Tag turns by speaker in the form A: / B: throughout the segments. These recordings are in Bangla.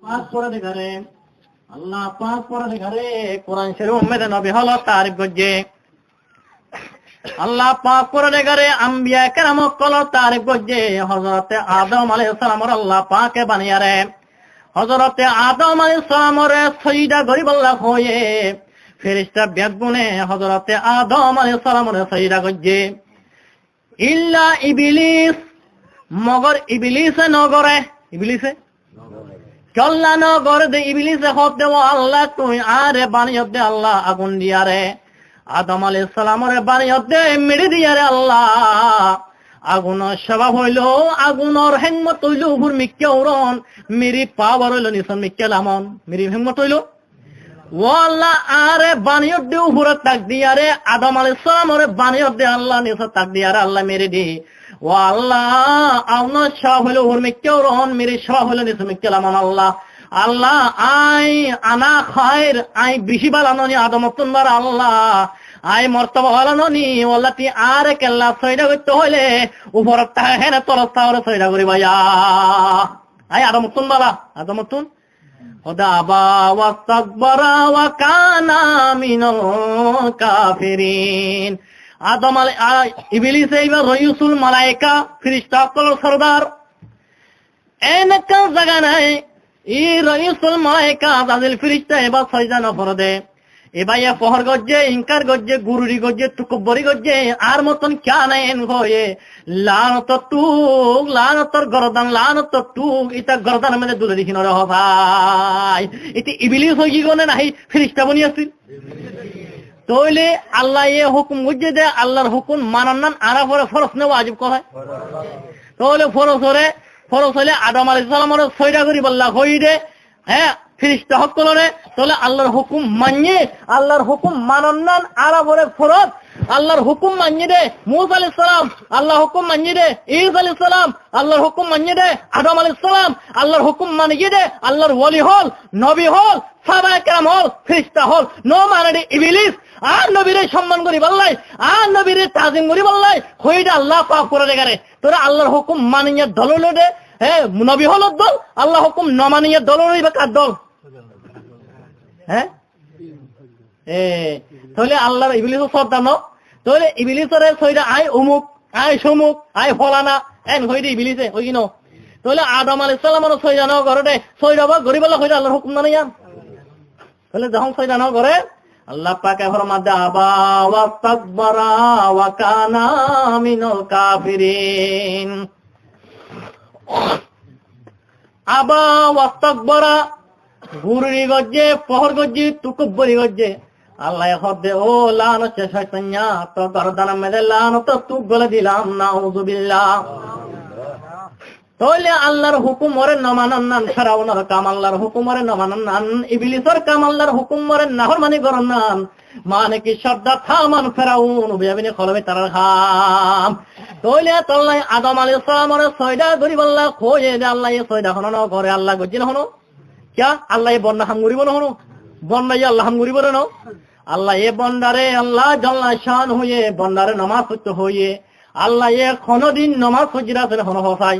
A: পাক করে দেখারে আল্লাহ পাক করে দেখারে কোরআন শরীফ উম্মতে নবী হলো তারিফ করছে আল্লাহ পাক করে দেখারে আম্বিয়া কেরাম কলো তারিফ করছে হযরতে আদম আলাইহিস সালামের আল্লাহ পাকে বানিয়ারে হযরতে আদম আলাইহিস সালামের সঈদা গরিব আল্লাহ হয়ে ফেরেশতা বেগুনে হযরতে আদম আলাইহিস সালামের সঈদা করছে ইল্লা ইবলিস মগর ইবলিসে নগরে ইবলিসে চল্লা নগর দে ইবলিসে হতে আল্লাহ তুই আরে বানিয়ত দে আল্লাহ আগুন দিয়ারে আদম আলাইহিস সালামের বানিয়ত দে মেরে দিয়ারে আল্লাহ আগুনের স্বভাব হইল আগুনের হেঙ্মত হইল উপর মিক্কে উড়ন মেরি পাওয়ার হইল নিসন মিক্কে লামন মেরি হেঙ্মত হইল ও আল্লাহ আরে বানিয়ত দে উপরে তাক দিয়ারে আদম আলাইহিস সালামের বানিয়ত দে আল্লাহ নিস তাক দিয়ারে আল্লাহ মেরে দি ও আল্লাহ আপনার স্বভাব হইল উপর মিক্কে উড়ন মেরি স্বভাব হইল নিস মিক্কে লামন আল্লাহ আল্লাহ আই আনা খায়ের আই বেশি বালানি আদম তুনবার আল্লাহ আই মর্তবা বালানি আল্লাহ তি আরে কেল্লা সয়দা করতে হইলে উপর তাহে হেনে তরস তাহলে সয়দা করি ভাইয়া আই আদম তুনবালা আদম তুন ওদাবা ওয়াস্তাকবারা ওয়া কানা মিনাল কাফিরিন আদম ইবলিস এইবার রাইসুল মালায়েকা ফেরেশতা সকলের সরদার এনেকা জায়গা নাই এই রাইসুল মালায়েকা আযাল ফেরেশতা এবার সাজদা না করে এবার এ ফহর গজ্জে ইনকার গজ্জে গুরুরি গজ্জে তুকব্বরি গজ্জে আর মতন ক্যা নাই এন হয়ে লানত তুক লানতর গরদান লানত তুক এটা গরদান মানে দুলে দেখি নরে ভাই এটি ইবলিস হই কি গনে নাই ফেরেশতা বনি আছিল তাহলে আল্লাহ এ হুকুম গজ্জে দে আল্লাহর হুকুম মানান আরা পরে ফরজ নেওয়া ওয়াজিব কয় তাহলে ফরজ হলে আদম আলাইহিস সালামের সয়দা করি বল্লাহ হই দে হ্যাঁ ফেরেশতা হক করে তাহলে আল্লাহর হুকুম মানিয়ে আল্লাহর হুকুম মানান আরা পরে ফরজ আল্লাহর হুকুম মানিয়ে দে মূসা আলাইহিস সালাম আল্লাহর হুকুম মানিয়ে দে ঈসা আলাইহিস সালাম আল্লাহর হুকুম মানিয়ে দে আদম আলাইহিস সালাম আল্লাহর হুকুম মানিয়ে দে আল্লাহর ওলি হল নবী হল সাহাবায়ে কেরাম হল ফেরেশতা হল নো মানে ইবলিস আর নবীরে সম্মান করি বললাই আর নবীরে তাজিম করি বললাই হইডা আল্লাহ পাক করে দেখারে তোরা আল্লাহর হুকুম মানিয়ে দলল দে হ্যাঁ নবী হল দল আল্লাহ হুকুম ন মানিয়ে দলল বা কার দল হ্যাঁ তাহলে আল্লাহর ইবলিস সর্দার ন তাহলে ইবলিসের সইদা আই অমুক আই সমুক আই ফলানা এন হইডি ইবলিসে হই কি ন তাহলে আদম আলাইহিস সালামের সইদা ন করে সইদা বা গরিব আল্লাহ হইডা আল্লাহর হুকুম না নিয়া তাহলে যখন সইদা ন করে আল্লাহ পাক ফরমাদা আবা ওয়াস্তাকবারা ওয়া কানা মিনাল কাফিরিন আবা ওয়াস্তাকবারা গুরুরি গজ্জে পহর গজ্জে তুকব্বরি গজ্জে আল্লাহ হদে ও লানত শয়তানিয়া তো গরদান মেদে লানত তুক বলে দিলাম নাউযুবিল্লাহ তাহলে আল্লাহর হুকুম ওরে নমানান ফেরাউনের কাম আল্লাহর হুকুম ওরে নমানান ইবলিসের কাম আল্লাহর হুকুম ওরে নাফরমানি করনান মানে কি শব্দ থামান ফেরাউন বিয়াবিনে খলবে তারার খাম তাহলে তাল্লাই আদম আলাইহিস সালামের সয়দা গরিব আল্লাহ খোয়ে দে আল্লাহ এই সয়দা হনো না করে আল্লাহ গজিন হনো क्या আল্লাহ এই বন্যা হাম গরিব না হনো বন্যা আল্লাহ হাম গরিব না আল্লাহ এ বন্দারে আল্লাহ জাল্লা শান হয়ে বন্দারে নামাজ পড়তে হয়ে আল্লাহ এ কোনদিন নামাজ ফজিরাত হনো হসাই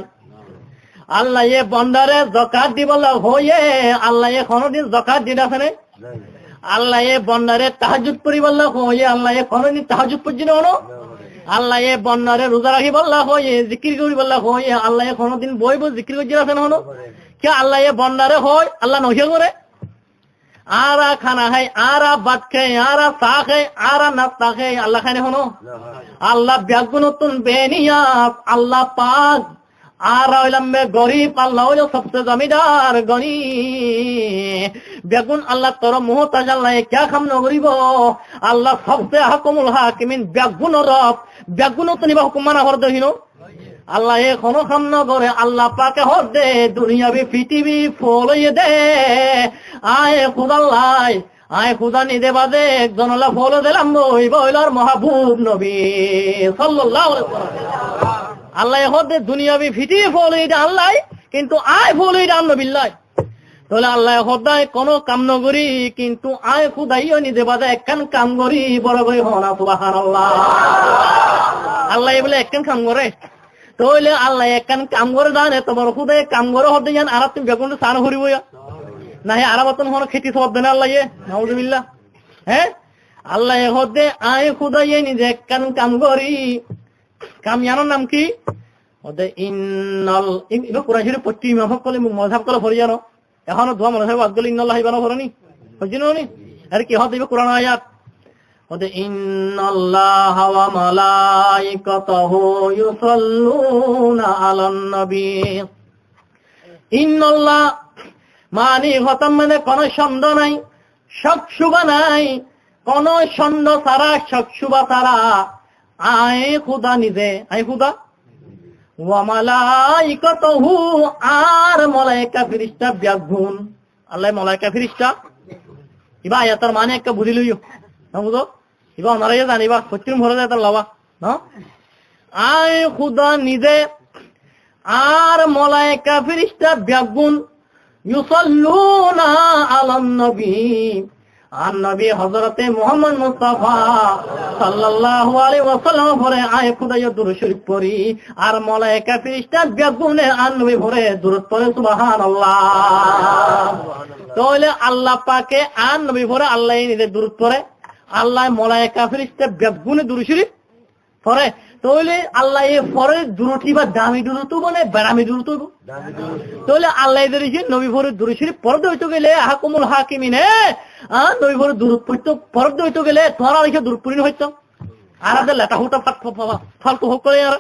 A: আল্লাহ এ বন্দারে যাকাত দিবলা হয়ে আল্লাহ এ কোনদিন যাকাত দিদাছে না আল্লাহ এ বন্দারে তাহাজ্জুদ পড়িবলা হয়ে আল্লাহ এ কোনদিন তাহাজ্জুদ পড়িনো হনো আল্লাহ এ বন্দারে রোজা রাখিবলা হয়ে জিকির করিবলা হয়ে আল্লাহ এ কোনদিন বইব জিকির করিছে না হনো क्या अल्लाह ये बंदारे होय अल्लाह नहिया करे आरा खाना है आरा बात के आरा साख है आरा नाश्ता है अल्लाह खाने होनो अल्लाह ब्यागुनतुन बेनिया अल्लाह पाक आरा इलमे गरीब अल्लाह जो सबसे जमींदार गनी ब्यागुन अल्लाह तोरा मोहताज अल्लाह क्या खाम न गरीबो अल्लाह सबसे हकुमुल हाकिमिन ब्यागुन रब ब्यागुनतुन बा हुकुम माना हर दहिनो আল্লাহ এখনো খাম না করে আল্লাহ পাকে হর দে দুনিয়াবি পৃথিবী ফলইয়ে দে আয় খুদাল্লাই আয় খুদা নিদে বাদে একজন আল্লাহ ফল দিলাম ওই বইলার মাহবুব নবী সাল্লাল্লাহু আলাইহি ওয়াসাল্লাম আল্লাহ হর দে দুনিয়াবি পৃথিবী ফলই দে আল্লাহ কিন্তু আয় ফলই দে নবিল্লাহ তাহলে আল্লাহ হদায় কোনো কাম নগরি কিন্তু আয় খুদাইও নিদে বাদে একখান কাম করি বড় বড় হনা সুবহানাল্লাহ আল্লাহ বলে একখান কাম করে তাহলে আল্লাহ একখান কাম করে জানে তোমার খুদে কাম করে হতে যান আর তুমি বেগুন সান হরিব নাহি আরামতন হন খেতি সব দেন আল্লাহ নাউজুবিল্লাহ হ্যাঁ আল্লাহ হদে আয় খুদাইয়ে নিজে কাম করি কাম জানার নাম কি ওদে ইন্নাল ইনো কুরআন শরীফ পড়তি ইমাম কলে মযহাব কলে পড়ি জানো এখনো দোয়া মনে হয় আজকাল ইন্নাল্লাহ ইবানা পড়নি বুঝিনো নি আর কি হদে কুরআন আয়াত ওদে ইন্নাল্লাহা ওয়া মালাইকাতাহু ইউসাল্লুনা আলান নবী ইন্নাল্লাহ মানে হতাম মানে কোন ছন্দ নাই শকশুবা নাই কোন ছন্দ ছাড়া শকশুবা ছাড়া আয় খুদা নিজে আয় খুদা ওয়া মালাইকাতুহু আর মালায়েকা ফেরেশতা ব্যাগুন আল্লাহ মালায়েকা ফেরেশতা ইবা আয়াতের মানে একটা বুঝি লইও না বুঝো ইবা ওনারাই জানিবা সত্যি ভরে যায় তার লাভা না আয় খুদা নিজে আর মালায়েকা ফেরেশতা ব্যাগুন ইউসাল্লুনা আলান নবী আর নবী হযরতে মুহাম্মদ মুস্তাফা সাল্লাল্লাহু আলাইহি ওয়াসাল্লাম পরে আয় খুদায় দুরূদ শরীফ পড়ি আর মালায়েকা ফেরেশতা বেগুনে আর নবী পরে দুরূদ পড়ে সুবহানাল্লাহ তাহলে আল্লাহ পাকে আর নবী পরে আল্লাহ নিজে দুরূদ পড়ে আল্লাহ মালায়েকা ফেরেশতা বেগুনে দুরূদ শরীফ পড়ে তাহলে আল্লাহ এ পরে দুরূদটি বা দামি দুরূদ মানে বেরামি দুরূদ তাহলে আল্লাহ এদের যে নবী পরে দুরূদ শরীফ পড়তে হইতো গেলে হাকুমুল হাকিমিনে নবী পরে দুরূদ পড়তে পড়তে হইতো গেলে তোরা লিখে দুরূদ পড়িন হইতো আর আদে লেটা হুটা ফালতু হোক করে আর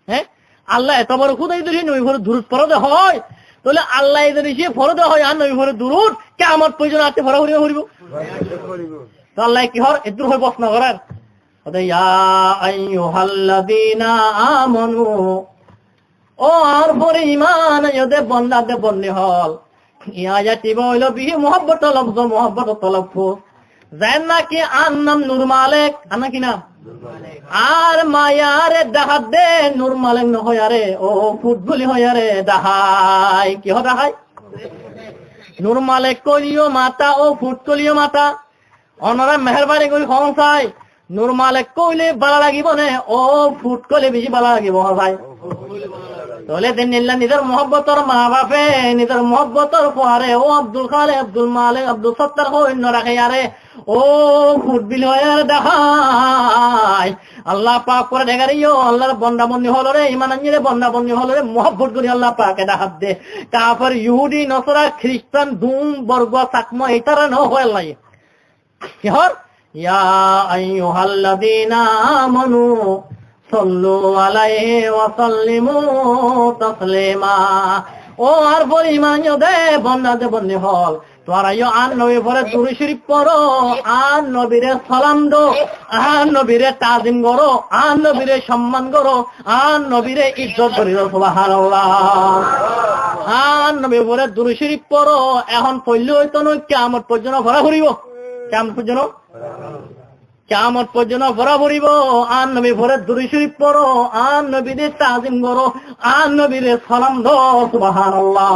A: হ্যাঁ আল্লাহ এত বড় খুদাই দিছে নবী পরে দুরূদ পড়তে হয় তাহলে আল্লাহ এদের যে পড়তে হয় আর নবী পরে দুরূদ কিয়ামত পর্যন্ত আছে ভরা হরিব তো আল্লাহ কি হর এদুর হয় প্রশ্ন করার ইয়া আইয়ুহাল্লাযীনা আমানু ও আর পরে ঈমান আনতে বন্দাতে বন্দি হল ইয়া জাতি বইল বিহি মুহাব্বত লফজ মুহাব্বত তালাফুজ জান্না কি আন্নাম নূর মালিক আনা কি নাম আর মায়ারে দাহাত দে নূর মালিক ন হয়ারে ও ফুটবলি হয়ারে দাহাই কি হ দাহাই নূর মালিক কলিও মাতা ও ফুটকলিও মাতা অনরা মেহেরবানি করি ক্ষমতায় নূর মালিক কইলে ভালো লাগিব না ও ফুট কইলে বেশি ভালো লাগিব ভাই তাহলে দেন নিজের মহব্বতর মা বাপে নিজের মহব্বতর পরে ও আব্দুল খালেক আব্দুল মালিক আব্দুল সত্তার হইন রাখে আরে ও ফুট বিল হয় দেখাই আল্লাহ পাক করে দেখারিও আল্লাহর বন্দা বন্দি হলো রে ঈমান আনলে বন্দা বন্দি হলো রে মহব্বত করি আল্লাহ পাকে দেখাত দে কাফের ইহুদি নসরা খ্রিস্টান দুম বর্গ চাকমা এটারা ন হয় আল্লাহ কি হর ইয়া আইয়ুহাল্লাযীনা আমানু সাল্লু আলাইহি ওয়া সাল্লিমু তাসলিমা ও আর পরিমাণ দে বন্দাতে বন্দি হল তোরা ইয়া আর নবী পরে দুরূদ শরীফ পড়ো আর নবীরে সালাম দো আর নবীরে তাজিম করো আর নবীরে সম্মান করো আর নবীরে ইজ্জত করিও সুবহানাল্লাহ আর নবী পরে দুরূদ শরীফ পড়ো এখন পড়লে হইতো না কিয়ামত পর্যন্ত ভরা ভরিব কিয়ামত পর্যন্ত ভরা ভরিব আর নবী পরে দুরূদ শরীফ পড়ো আর নবীরে তাজিম করো আর নবীরে সালাম দাও সুবহানাল্লাহ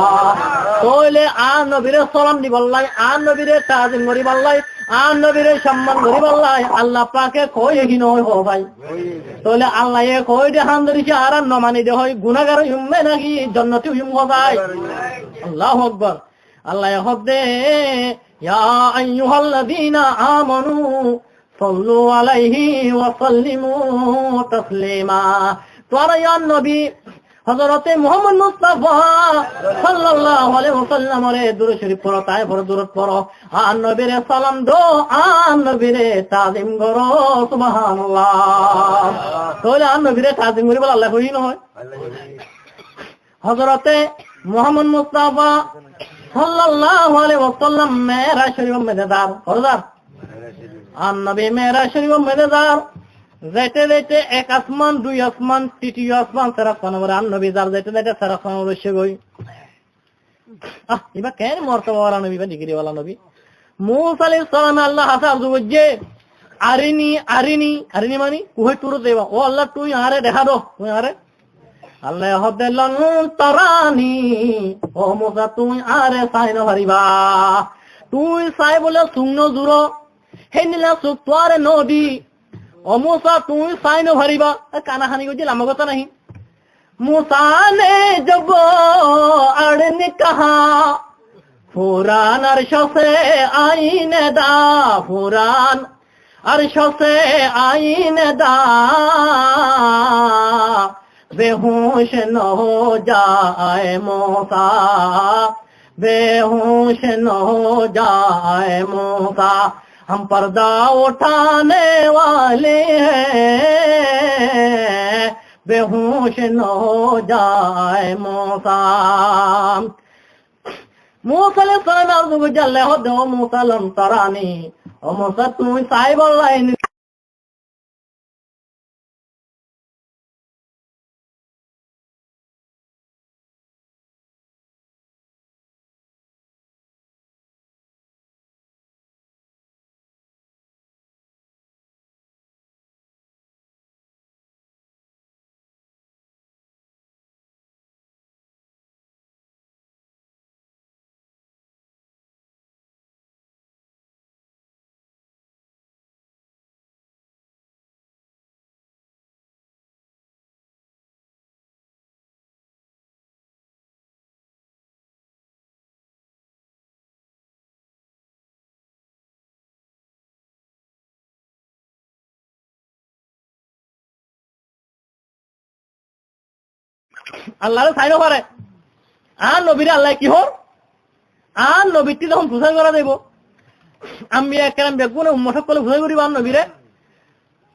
A: তাহলে আর নবীরে সালাম দিবাল্লাই আর নবীরে তাজিম করিবাল্লাই আর নবীরে সম্মান করিবাল্লাই আল্লাহ পাকে কই কি নয় হো ভাই তাহলে আল্লাহ এ কই দে হামদরিছে আর ন মানি দে হয় গুনাহগার হইবে নাকি জান্নাতি হইম ভাই আল্লাহু আকবার আল্লাহ হক দে ইয়া আইয়ুহাল্লাযীনা আমানু সাল্লু আলাইহি ওয়া সাল্লিমু তাসলিমা তোরা ইয়া নবী হযরতে মুহাম্মদ মুস্তাফা সাল্লাল্লাহু আলাইহি ওয়াসাল্লাম রে দুরূদ শরীফ পড়ো তাই পড়ো দুরূদ পড়ো আর নবীরে সালাম দো আর নবীরে তাজিম করো সুবহানাল্লাহ তাহলে আর নবীরে তাজিম করি বলে আল্লাহ কই নয় হযরতে মুহাম্মদ মুস্তাফা সাল্লাল্লাহু আলাইহি ওয়াসাল্লাম মেরাজ শরীফ মেদার হরদার আর নবী মেরাজ শরীফ মেদার যেতে যেতে এক আসমান দুই আসমান তৃতীয় আসমান সারাক্ষণ আর নবী যার যেতে যেতে সারাক্ষণ অবশ্যই গই এবার কেন মর্তবা ওয়ালা নবী বা ডিগ্রি ওয়ালা নবী মুসা আলাইহিস সালাম আল্লাহ হাসাব জুজে আরিনি মানে কুহে তুরো দেবা ও আল্লাহ তুই আরে দেখা দো তুই আরে আল্লাহ হদেলন তারানি ও মুসা তুই আরে সাইন হারিবা তুই সাই বলে শুনো জুরো হে নিলা সুতোয়ারে নদী ও মুসা তুই সাইন হারিবা কানা খানি গজি লাম কথা नहीं मूसा ने जब अड़ने कहा ফুরান আরশ সে আইনে দা ফুরান আরশ সে আইনে দা बेहोश न हो जाए मूसा बेहोश न हो जाए मूसा हम पर्दा उठाने वाले हैं बेहोश न हो जाए मूसा मूसा ले सलाम अर्ज़ जल्ले हो दो मूसा लम तरानी ओ मूसा तू साहिब अल्लाह আল্লাহর সাইনো করে আর নবীর আল্লাহ কি হল আর নবীটি যখন ঘোষণা করা দেব আমি একরাম বেগুন উম্মত সকলে ঘোষণা করিব আর নবীরে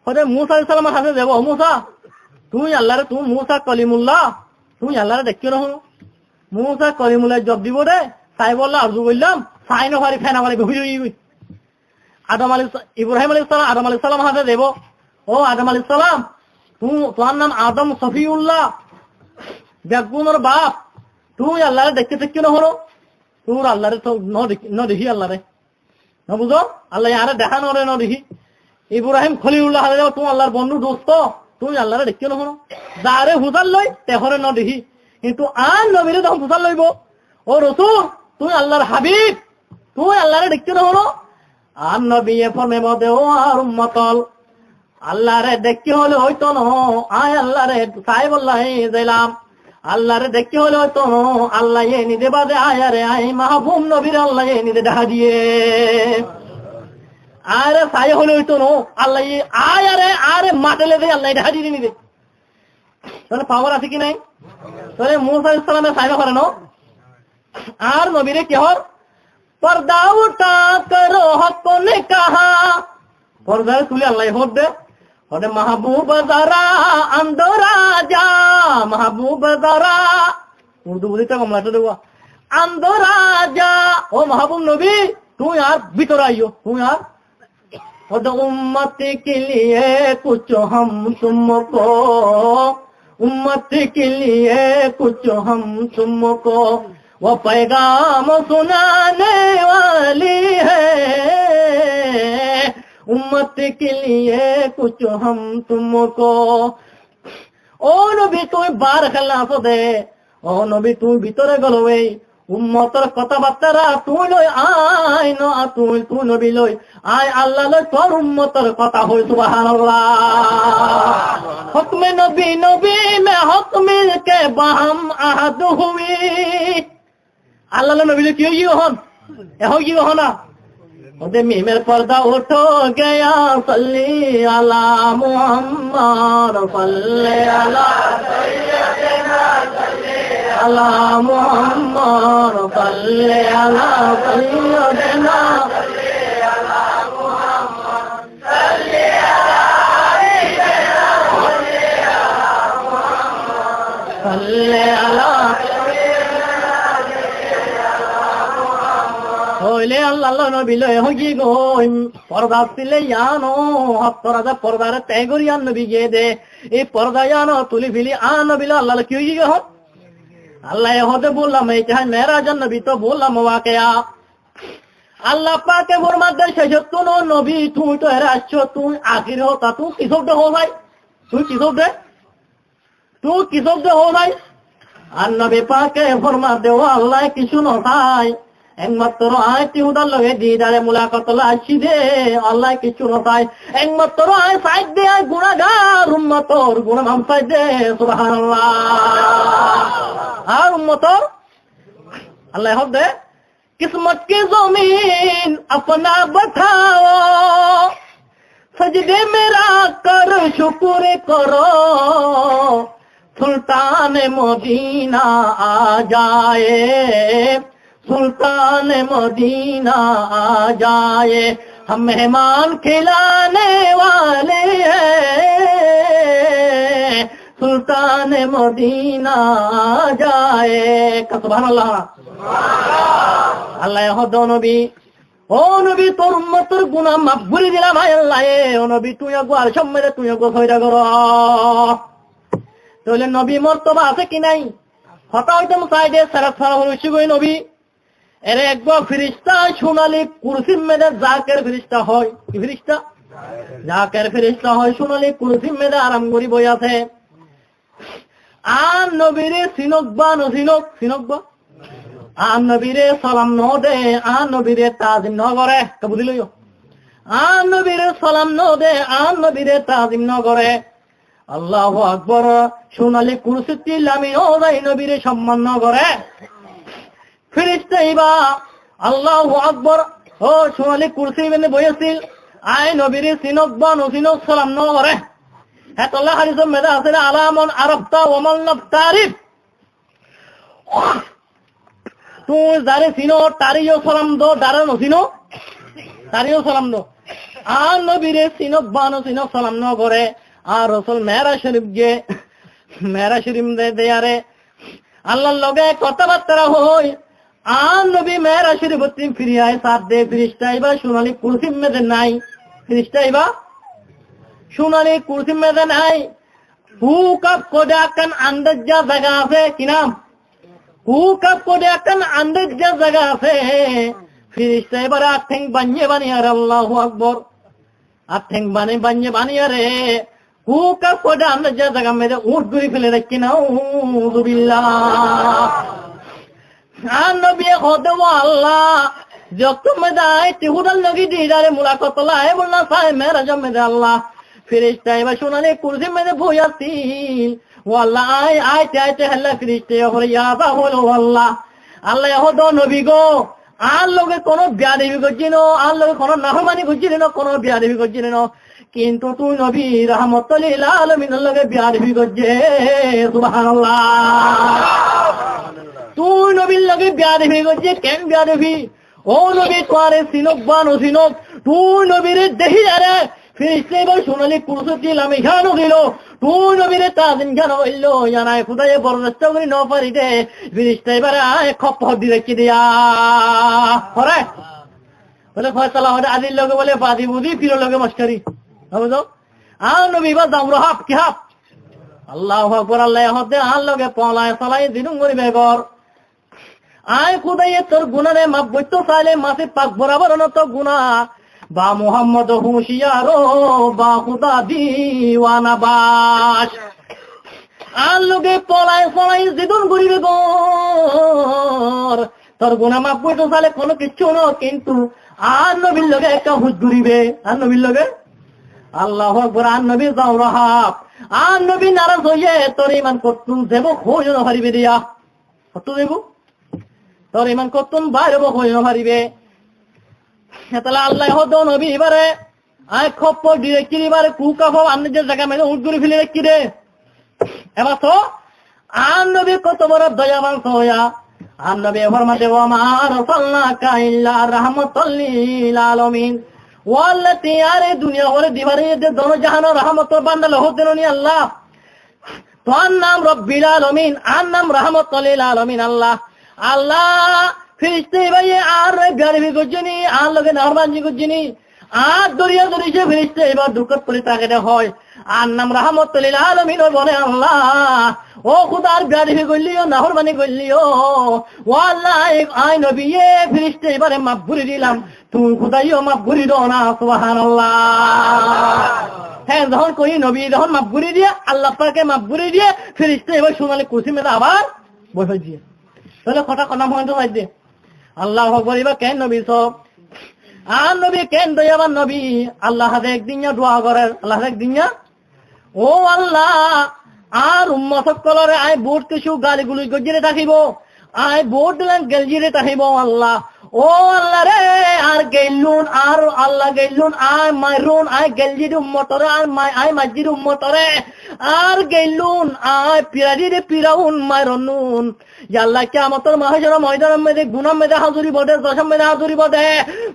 A: হতে মুসা আলাইহিস সালামের কাছে যাব মুসা তুই আল্লাহরে তুই মুসা কলিমুল্লাহ তুই আল্লাহরে দেখিও না মুসা কলিমুল্লাহ জব দিব রে তাই বললা আরজু বললাম সাইনো পারি ফেনা পারি হই আদম আলাইহিস ইব্রাহিম আলাইহিস সালাম আদম আলাইহিস সালাম হাতে দেব ও আদম আলাইহিস সালাম তোমার নাম আদম সফিউল্লাহ বেগুনের বাপ তুই আল্লাহরে দেখতে দেখতে না হলো তোর আল্লাহরে তো ন দেখি আল্লাহরে না বুঝো আল্লাহ আরে দেখা নরে ন দেখি ইব্রাহিম খলিলুল্লাহ হাতে যাও তুমি আল্লাহর বন্ধু দোস্ত তুই আল্লাহরে দেখতে না হলো যারে হুজাল লই তেহরে ন দেখি কিন্তু আর নবীরে যখন হুজাল লইব ও রাসূল তুই আল্লাহর হাবিব তুই আল্লাহরে দেখতে না হলো আর নবী ফরমে বদে ও আর উম্মতল আল্লাহরে দেখতে হলে হইতো না আয় আল্লাহরে সাহেব আল্লাহ যাইলাম আল্লাহরে দেখতে হলে হইতো না আল্লাহ এ নিদে বাদে আয়ারে আই মাহবুব নবীর আল্লাহ এ নিদে দেখা দিয়ে আরে সাই হলে হইতো না আল্লাহ আয়ারে আরে মাটেলে দে আল্লাহ দেখা দিয়ে নিদে তাহলে পাওয়ার আছে কি নাই তাহলে মুসা আলাইহিস সালামের সাইবা করে না আর নবীরে কি হল पर्दा उठा करो हक ने कहा पर्दा तुले अल्लाह होत दे और महबूब जरा अंदर आजा महबूब जरा उर्दू बोलते कमला तो देवा अंदर आजा ओ महबूब नबी तू यार भीतर आइयो तू यार और उम्मत के लिए कुछ हम तुमको उम्मत के लिए कुछ हम तुमको वो पैगाम सुनाने वाली है उम्मत के लिए कुछ हम तुमको ओ नबी तुम बार খেলা দে ও নবী তুই ভিতরে গলবে উম্মতের কথাবার্তা তুই লই আয় না তুই নবী লই আয় আল্লাহ লই তোর উম্মতের কথা হই সুবহানাল্লাহ হুকমে নবী নবী মে হুকমে কে বাহম আহাদ হুই আল্লাহ নবী কি হন কি হনা ওদে মিমের পর্দা উঠো গয়া সাল্লি আলা মুহাম্মদ সাল্লি আলা সাইয়্যিদিনা সাল্লি আলা মুহাম্মদ সাল্লি আলা সাইয়্যিদিনা সাল্লি আলা মুহাম্মদ সাল্লি আলা সাইয়্যিদিনা সাল্লি আলা হইলে আল্লাহ নবী লয় হগি গো পর্দা ছিলে ইয়ানো হতরা পর্দারে ত্যাগ করি আন নবী গিয়ে দে এই পর্দা ইয়ানো তুলি ফিলি আন নবী আল্লাহ কি হই গো আল্লাহ হতে বললাম এই চাই মেরাজ নবী তো বললাম ওয়াকিয়া আল্লাহ পাকে ফরমাতে শেষ তুই নবী তুই তো এর আসছো তুই আখির হতা তুই কি শব্দ হো ভাই তুই কি শব্দ হো ভাই আর নবী পাকে ফরমাতে ও আল্লাহ কিছু নয় একমাত্র আয়তি উদার লগে দিদারে মুলাকাত আসি দে আল্লাহ কিছু নয় একমাত্র আয় সাইড দে আয় গুনাহগার উম্মতর গুনাহ মাফ সাইড দে সুবহানাল্লাহ আর উম্মতর আল্লাহ হক দে किस्मत की जमीन अपना बताओ, सजदे मेरा कर शुक्र करो, सुल्तान मदीना आ जाए, सुल्तान मदीना आ जाए, हम मेहमान खिलाने वाले हैं, सुल्तान मदीना आ जाए। सुबहानाल्लाह। আল্লাহ হদ নবী, ও নবী তোর উম্মতের গুনাহ মাফ করে দিলাম আল্লাহ। ও নবী তুই আর সম্মেলে তুই কইরা করো। তাহলে নবী মর্তবা আছে কি নাই? হঠাৎ সাইডে সারা সারা হইছে গই নবী। এর একবার ফেরেশতা সোনালী কুরসির মেদে জাকের ফেরেশতা হয়। কি ফেরেশতা? জাকের ফেরেশতা হয়, সোনালী কুরসির মেদে আরাম করি বই আছে। আর নবীরে সিনকবা নসিনক সিনকবা, আর নবীরে সালাম ন দে, আর নবীরে তাজিম ন করে। বুঝি লইও, আর নবীরে সালাম ন দে, আর নবীরে তাজিম ন করে। আল্লাহু আকবার। সোনালী কুরসিতে লামি ও যাই নবীরে সম্মান ন করে। ফেরেশতা ইবা আল্লাহু আকবার। ও সোনালী কুরসি মেনে বইছিল, আয় নবীরে সিনকবা নসিনক সালাম ন করে। হেতল্লাহ হাদিসের মেদা আছে আলামন আরফতা ওমান তারিফ, তুই যারে চিনো তারিও সালাম দো, যারে নচিনো তারিও সালাম দো। আর নবীরে চিনক বানো চিনক সালাম ন করে। আর রসুল মেহরা শরীফ গে, মেহরা শরীফ দেয়ারে আল্লাহর লগে কথাবার্তা হই। আর নবী মেহরা শরীফ ফিরিয়ায় সাথ দে। ফিরিস্তা ইবা সোনালী কুরসি মেদে নাই, ফিরিস্তা ইবা সোনালী কুরসি মেদে নাই। হুকাপ কোডে আকান আন্দাজ যা জায়গা আছে, কি নাম? হুকাপ কোডে আকান আন্দাজ যা জায়গা আছে। ফিরিস্তা এবার আঠেং বানিয়ে বানিয়ে আর আল্লাহু আকবার, আঠেং বানিয়ে বানিয়ে রে হুকাপ কোডে আন্দাজ যা জায়গা মেরে উঠ ঘুরি ফেলে রাখি না। উযুবিল্লাহ। আর নবী খোদে আল্লাহ যত মেদায় তিহুদাল নগি দিদারে মুলাকাত লাই বলনা সাই মেরা জমে আল্লাহ। ফেরেশতা এবার সোনালী কুরসি মেদে বই আছিল। ও আল্লাহ আয় আইতে আইতে হেল্লা ফেরেশতা হরে ইয়াবা হলো আল্লাহ। আল্লাহ হদ নবী গো, আর লগে কোন বিয়াদবি করছিনো, আর লগে কোন নাফরমানি করছিনো, কোন বিয়াদবি করছিনো, কিন্তু তুই নবী রাহমাতুল লিল আলামিনের লগে বিয়াদবি করছে। সুবহানাল্লাহ। তুই নবীর লগে বিয়াদবি করছে। কেন বিয়াদবি? ও নবী তোরে সিনক বানো সিনক, তুই নবীরে দেহি আরে ফিরিস্তা এবার সোনালী কুরসি দিলাম এখানো দিল, তুই নবীরে তাজিম কেন হইল জানায় খুদায় বরদাস্ত করি ন পারি দে। ফিরিস্তা এবার আয় খপ দি রেখে দিয়া হরে বলে ফয়সালা হলে আদির লগে বলে বাদি বুদি ফিরো লগে মস্কারি। বুঝো? আর নবী এবার দাম হাফ কি হাফ। আল্লাহু আকবার। আল্লাহ হতে আর লগে পলায় সলাই দিনুম করি বেগর আয় খুদাইয়ে তোর গুনারে মাপ বইতো চাইলে মাসে পাক বরাবর তো গুনা বা মোহাম্মদ হুশিয়ারো বা খুদা দিওয়ানা বাস। আর লোকে পলায় পলাই জিদুন করিবে গর, তোর গুনা মাপ বইতো চাইলে কোনো কিচ্ছু ন, কিন্তু আর নবীর লগে একটা হুজ ঘুরিবে। আর নবীর লগে আল্লাহু আকবার। আর নবী যাও রাহাব, আর নবী নারাজ হইয়ে তোর ইমান করতুন দেব হইও না পারিবে দিয়া। কত দেব তোর ইমান করতুন বাইরে হইও না পারিবে। তাহলে আল্লাহ হদ নবী এবারে আয় খপ্প দিয়ে কিরি বারে কুকাফ আন্নে যে জায়গা মেরে উঠ করে ফেলে রেখি রে। এবার তো আর নবী কত বড় দয়াবান হইয়া আর নবী ফরমাতে ওয়া মা আরসালনাকা ইল্লা রাহমাতাল লিল আলামিন। ওয়াল্লাতি আরে দুনিয়া ওরে দিবারে যে দোনো জাহান রহমতের বান্দাল হতেন নি আল্লাহ। তোর নাম রব্বিল আলামিন, আর নাম রাহমাতাল লিল আলামিন আল্লাহ। আল্লাহ ফিরিস্তা ভাই আর গাড়ি করছিনি, আর লোকে নারবাঞ্জি করছিনি, আর দরিয়া দরিছে ফিরিস্তা এবার দুঃখত করে তাকে হয়। আর নাম রাহমাতুল লিল আলামিন বলে আল্লাহ ও খুদার গাড়ি করলিও নাহরবানি করলিও ও আল্লাহ আই নবী ফিরিস্তা এবারে মাফ করে দিলাম, তুই খুদাইও মাফ করে দাও না। সুবহানাল্লাহ। হ্যাঁ যখন কই নবী যখন মাফ করে দিয়ে আল্লাহ পাকে মাফ করে দিয়ে ফিরিস্তা এবার সোনালী কুরসি মেলে আবার বসে দিয়ে তাহলে কথা কথা মনে তো দিয়ে আল্লাহ আকবার। এবার কেন নবী সব আর নবী কেন দয়াবান নবী আল্লাহ হাতে একদিন দোয়া করেন, আল্লাহ একদিন ও আল্লাহ আর উম্মত সকলরে আয় বোট কিছু গালিগুলি গজিরে থাকিব, আয় বোট দিলেন গেলজিরে থাকিব আল্লাহ। ও আল্লাহ রে আর গেলুন আর আল্লাহ গেলুন আর মারুন আই গেলজির উম্মতরে আর আই মাজির উম্মতরে আর গেলুন আই পিরাজিরে পিরাউন মারনুন আল্লাহ কিয়ামতের মাহশর ময়দানের মধ্যে গুনাহ মেদে হাজুরি বদে দশম মেদে হাজুরি বদে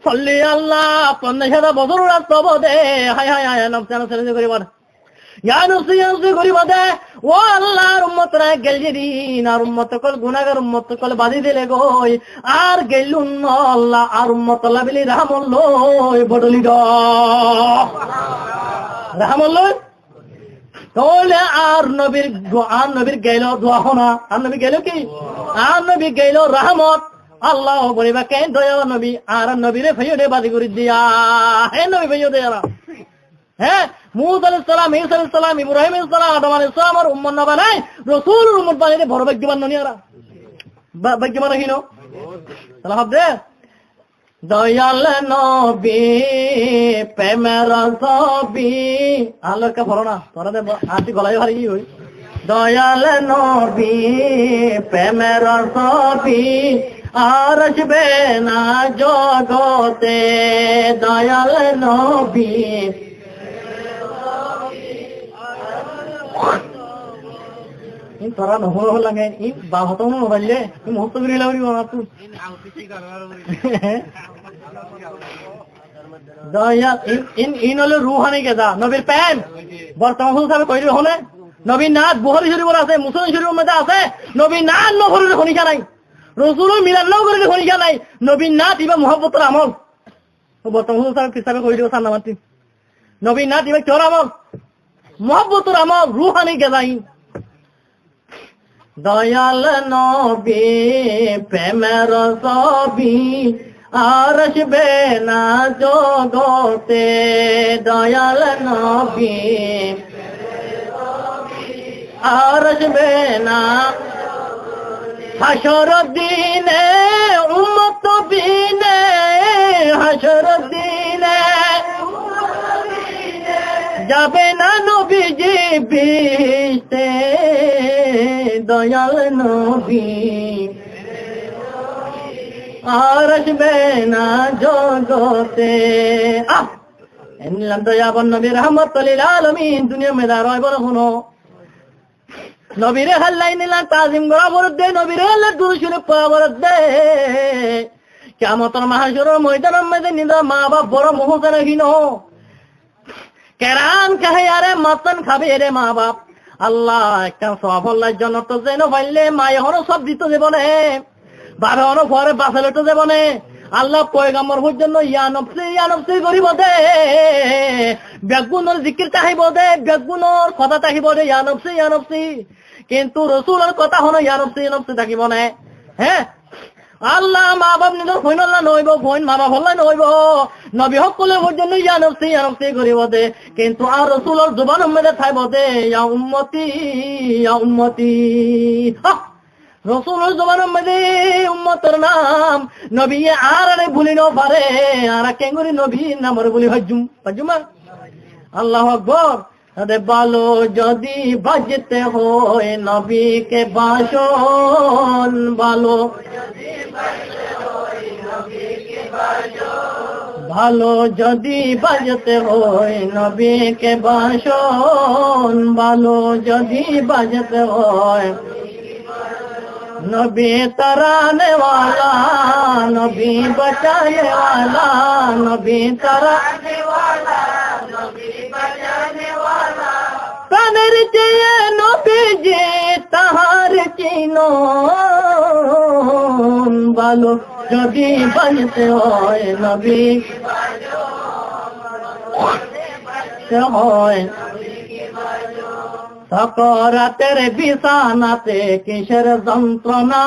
A: সল্লি আল্লাহ 50,000 বছর রাত বদে হায় হায় হায় নফসান ছেড়ে করি বদ ইয়া নফসি করি বদে ও আল্লাহর উম্মতরা গেলজিরিন আর উম্মত কল গুনাহগার উম্মত কল বাদি দিলে গই আর গেলুন আল্লাহ আর উম্মত আল্লাহ বিলি রাহমুল্লাহ বদলি দ রাহমুল্লাহ তাহলে আর নবীর গেল দোয়া হনা আর নবী গেল কি আর নবী গেল রহমত আল্লাহ বলিবা কেন দয়া নবী আর নবীরে ফেয়দে বাদি করে দিয়া হে নবী ফেয়দে আর হ্যাঁ মুসা আলাইহিস সালাম ঈসা আলাইহিস সালাম ইব্রাহিম আলাইহিস সালাম আদম আলাইহিস সালাম আর উম্মত না বানাই রাসূলুর উম্মত বানাইলে বড় ভাগ্যবান ননি আর ভাগ্যবান হিনো তাহলে হবে দয়াল নবী প্রেমের ছবি আলোকে পড়ো না তোরা দে আটি গলায় ভারী হই দয়াল নবী প্রেমের ছবি আর আসবে না জগতে দয়াল নবী তোরা নহল লাগে ই বাহত মোবাইলে তুমি মুহূর্ত করে লাগি না তুই দয়া ইন হলো রুহানি কেদা নবীর প্যান বর্তমান হিসাবে কইলে হলে নবীর নাথ বুখারী শরীফের আছে মুসলিম শরীফের মধ্যে আছে নবীর নাথ নহরের খনিকা নাই রাসূল মিলাদ নাও করে খনিকা নাই নবীর নাথ ইবা মুহাব্বতের আমল বর্তমান হিসাবে কইলে সান্নামাতি নবীর নাথ ইবা চোর আমল মুহাব্বতের আমল রুহানি কেদাই দয়াল নবী প্রেমের ছবি আর আসবে না জগতে দয়াল নবী আর আসবে না হাসর দিনে উম্মত বিনে হাসর দিনে যাবে না নবীজি বিশতে দয়াল নবী আর আসবে না জগতে এনিলাম দয়াবান নবী রহমতুল লিল আলামিন দুনিয়া মে দাঁড়ায় বড় হনো নবীরে হাল্লাই নিলাম তাজিম করা বরদে নবীরে হাল্লা দুরুশরীফ পড়া বরদে কিয়ামতের মাহশরের ময়দানের মধ্যে নিদা মা বাপ বড় মোহজনহীন কেরাম কাহে আরে মাতন খাবে রে মা বাপ আল্লাহ একটা সওয়াব আল্লাহর জন্য তো যেন পাইলে মায়ে হনো সব দিতে দেব না বাবা হনো ঘরে বাসালে তো দেব না আল্লাহ পয়গাম্বর পর্যন্ত ইয়া নফসি করিব দে বেগুনের জিকির চাহিব দে বেগুনের কথা চাহিব দে ইয়া নফসি কিন্তু রাসূলের কথা হনো ইয়া নফসি থাকিব না হ্যাঁ আল্লাহ মা বাপ নিজ ভইন আল্লাহ নইব ভইন মা বাপ হল্লা নইব নবী সকলের পর্যন্ত ইয়া নফসি করিব দে কিন্তু আর রাসূলের জবানের মধ্যে থাইব দে ইয়া উম্মতি রাসূলের জবানের মধ্যে উম্মতের নাম নবী আর ভুলি ন পারে আর কেঙ্গুরি নবী নামর বলি হজ্জুম আল্লাহু আকবার আরে ভালো যদি বাজতে হয় নবীকে বাসন ভালো ভালো যদি বাজতে হয় নবীকে বাসন ভালো যদি বাজতে হয় नबी तराने वाला नबी बचाने वाला नबी तराने वाला नबी बचाने वाला तनर जिए नबी जे तहार चिनो बालो नबी बनते होए नबी होए सकरातेर बिछानाते किसेर যন্ত্রণা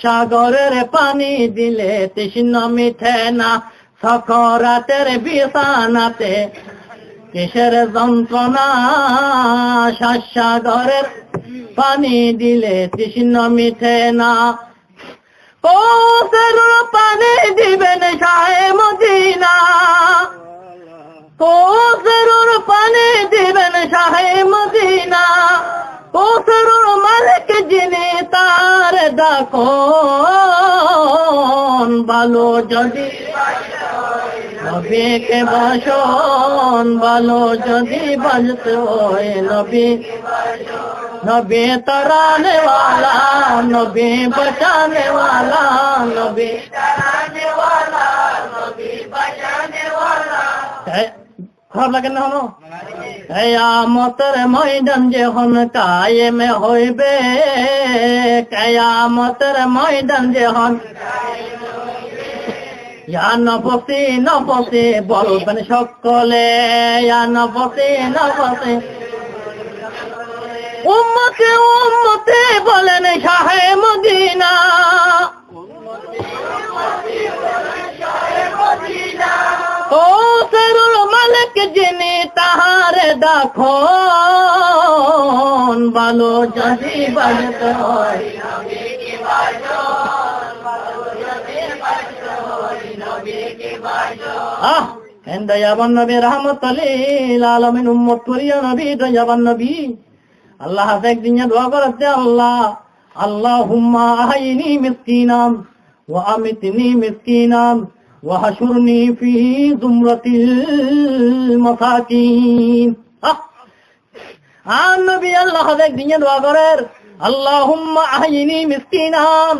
A: সাগরের পানি দিলে তৃষ্ণা মিটে না सकरातेर बिछानाते কিসের যন্ত্রণা সাগরের পানি দিলে তৃষ্ণা মিটে না কৌসের পানি দিবেন শাহে মদিনা কৌসের পানি দিবেন শাহে মদিনা কৌসের মালিক যিনি তার ডাকো ভালো যদি নবীকে বাসন ভালো যদি বাজতে হয় নবী नबी तराने वाला नबी बचाने वाला नबी तराने वाला नबी बचाने वाला खराब लगे ना हनो कयामतेर मैदान যখন কায়েম হইবে কয়ামতের ময়দান যখন ইয়া নফসি নফসি বলবেন সকলে ইয়া নফসি নফসি উম্মতে উম্মতে বলেন শাহে মদিনা কৌসরুল মালিক যিনি তাহারে দাখন ভালো যদি বাজতে হয় দয়াবান নবী রহমতুল লিল আলামিন উম্মত করিয়া নবী দয়াবান নবী আল্লাহ একদিন দোয়া করতে আল্লাহ আল্লাহুম্মা আহইনি মিসকিনাম ওয়া আমিতনি মিসকিনাম ওয়া হাশুরনি ফি জুমরাতিল মাসাকিন নবী আল্লাহ একদিন দোয়া করেন আল্লাহুম্মা আহইনি মিসকিনাম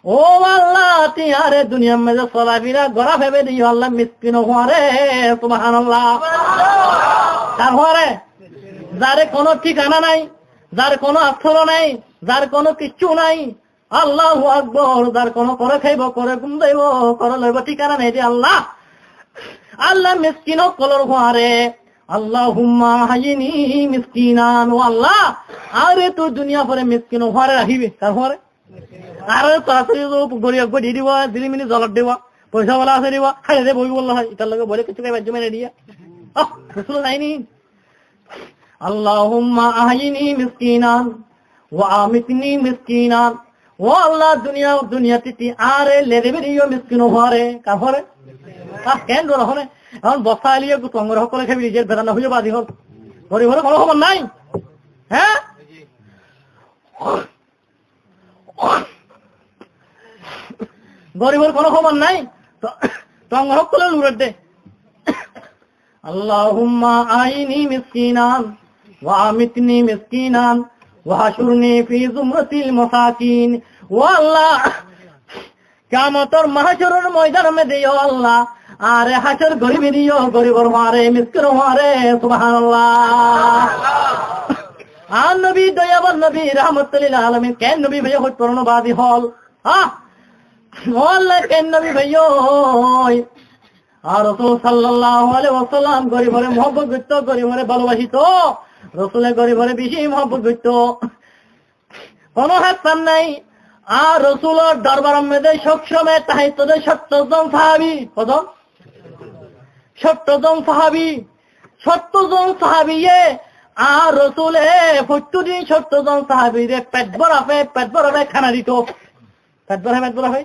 A: ও আল্লাহ তিহারে দুনিয়া মে যে চলাফেরা গড়া ভেবে দিও আল্লাহ মিসকিন হওয়ারে সুবহানাল্লাহ তারপরে যারে কোনো ঠিকানা নাই যার কোনো আশ্রয় নাই যার কোনো কিচ্ছু নাই আল্লাহু আকবার যার কোনো করে খাইব করে ঘুম দেব করে লইব ঠিকানা নেই আল্লাহ আল্লাহ মিসকিন কলর হওয়ারে আল্লাহুম্মা হাইনি মিসকিনান ও আল্লাহ আরে তো দুনিয়া পরে মিসকিন হওয়ারে রাখিবে তারপরে আর তাড়াতাড়ি গড়িয়া গড়ি দিবা দিলিমিনি জলত দিবা পয়সা বলা আছে দিবা খাই দে বই বললা হয় এটার লগে বলে কিছু খাইবা জমে দিয়া রসুল নাইনি আল্লাহুম্মা আহইনি মিসকিনান ওয়া আমিতনি মিসকিনান ও আল্লাহ দুনিয়াতে আরে লেরে বেরিও মিসকিন হরে কাফরে কেন রহনে এখন বস্তা আলিয়ে তঙ্গর সকলে খাবি নিজের বেদানা হয়ে বাদি হল গরিব হলে কোনো খবর নাই হ্যাঁ গরিবের কোনো খবর নাই তঙ্গর সকলে লুরের দে আল্লাহুম্মা আইনি মিসকিনান ওয়া আমিতনি মিসকিনান ওয়া হাশুরনি ফি জুমরাতিল মাসাকিন ও আল্লাহ কিয়ামতের মাহশরের ময়দানে দিও আল্লাহ আরে হাশর গরিব দিও গরিবর মারে মিসকিন মারে সুবহানাল্লাহ আর নবী দয়াবান নবী রাহমাতুল লিল আলামিন কেন নবী ভাই হত পরণবাদী হল ও আল্লাহ কেন নবী ভাইও আর রাসূল সাল্লাল্লাহু আলাইহি ওয়াসাল্লাম গরিবরে মহব্বত করত গরিবরে ভালোবাসিত রাসূলে গরিবরে বেশি মহব্বত করত কোনো হাত নাই আর রাসূলের দরবারের মধ্যে সবসময় তাহিত 70 জন সাহাবী কত 70 জন সাহাবী আর রাসূলে প্রতিদিন 70 জন সাহাবীরে পেট ভরাবে খানা দিত পেট ভরাবে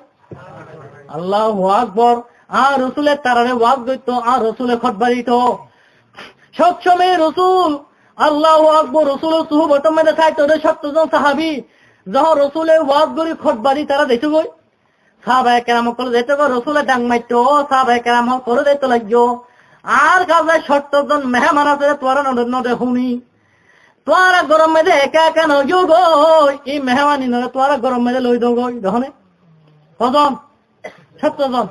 A: আল্লাহু আকবার আর রাসূলে তারারে ওয়াজ করত আর রাসূলে খুতবা দিত সবসময় রাসূল আল্লাহু আকবার রাসূলের সুহবতের মধ্যে থাকতো 70 জন সাহাবী যখন রাসূলের ওয়াজ করি খুতবা দি তারা দেখতে গই সাহাবায়ে কেরাম করে দেখতে গো রাসূলে ডাং মারতো সাহাবায়ে কেরাম করে দেখতে লাগলো আর কাজে 70 জন মেহমান আছে তোরা নদে হুনি তোরা গরম মধ্যে একা একা নজো গো এই মেহমানি নরে তোরা গরম মধ্যে লই দো গই দেখনে কজন 70 জন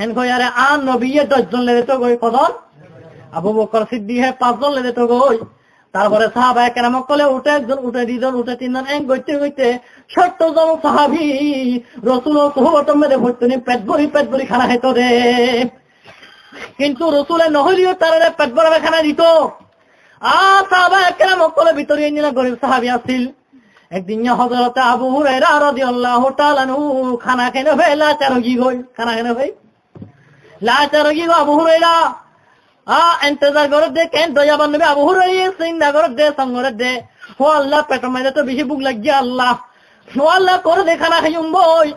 A: এন কই আরে আর নবীয়ে 10 জন লেতে গই কজন আবু বকর সিদ্দিক 5 জন লেতে গই তারপরে সাহাবায়ে কেরাম কলে উঠে একজন উঠে দুইজন উঠে তিনজন এক গইতে 70 জন সাহাবী রাসূলের সুহবতের মধ্যে ভর্তি পেট ভরি খানা খেতো রে কিন্তু রাসূলের নহলিও তারে পেট ভরাবে খানা দিত আর সাহাবায়ে কেরাম কলে ভিতরে নিলা গরিব সাহাবী আছিল একদিন হযরত আবু হুরায়রা রাদিয়াল্লাহু তাআলা নু খানা খেনে ফেলা চারগি গই খানা খেনে ভাই লা চারগি গো আবু হুরায়রা इंतजार करत दे केन दयाबान नबी আবু হুরায়রা চিন্তা করত দে সঙ্গরে দে ও আল্লাহ পেটের মধ্যে তো বেশি ভুক লাগি আল্লাহ ও আল্লাহ করে দে খানা খাইম বই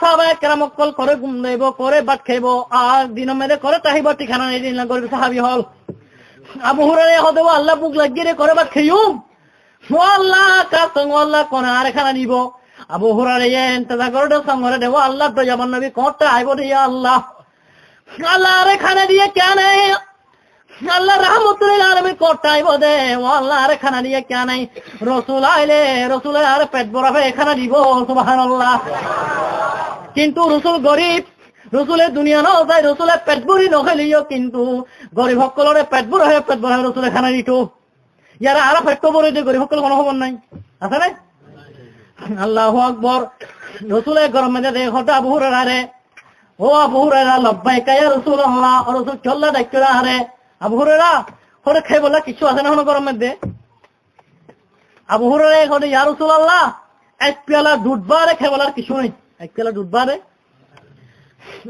A: সাহাবায়ে কেরাম কল করে ঘুম দেব করে ভাত খাইব আর দিনের মধ্যে করে তাহিব ঠিকানা নেই দিন গরিব সাহাবী হল আবু হুরায়রা হদে আল্লাহ ভুক লাগি রে করে ভাত খাইম ও আল্লাহ কা সঙ্গ আল্লাহ কোন আর খানা নিব আবু হুরায়রা ইন্তজার করে সঙ্গে দেবো আল্লাহ তো যেমন নবী কোটটা আইব দিয়া আল্লাহ আল্লাহ রে খানা দিয়ে কেন আল্লাহ রাহমাতুল আলামিন কোটটা আইব দে ও আল্লাহ রে খানা দিয়ে কেন রাসূল আইলে রাসূলের আর পেট ভরাবে খানা দিব সুবহানাল্লাহ। কিন্তু রাসূল গরিব, রসুলের দুনিয়া নাও যায়, রসুলের পেট ভরি নখাইলিও কিন্তু গরিব সকলরে পেট ভরা রসুলে খানা দিত। ইয়ারা আরো পেট ভরে দিয়ে গরিব সকল কোনো খবর নাই আছে নাই। আল্লাহু আকবার। রসুলের গরম মেজে দে হঠাৎ আবু হুরায়রা রে ও আবু হুরায়রা লব্বাইকা ইয়া রাসূলুল্লাহ রসুল চল্লা ডাক্তার আরে আবু হুরায়রা হরে খাই বলা কিছু আছে না হনো গরম মেজে। আবু হুরায়রা হরে ইয়া রাসূলুল্লাহ এক পেয়ালা দুধ বারে খাই বলার কিছু নেই, এক পেয়ালা দুধ বারে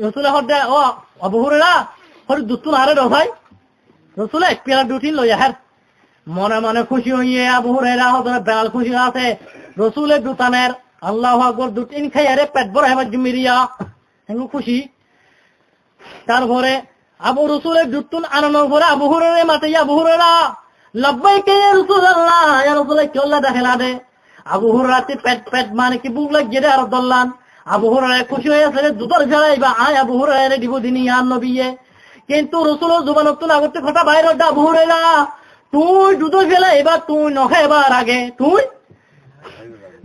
A: রসুলে হরদে ও আবু হুরায়রা হরে দুধ তুন আরে ভাই রসুলে এক পেয়ালা দুধ লইয়া হের মনে মনে খুশি হইয়ে আবু হুরায়রা হদরে বেলাল খুশি আছে রসুলের দুতানের আল্লাহু আকবার দুটিন খাই আরে পেট ভরা হেবার জমিরিয়া হেঙ্গু খুশি। তারপরে আবু রসুলের দুতুন আনানোর পরে আবু হুরায়রা মাতে আবু হুরায়রা লব্বাইকা ইয়া রাসূলুল্লাহ ইয়া রাসূল চল্লা দেখলা দে আবু হুরায়রা পেট মানে কি বুক লাগিয়ে আর দল্লান। আবু হুরায়রা খুশি হয়েছে দুধর ফেলাইবা আয় আবু হুরায়রা দিব দিনী ইয়া নবীয়ে। কিন্তু রাসূলের জবানত না করতে কথা বাইরে দা আবু হুরায়রা তুই দুধর ফেলাইবা তুই নখাইবার আগে তুই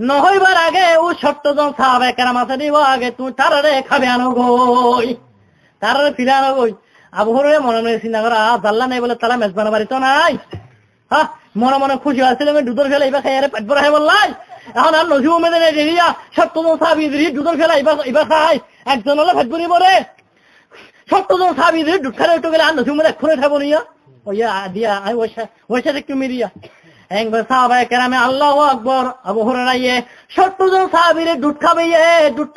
A: নহইবার আগে ও সত্তজন সাহাবে কেরাম আছে দিব আগে তুই তারারে খাবে আনো গই তারারে ফিরে আনো গই। আবু হুরায়রা মনে মনে চিন্তা করা জাল্লা নাই বলে তারা মেজবানা বাড়ি তো নাই হ্যাঁ মনে মনে খুশি হয়েছিল আমি দুধর ফেলাইবা খাই আরে পেট ভরা হে বললাই। এখন আর নজিব মেদে দেখিয়া সত্তজন সাহাবী দিদি দুধর ফেলা এবার খাই একজন হলে পেট ভরি পড়ে সত্তজন সাহাবী দিদি দুধ খেলে উঠে গেলে আর নজিব মেদে খুঁড়ে খাবো নিয়া ওইয়া দিয়া ওইসা একটু মিরিয়া একবার সাহাবায়ে কেরামে আল্লাহু আকবার আবু হুরায়রা ইয়ে 70 জন সাহাবীরে দুধ খাবে দুধ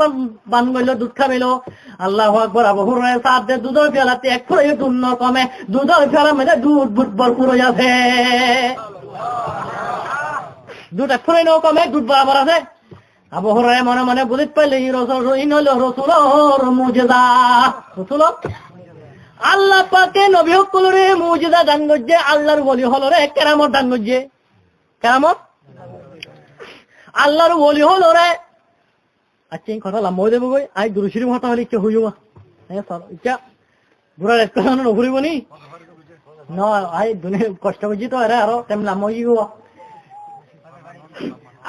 A: বান গইল দুধ খাবেলো আল্লাহু আকবার আবু হুরায়রা সাহাবদে দুধের পেয়ালাতে এক ফুড়ে দুধ ন কমে দুধের পেয়ালা মধ্যে দুধ ভরপুর হয়ে আছে দুধ এক ফুড়ে ন কমে দুধ বরাবর আছে। আবু হুরায়রা মনে মনে বুঝতে পারলে রাসূলুর মুজিজা রাসূল আল্লাহ পাকে নবী সকলরে মুজিজা দান করছে আল্লাহর ওলি হলো রে কেরামত দান করছে কেরামত আল্লাহর ওলি হলো রে। আচ্ছা এই কথা লাম্বা হয়ে দেবো গই আই দুরুশরী কথা হলে ইচ্ছা হইব ইচ্ছা বুড়া একটা নঘুরিব নি ন আই দুনে কষ্ট করছি তো আরে আরো তেমন লাম্বা হয়ে গো।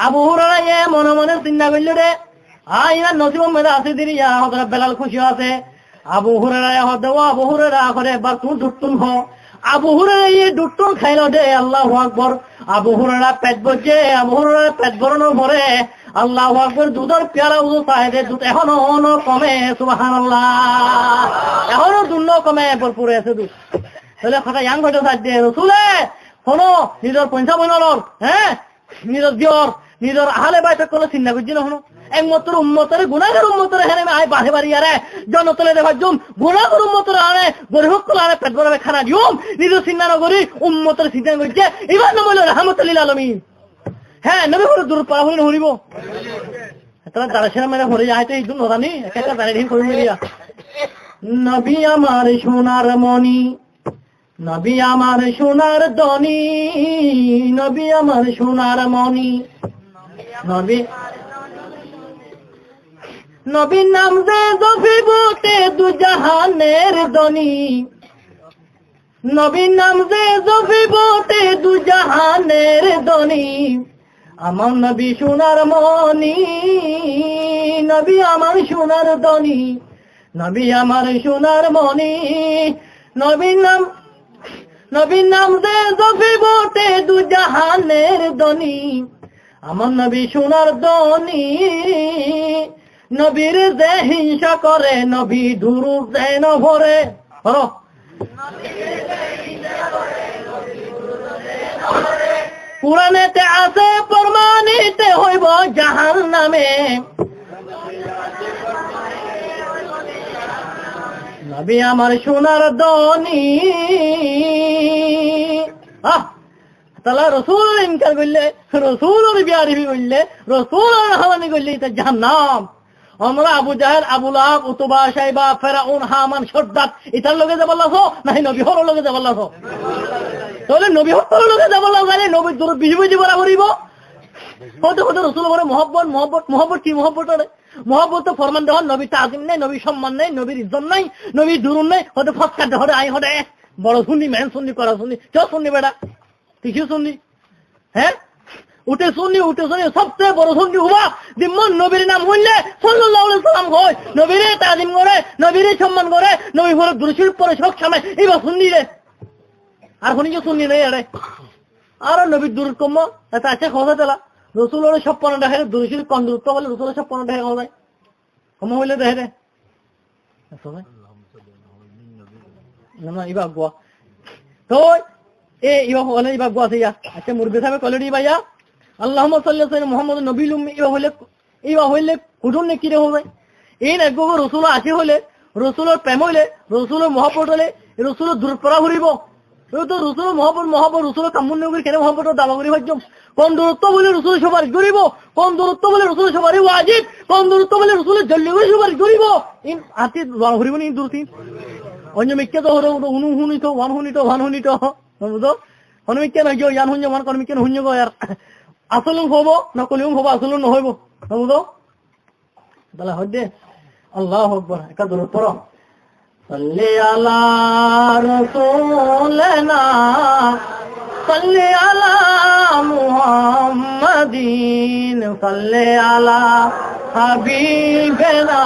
A: আবু হুরায়রা মনে মনে চিন্তা করলো রে আই না নসিব মেদা আছে দিদি ইয়া হদরা বেলাল খুশি আছে আবু হুরায়রা হদে ও আবু হুরায়রা করে এবার তুই দুটুন হ আবু হুরায়রা এই দুটুন খাইলো দে আল্লাহু আকবার। আবু হুরায়রা পেট ভরছে আবু হুরায়রা পেট ভরানোর পরে আল্লাহু আকবার দুধের পেয়ালা উজু চাইদে দুধ এখনো কমে সুবহানাল্লাহ এখনো দুধ কমে ভরপুর আছে দুধ তাহলে কথা ইয়াং ঘটে থাকবে রসুলে কোনো নিজের পয়সা বনালোর হ্যাঁ নিজের দিয়র নিজের আহলে বাইতে কোনো চিন্তা করছি না হনো একমাত্র উম্মতের গুনাহগার উম্মতের হেনে আয় বাহে বাড়ি আরে জনতলে দেবার জুম গুনাহগার উম্মতের আরে গরিব কল আরে পেট ভরাবে খানা দিউম নিজের চিন্তা না করি উম্মতের চিন্তা করছে এবার নাম হলো রাহমাতুল লিল আলামিন। হ্যাঁ নবী হলো দূর পার হইলে হরিব তারা দাঁড়াছেন মেরে হরে যায় তো এই দুন হরানি একটা দাঁড়িয়ে দিন করে মিলিয়া নবী আমার সোনার মণি নবী আমার সোনার দনি নবী আমার সোনার মণি নবী নবীর নাম যে জফিবতে দু জাহানের দনি নবীর নাম যে জফিবতে দু জাহানের দনি আমার নবী সোনার মণি নবী আমার সোনার দনি নবী আমার সোনার মণি নবীর নাম যে জফিবতে দু জাহানের দনি আমার নবী সোনার দনি নবীর যে হিংসা করে নবী দুরূদ যেন ভরে কুরআনেতে আছে প্রমাণিত হইব জাহান্নামে নবী আমার সোনার দনি তাহলে রসুল ইনকার করলে রসুলের বিয়ারিবি করলে রসুলের হাওয়ানি করলে এটা জাহান্নাম। আমরা আবু জাহেল আবু লাহাব উতবা সাইবা ফেরাউন হামান শদ্দাদ এটার লগে যাব লাগো নাহি নবী হর লগে যাব লাগো তাহলে নবী হর লগে যাব লাগো নবী দূর বিজি বলা করিব হতে হতে রসুল বলে মহব্বত কি মহব্বত তো ফরমান দেওয়ার নবী তাজিম নেই, নবী সম্মান নেই, নবীর ইজ্জত নাই, নবী দুরুন নেই, হতে ফসকার হতে আই হতে বড় শুননি ম্যান শুননি করা শুননি কেউ শুননি বেটা কিছু শুননি হ্যাঁ উঠে শুননি সবচেয়ে বড় শুননি হুবা দিম্মন নবীর নাম হইলে সাল্লাল্লাহু আলাইহি সাল্লাম হয় নবীরে তাজিম করে নবীরে সম্মান করে নবী বলে দুরুশরীফ পরে সব সময় এবার শুননি রে আর শুননি নেই আরে আর নবীর দূর কম এটা আছে খোঁজা তেলা রসুলের 56 টাকা দুরুশরীফ কোন দূরত্ব বলে রসুলের 56 টাকা খোঁজা কম হইলে দেখে রে না ইবা গোয়া তো ইবা হলে ইবা গোয়া সিয়া আচ্ছা মুরগি সাহেব কলেডি ভাইয়া আল্লাহুম্মা সাল্লি আলা মুহাম্মদ নবিয়ুল উম্মি ইবা হইলে কুদুন নে কি রে হবে এই না গো রসুল আসি হলে রসুলের প্রেম হইলে রসুলের মহব্বত হলে রসুলের দূরপরা হরিব তো রসুলের মহব্বত রসুলের কামুন নবীর কেন মহব্বতের দাবা করি ভাজ্য কোন দূরত্ব বলে রসুল সুপারিশ করিব কোন দূরত্ব বলে রসুল সুপারিশ ওয়াজিব কোন দূরত্ব বলে রসুলের জল্লি করে সুপারিশ করিব ইন আতি হরিব নি দূরতি অন্য মিক্কে তো হরো হুনিত বুঝো কোন মিক্কে না গিয়ে ইয়ান হুঞ্জ মান কোন মিক্কে হুঞ্জ গো यार আসলুন হবো না কলিউম হবো আসলুন হইব বুঝো তাহলে হদ্দে আল্লাহু আকবার একা দূরত্ব পড়ো সাল্লি আলা রাসূলিনা সাল্লি আলা মুহাম্মাদিন সাল্লি আলা হাবিবিনা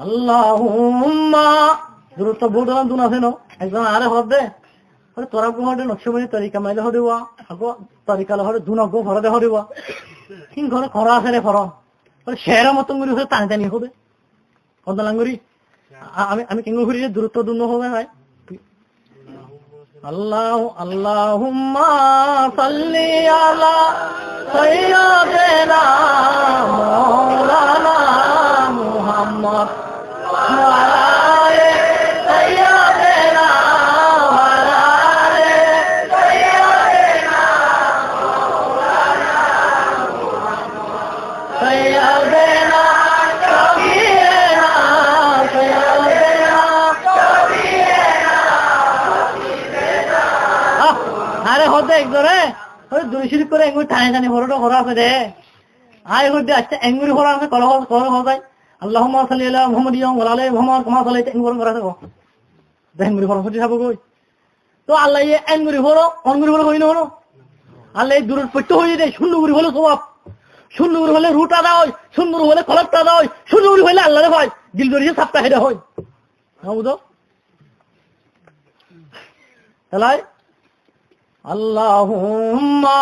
A: আল্লাহুম্মা দূরত্ব বুড়ান দুন আছে ন একজন আরে হদে আরে তোরা গো হদে নকশবনি তরিকা মাইলে হদিবা আগো তরিকা লহরে দুন গো ভরদে হদিবা কিং ঘরে খরা আছে রে ফর আরে শের মতন গুরি হতে টানি হবে কত লাঙ্গুরি আমি কিং ঘুরি যে দূরত্ব দুন হবে ভাই আল্লাহুম্মা সাল্লি আলা সাইয়্যিদিনা মাওলানা মুহাম্মদ ওয়া আলা আলি সাইয়্যিদিনা ওয়া আলা আলি সাইয়্যিদিনা মাওলানা মুহাম্মদ সাইয়্যিদিনা কাবীরা সাইয়্যিদিনা কাবীরা আরে হতে একজনে ওই দুরুশরীফ করে এঙ্গুরি টানি বড়টা করা আছে রে আয় হতে আচ্ছা এঙ্গুরি করা আছে কল হয় আল্লাহুম্মা সাল্লি আলা মুহাম্মাদ ওয়া আলা আলি মুহাম্মাদ কামা সাল্লাইতা এঙ্গুরি করা থাকো এঙ্গুরি করা হতে যাবো কই তো আল্লাহ এই এঙ্গুরি হলো অঙ্গুরি হলো কই না হলো আল্লাহ এই দূরের পড়তে হয়ে যায় সুন্দর হলো সওয়াব সুন্দর হলে রুটা দাও সুন্দর হলে কলপটা দাও সুন্দর হলে আল্লাহরে হয় দিল ধরে সাপটা হেডা হয় বুঝো তাহলে আল্লাহুম্মা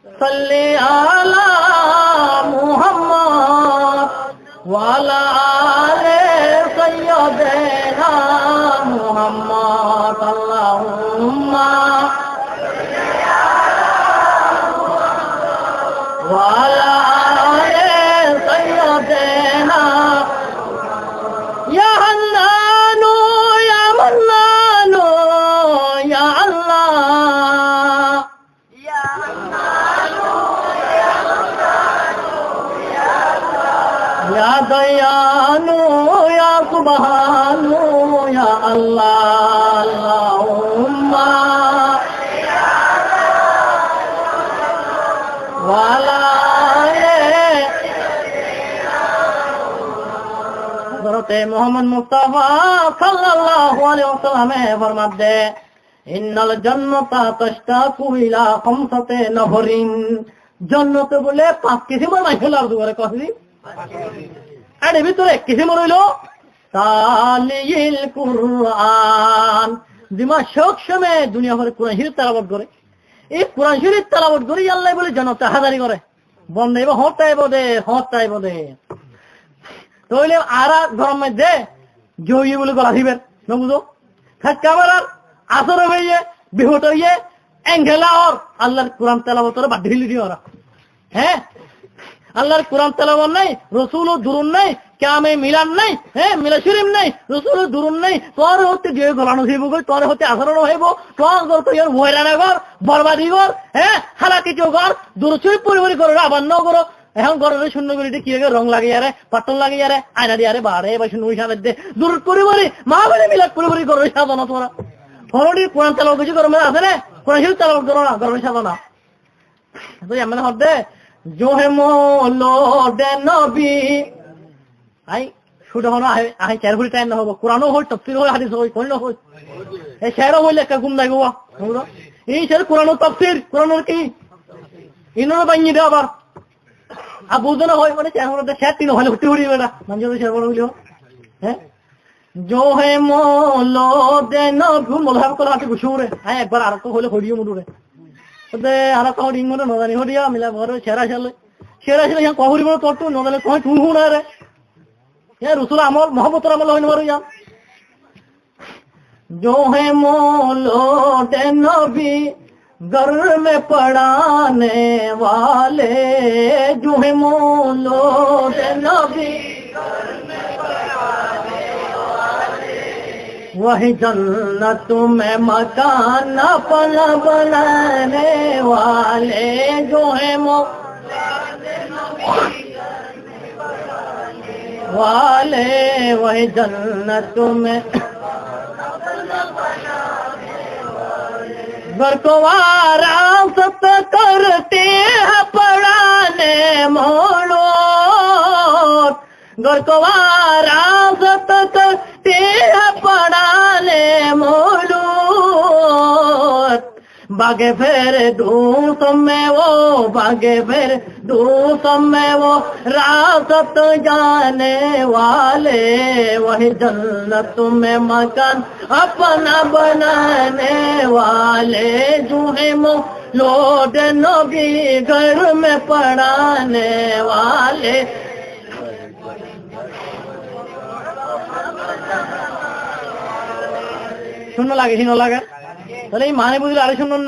A: সাল্লি আলা মুহাম্মাদ ওয়া আলা আলি সাইয়্যিদিনা মুহাম্মাদ আল্লাহুম্মা ওয়া আলা আলি সাইয়্যিদিনা ইয়া হান্নানু ইয়া মান্নানু ইয়া আল্লাহ या दयालु या सुबहानु या अल्लाह अल्लाहुम्मा वाला हज़रत मोहम्मद मुस्तफा सल्लल्लाहु अलैहि वसल्लम फरमाते इन्नल जन्नता तश्ताकु इला खमसते नहरिन जन्नत बोले 5 किस्मेर মাইখলার দুয়ারে কইলি আরে ভিতরে কিসিম রইলো তালিল কুরআন দিমা শোক সময় দুনিয়া ভরে কোরআন শরীফ তেলাওয়াত করে এই কোরআন শরীফ তেলাওয়াত করে আল্লাহ বলে জান্নাতে হাজারি করে বন্ধ এব হতাই বদে তাহলে আরা গরম মধ্যে জয়ী বলে গলা দিবেন না বুঝো খাস কামার আসর হইয়ে বিহট হইয়ে এঙ্গেলা আর আল্লাহর কোরআন তেলাওয়াত করে বাদ দিলি দিও ওরা হ্যাঁ আল্লাহর কোরআন তেলাওয়াত নাই রাসূল দুরুন নাই কামে মিলান নাই হ্যাঁ মিলা শরীফ নাই রাসূল দুরুন নাই তোর হতে যে গলানো হইব গো তোর হতে আচরণ হইব তোর গর তো ইয়ার ভয়রানা গর বরবাদি গর হ্যাঁ হালাকি চোগর দুরুচই পরিবারি করো আবার ন করো এখন ঘরের শূন্য গলিতে কি রং লাগে আরে পাটন লাগে আরে আয়না দিয়ে আরে বাড়ে বা শূন্য হিসাবে দে দূর পরিবারি মা বলে মিলাদ পরিবারি করো সাধনা তোরা হরডি কোরআন তেলাওয়াত বেশি গরমে আছে রে কোরআন শরীফ তেলাওয়াত করো না গরমে সাজো না তো এমন হদে জোহে মোলো দে নবী আই শুধু হনো আই চার ঘড়ি টাইম না হবো কোরআনও হই তাফসীর হই হাদিস হই কোন হই এই শেরও হইলে একটা গুম নাই গোয়া বুঝলো এই শের কোরআন ও তাফসীর কোরআনের কি ইনো বানি দে আবার আবু জন হয় মানে চার ঘড়ি শের তিন হলে উঠি উড়ি বেটা মানে শের বড় হইলো হ্যাঁ জোহে মোলো দে নবী মোলহাব করা আছে গুশুরে হ্যাঁ একবার আর তো হলে হড়িও মুডুরে ওদে আর তো হড়ি মুডে নজানি হড়িয়া মিলা বড় শেরা শেলে ইয়া কহরি বড় তোর তো নজানি কই তুই হুনা রে ये रसूल अमल मोहब्बत अमल होने वाले यार जो है मोलो दे नबी घर में पढ़ाने वाले जो है मोलो दे नबी घर में पढ़ाने वाले वही जन्नत में मकान अपना बनाने वाले जो है वाले वही जन्नत में घर को वारासत करते हैं पढ़ाने मोड़ो घर को वारासत करते हैं पढ़ाने मोड़ो बागे फिर दूस में वो बागे फिर दूस में वो रासत जाने वाले वही जन्नत में मकान अपना बनाने वाले जो है लोड नबी घर में पढ़ाने वाले सुनने लगे তাহলে এই মানে বুঝলে আরে শুনুন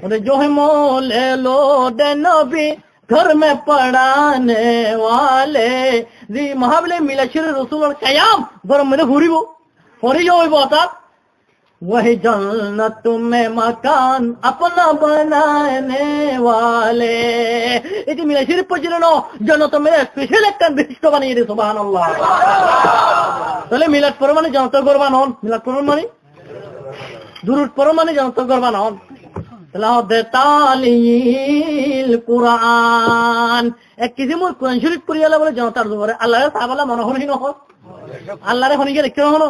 A: ওরে जो है मोले लो दे नबी घर में पढ़ाने वाले जी महाबले मिलाशिर रसूल और कयाम गरम में घुरिबो পরে হইব অর্থাৎ वही जन्नत में मकान अपना बनाने वाले এটি মিলাশির পজিরন জন্নত में স্পেশাল একটা দৃশ্য বানিয়ে দিয়েছে সুবহানাল্লাহ তাহলে মিলাদ পড়া মানে জন্নত কুরবান হন মিলাদ পড়া মানে দুরুদ পড়া মানে জন্নত কুরবান হন তেলাওয়াত তালিল কুরআন এক কিসিম কোরআন শরীফ পড়িয়ালা বলে জনতার জোরে আল্লাহর সাহাবালা মনে হই না হল আল্লাহরে হনিকে দেখতে হলো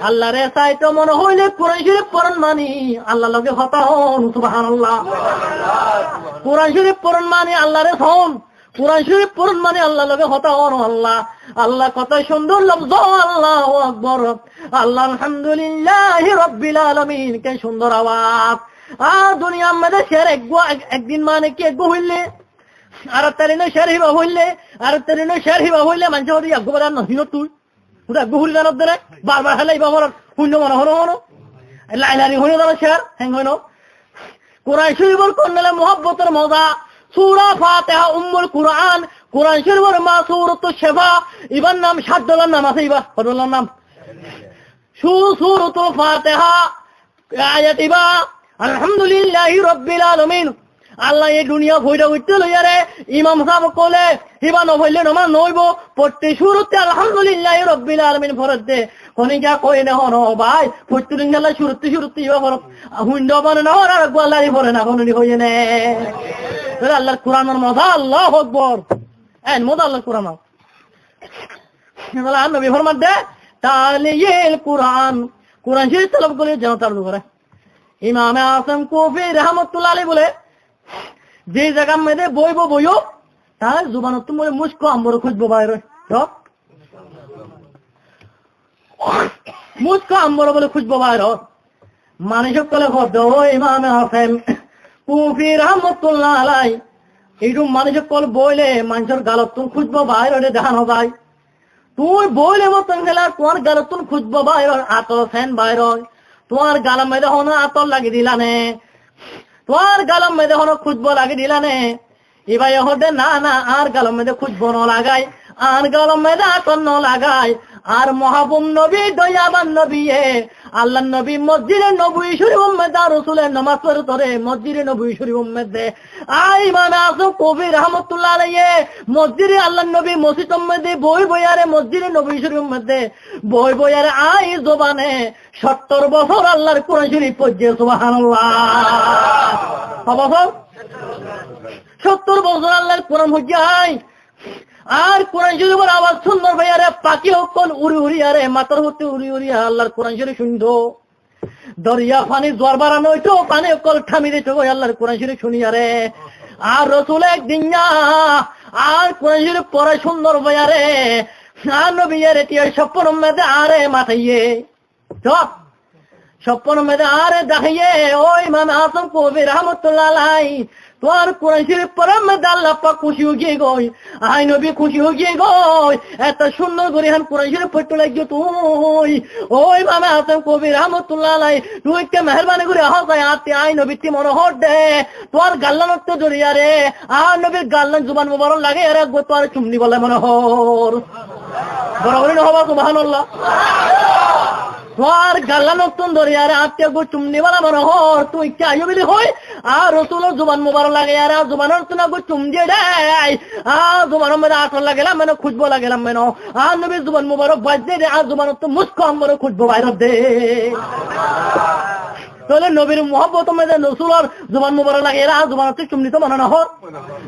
A: আল্লাহরে চাইতো মনে হইলে কোরআন শরীফ পড়ন মানি আল্লাহ লগে হতা হন সুবহানাল্লাহ কোরআন শরীফ পড়ন মানি আল্লাহরে হন কোরআন শরীফ পড়ন মানি আল্লাহ লগে হতা হন আল্লাহ আল্লাহ কত সুন্দর লফজ আল্লাহু আকবার আল্লাহ আলহামদুলিল্লাহি রাব্বিল আলামিন কে সুন্দর আওয়াজ দুনিয়া মধ্যে শের একদিন মানে কি একগো হইলে আর তারিনো শের হিবা হইলে আর তারিনো শের হিবা হইলে মানুষ হদি একবার না হিনো তুই পুরা গুহুরি জানত দরে বারবার হেলাই বাবার শূন্য মনে হনো হনো লাইলারি হইনো দাও শের হেং হইনো কোরআন শরীফের কোনলে মোহাব্বতের মজা সূরা ফাতিহা উম্মুল কুরআন কোরআন শরীফের মা সূরাতুশ শিফা ইবার নাম শাদ্দুল্লাহ নাম আছে ইবা ফদুল্লাহ নাম সূরাতুল ফাতিহা আয়াত ইবা আলহামদুলিল্লাহি রাব্বিল আলামিন আল্লাহ এই দুনিয়া ভইরা উঠতে লইয়ারে ইমাম সাহেব কোলে হিবা ন হইলে নমা নইব পড়তে শুরুতে আলহামদুলিল্লাহি রাব্বিল আলামিন ফরতে কোনিকা কই না হনো ভাই পড়তে দিনলা শুরুতে ইবা ফর হুন্ড বানে না আর গোলারি পড়ে না কোননি হইয়ে নে তাহলে আল্লাহর কুরআনের মজা আল্লাহু আকবার এন মজা আল্লাহর কুরআন তাহলে নবী ফরমান দে তালিল কুরআন কুরআন শরীফ তলব করে জনতার করে ইমাম আযম কুফি রাহমাতুল্লাহ আলাইহি বলে যে জায়গা মধ্যে বইও তার জুবানত তুমি মুস্কো আমবর খুঁজবো বাইরে তো মুস্কো আমবর বলে খুঁজবো বাইরে মানুষ কলে হদ ইমাম আযম কুফি রাহমাতুল্লাহ আলাইহি এইটু মানুষ কল বইলে মানুষের গালত তুমি খুঁজবো বাইরে দেখানো যায় তুই বইলে মতন গেলে তোমার গালত তুমি খুঁজবো বাইরে আতর ফ্যান বাইরে তোমার গালাম মেয়েদের হনো আতর লাগি দিলানে তোমার গালাম মেয়েদের হনো খুঁজবো লাগি দিলানে এবার হতে না আর গালাম মেয়েদের খুঁজবো ন লাগাই আর গালাম মেয়েদের আতর ন লাগাই আর মহাবুম নবী দয়াবান নবী আল্লাহ নবী মসজিদে নববী শরীফের মধ্যে রাসূলের নামাজ পড়ে মসজিদে নববী শরীফের মধ্যে ইমাম আযম কবি রাহমাতুল্লাহ আলাইহি মসজিদে আল্লাহ নবী মসজিদের মধ্যে বই বইয়ারে মসজিদে নববী শরীফের মধ্যে বই বইয়ারে জবানে 70 বছর আল্লাহর কোরআন শরীফ পড়ছে সুবহানাল্লাহ। কত 70 বছর আল্লাহর কোরআন পড়ছে আর কোরআন শরীফের আওয়াজ সুন্দর ভাইয়ারে পাখি হকল উড়ি উড়ি আরে মাথার হতে উড়ি উড়ি আল্লাহর কোরআন শরীফ শুনতো দরিয়া পানি জোয়ার বাড়ানো হইতো পানি হকল থামি দিত আল্লাহর কোরআন শরীফ শুনি আরে আর রাসূল একদিন না আর কোরআন শরীফ পড়া সুন্দর ভাইয়ারে আর নবী আরে টিয়া স্বপ্ন মধ্যে আরে মাথাইয়ে সব স্বপ্ন মধ্যে আরে দেখাইয়ে ওই ইমাম আযম কবি রাহমাতুল্লাহ আলাইহি তোর কোরআন শরীফ পড়ার মধ্যে আল্লাহ পাক খুশি হয়ে গই আই নবী খুশি হয়ে গই এত সুন্দর করে হান কোরআন শরীফ পড়তে লাগিও তুই ওই ইমাম আযম কবি রাহমাতুল্লাহ আলাইহি তুই কে মেহেরবানি করে আহায় আতে আই নবী তি মনোহর দে তোর গাল্লান তো জড়িয়া রে আর নবীর গাল্লান জুবান মোবারক লাগে এর গো তোর চুমনি বলে মনোহর বরাবরই হবা সুবহানাল্লাহ তোর গাল্লান নতুন দরিয়ারে আতে গো চুমনি বলা মনোহর তুই কে আইও বলি হয় আর রাসূলের জুবান মোবারক লাগে আর জুবানের তো না গো চুম দিয়ে দেয় আর জুবানের মধ্যে আসল লাগেলাম মানে খুঁজবো লাগেলাম মানে আর নবীর জুবান মোবারক বাজে দে আর জুবানের তো মুস্কান করে খুঁজবো বাইরে দে তাহলে নবীর মহব্বত মধ্যে রাসূলের জুবান মোবারক লাগে আর জুবানের তো চুমনি তো মনে না হয়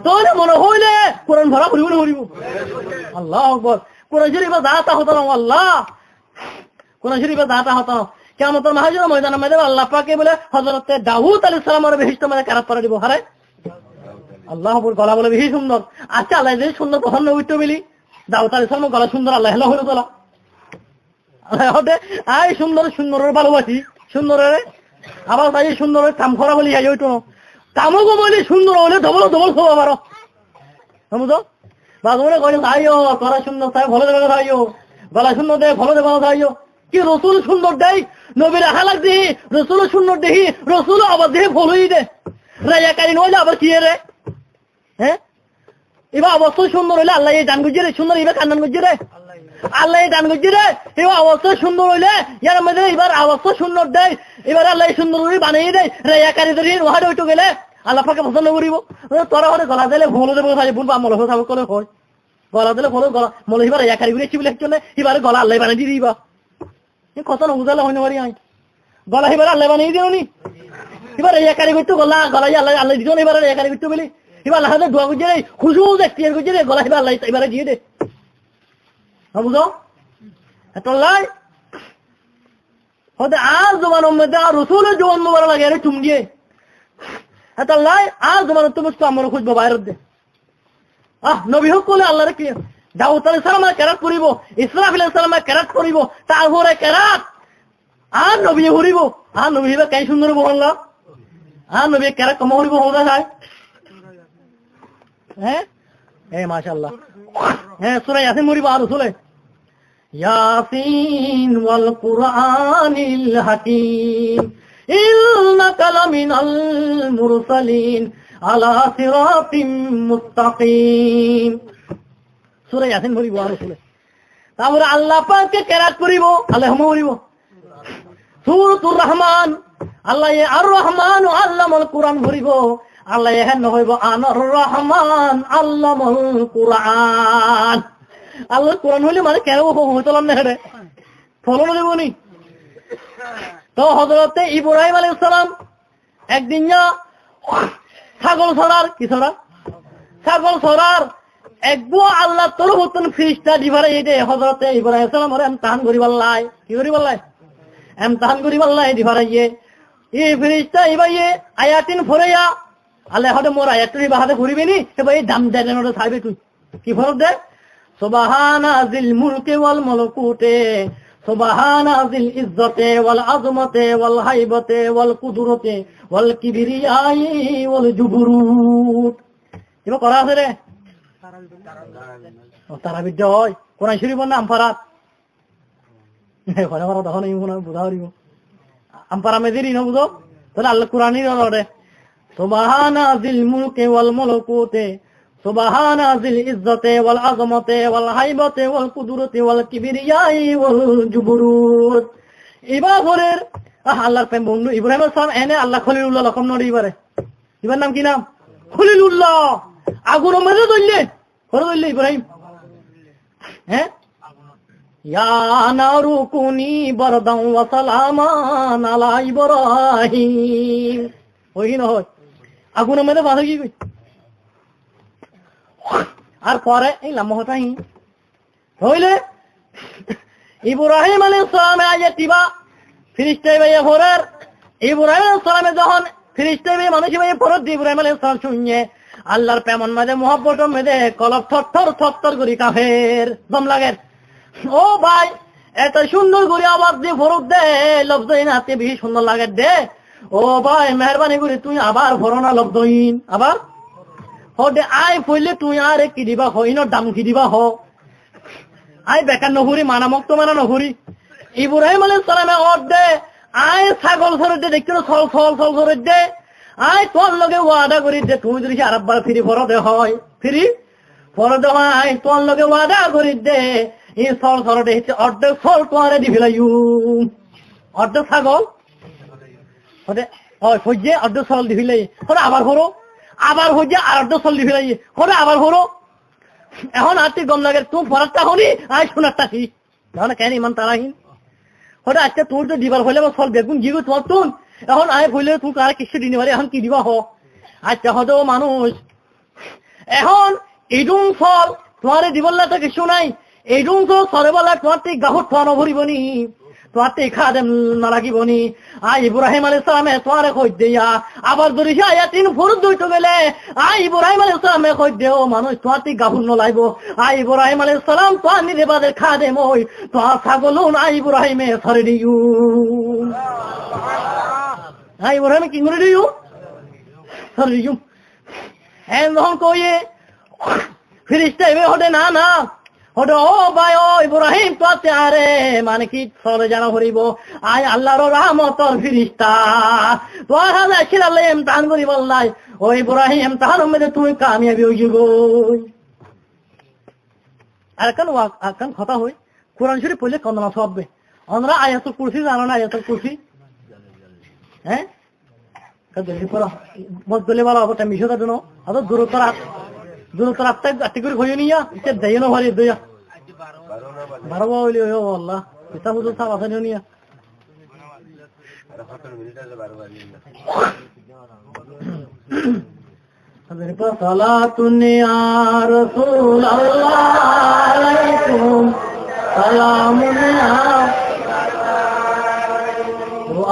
A: তাহলে মনে হইলে কোরআন ভরা ভরিব না ভরিব আল্লাহু আকবার কোরআন শরীফে দাতা হতো না আল্লাহ কোরআন শরীফে দাতা হতো কিয়ামতের মাহশর ময়দানের মধ্যে আল্লাহ পাকে বলে হযরত দাউদ আলাইহিস সালামের বেহেশত মধ্যে কারাত করে দিব হারে আল্লাহ গলা বলে বেশি সুন্দর আচ্ছা আল্লাহ যে সুন্দর তখন উঠতে বলি দাউদ আলাইহিস সালামের গলা সুন্দর আল্লাহ হেলা হলো গলা হতে আই সুন্দর সুন্দরের ভালোবাসি সুন্দরের আবার তাই সুন্দরের কাম করা বলি আই ওইটো কামও বলি সুন্দর হলে ডবল ডবল হবো আবার বুঝো বাজমনে কই আইও তোরা সুন্দর তাই ভালো দেবে আইও গলা সুন্দর দে ভালো দেবে আইও কি রাসূল সুন্দর দেই নবীর হালাক দি রাসূল সুন্দর দেহি রাসূল আবার দেহে ভলই দে রায়া কারি নইলে আবার কি রে হ্যাঁ এবার অবস্থা সুন্দর হইলে আল্লাহ এই দান গুজরে সুন্দর এবার কান্নান গুজরে আল্লাহ এই দান গুজরে এবার অবস্থা সুন্দর হইলে ইয়ার মধ্যে এবার অবস্থা সুন্দর দেয় এবার আল্লাহ সুন্দর করে বানিয়ে দেয় রায়া কারি ধরে ওহারে উঠে গেলে আল্লাহ পাকে পছন্দ করিব তোরা হরে গলা দিলে ভুল দেবো সাজে ভুল বা মল সাব করে হয় গলা দিলে ভুল গলা মল এবার রায়া কারি গুলি বলে একজন এবার গলা আল্লাহ বানিয়ে দিবা কত না বুঝালে হইতে পারি আমি গলা এবার আল্লাহ বানিয়ে দিও নি এবার এই একারি করতে গলা গলাই আল্লাহ আল্লাহ দিও এবার একারি করতে বলি এবার আল্লাহ দোয়া করছে রে খুশু দেখতে করছে রে গলা এবার আল্লাহ এবারে দিয়ে দে বুঝো এত লাই হতে আর জমানোর মধ্যে আর রসুলের জবান মোবারক লাগে আরে চুম দিয়ে এত লাই আর জমানোর তুমি আমার খুঁজবো বাইরে দে নবী হোক বলে আল্লাহ রে কি দাউদ আলাইহিস সালামের কেরাত করিব ইসরাফিল আলাইহিস সালামের কেরাত করিব তারপরে কেরাত আর নবী হরিব আর নবী হবে কাই সুন্দর বললা আর নবী কেরাত কম হরিব হওয়া যায় হ্যাঁ মাশাআল্লাহ হ্যাঁ সূরা ইয়াসিন হরিব আর রাসূলে ইয়াসিন ওয়াল কুরআনিল হাকীম ইন্নাকা লামিনাল মুরসালিন আলা সিরাতিম মুস্তাকিম সূরা ইয়াসিন পড়িব আর রাসূল তারপরে আল্লাহ পাককে কেরাত করিব আল্লাহ করিব সূরাতুর রহমান আল্লাহ আর রহমান আল্লামাল কুরআন পড়িব আল্লাহ এখানে হইব আনার রহমান আল্লামাল কুরআন আল্লাহ কুরআন হইলে মানে কেন হইতলাম না রে ফলো দেবনি তো হযরত ইব্রাহিম আলাইহিস সালাম একদিন না ছাগল ছড়ার কি ছড়া ছাগল ছড়ার একবো আল্লাহ তোর মতন ফিরিস্তা দিবারে এই যে হযরত ইব্রাহিম সালাম ওরে এমতাহান করি বললাই কি করি বললাই এমতাহান করি বললাই দিবারে এই ফিরিস্তা ইবাইয়ে আয়াতিন ফরাইয়া আল্লাহ হদে মোর আয়াতরি বাহাদে ঘুরিবে নি সে ভাই দাম দেন ওরে ছাইবে তুই কি ফরক দে সুবহানা জিল মুলকি ওয়াল মালাকুতে সুবহানা জিল ইজ্জতে ওয়াল আযমতে ওয়াল হাইবতে ওয়াল কুদরতে ওয়াল কিবরিয়াই ওয়াল জুবরুত এবা করা আছে রে তারাবি জয় কোরআন শরীফের নাম ফারাত ওখানে আমরা তখন বুঝা হরিব আমপারা মেদিরি না বুঝো তাহলে আল্লাহ কোরআনই রে সুবহানা জিল মুলকি ওয়াল মালাকুতে সুবহানা জিল ইজ্জতে ওয়াল আযমতে ওয়াল হাইবতে ওয়াল কুদরতি ওয়াল কিবরিয়াই ওয়াল জুবরুত এবার ঘরের আল্লাহর প্রেম বন্ধু ইব্রাহিম সালাম এনে আল্লাহ খলিলুল্লাহ লকম নড়ি এবারে এবার নাম কি নাম খলিলুল্লাহ আগুন মেরে ধরলে করে ধরলে ইব্রাহিম হ্যাঁ ইয়া নারু কুনি বারদান ওয়া সালামান আলা ইব্রাহিম ওই নহয় আগুন মেরে বাধা কি আর পরে এই লাম্মহটাই হইলে ইব্রাহিম আলাইহিস সালাম আয়াতিবা ফিরিস্তা ভাইয়া ফরার ইব্রাহিম আলাইহিস সালামে যখন ফিরিস্তা ভাইয়া মানুষ ভাইয়া ফরত ইব্রাহিম আলাইহিস সালাম শুনছে আল্লাহর প্রেমন মাঝে মোহব্বত মেদে কলব থরথর করি কাফের দম লাগে ও ভাই এত সুন্দর করে আওয়াজ দিয়ে ফরত দে লফজইন হাতে বেশি সুন্দর লাগে দে ও ভাই মেহরবানি করে তুই আবার ফরনা লফজইন আবার হদে আই ফইলে তুই আরে কি দিবা হইনো দাম কি দিবা হ আই বেকার নহরি মানামক তো মানা নহরি ইব্রাহিম আলাইহিস সালামে অর্ধে আই ছাগল ধরে দেখছিল ছল ছল ছল ধরে দে আই তোর লগে ওয়াদা করি যে তুমি যদি আরেকবার ফিরি ফরদে হয় ফিরি ফরদে হয় আই তোর লগে ওয়াদা করি দে এই ছল ধরে হচ্ছে অর্ধেক ছল তোরে দি ফেলাইউ অর্ধেক ছাগল হদে হয় ফজে অর্ধেক ছল দি ফেলাই হদে আবার হইছে আর অর্ধেক ছল দি ফেলাই হদে আবার হরো এখন আতি গম লাগে তুমি ফরাতটা হনি আই শোনারটা কি তাহলে কেন ইমান তারাহীন হঠাৎ আজকে তোর তো দিবার হইলে আমার ফল বেগুন জিগো তোমার তুন এখন আয় হইলে তুই কারা কিছু দিনে পারে এখন কি দিবা হ আচ্ছা হয়তো মানুষ এখন এইডুম ফল তোমার দিবল্লা তো কিছু নাই এইডুম তো সরে বলা তোমার তো গাহর থানো ভরিবনি তোমার তো খা দেম না লাগিবনি ইব্রাহিম আলাইহিস সালামে তোমার কই দিয়া আবার যদি আয়া তিন ফরজ দইতো গেলে ইব্রাহিম আলাইহিস সালামে কই দেও মানুষ তোমার তো গাহর ন লাইবো ইব্রাহিম আলাইহিস সালাম তো নিলে বাদে খা দেম ওই তো ছাগলও না ইব্রাহিমে সরে দিউ ইব্রাহিম কি করে দিউ সরে দিউ এখন কইয়ে ফিরিস্তা এবে হদে না হদে ও ভাই ও ইব্রাহিম তো আছে আরে মানে কি সরে জানা হরিব আল্লাহর রহমতর ফিরিস্তা তো হাজা ছিলালে ইমতিহান করি বললাই ও ইব্রাহিম ইমতিহান মধ্যে তুমি কামিয়াবি হই গো আর কান কথা হই কোরআন শরীফ পড়লে কন্দনা সববে আমরা আয়াতুল কুরসি জানো না আয়াতুল কুরসি হ্যাঁ কাজে পড়া বদলে বলা ওটা মিশোটা দেনো আদো দূরতর আত্তে করে হই নিয়া এটা দেয়নো ভারি দয়া 12 হইলে ও আল্লাহ এটা হুজুর সাহেব আসেন নিয়া সালাতুন ইয়া রাসূলুল্লাহ আলাইকুম সালামুন ইয়া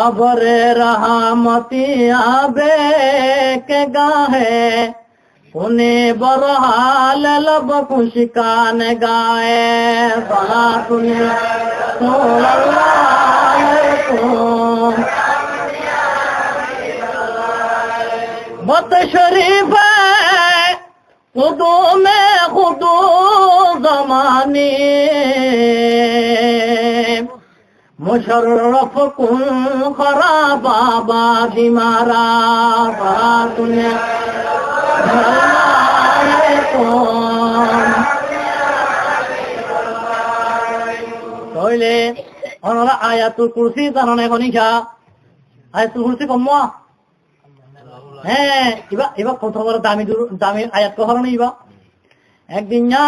A: अबरे रहमती आबे के गाहे उन्हें बरहाल लब खुशिकान गाए बत शरीफ खुदो में खुदो जमानी मुशर्रफ कुन खराबा बादिमारा बातुने তোইলে ওনারা আয়াতুল কুরসি জানানে গনিকা আয়াতুল কুরসি কমা হ্যাঁ এবার কত বড় দামি আয়াত কহরনি ইবা একদিন না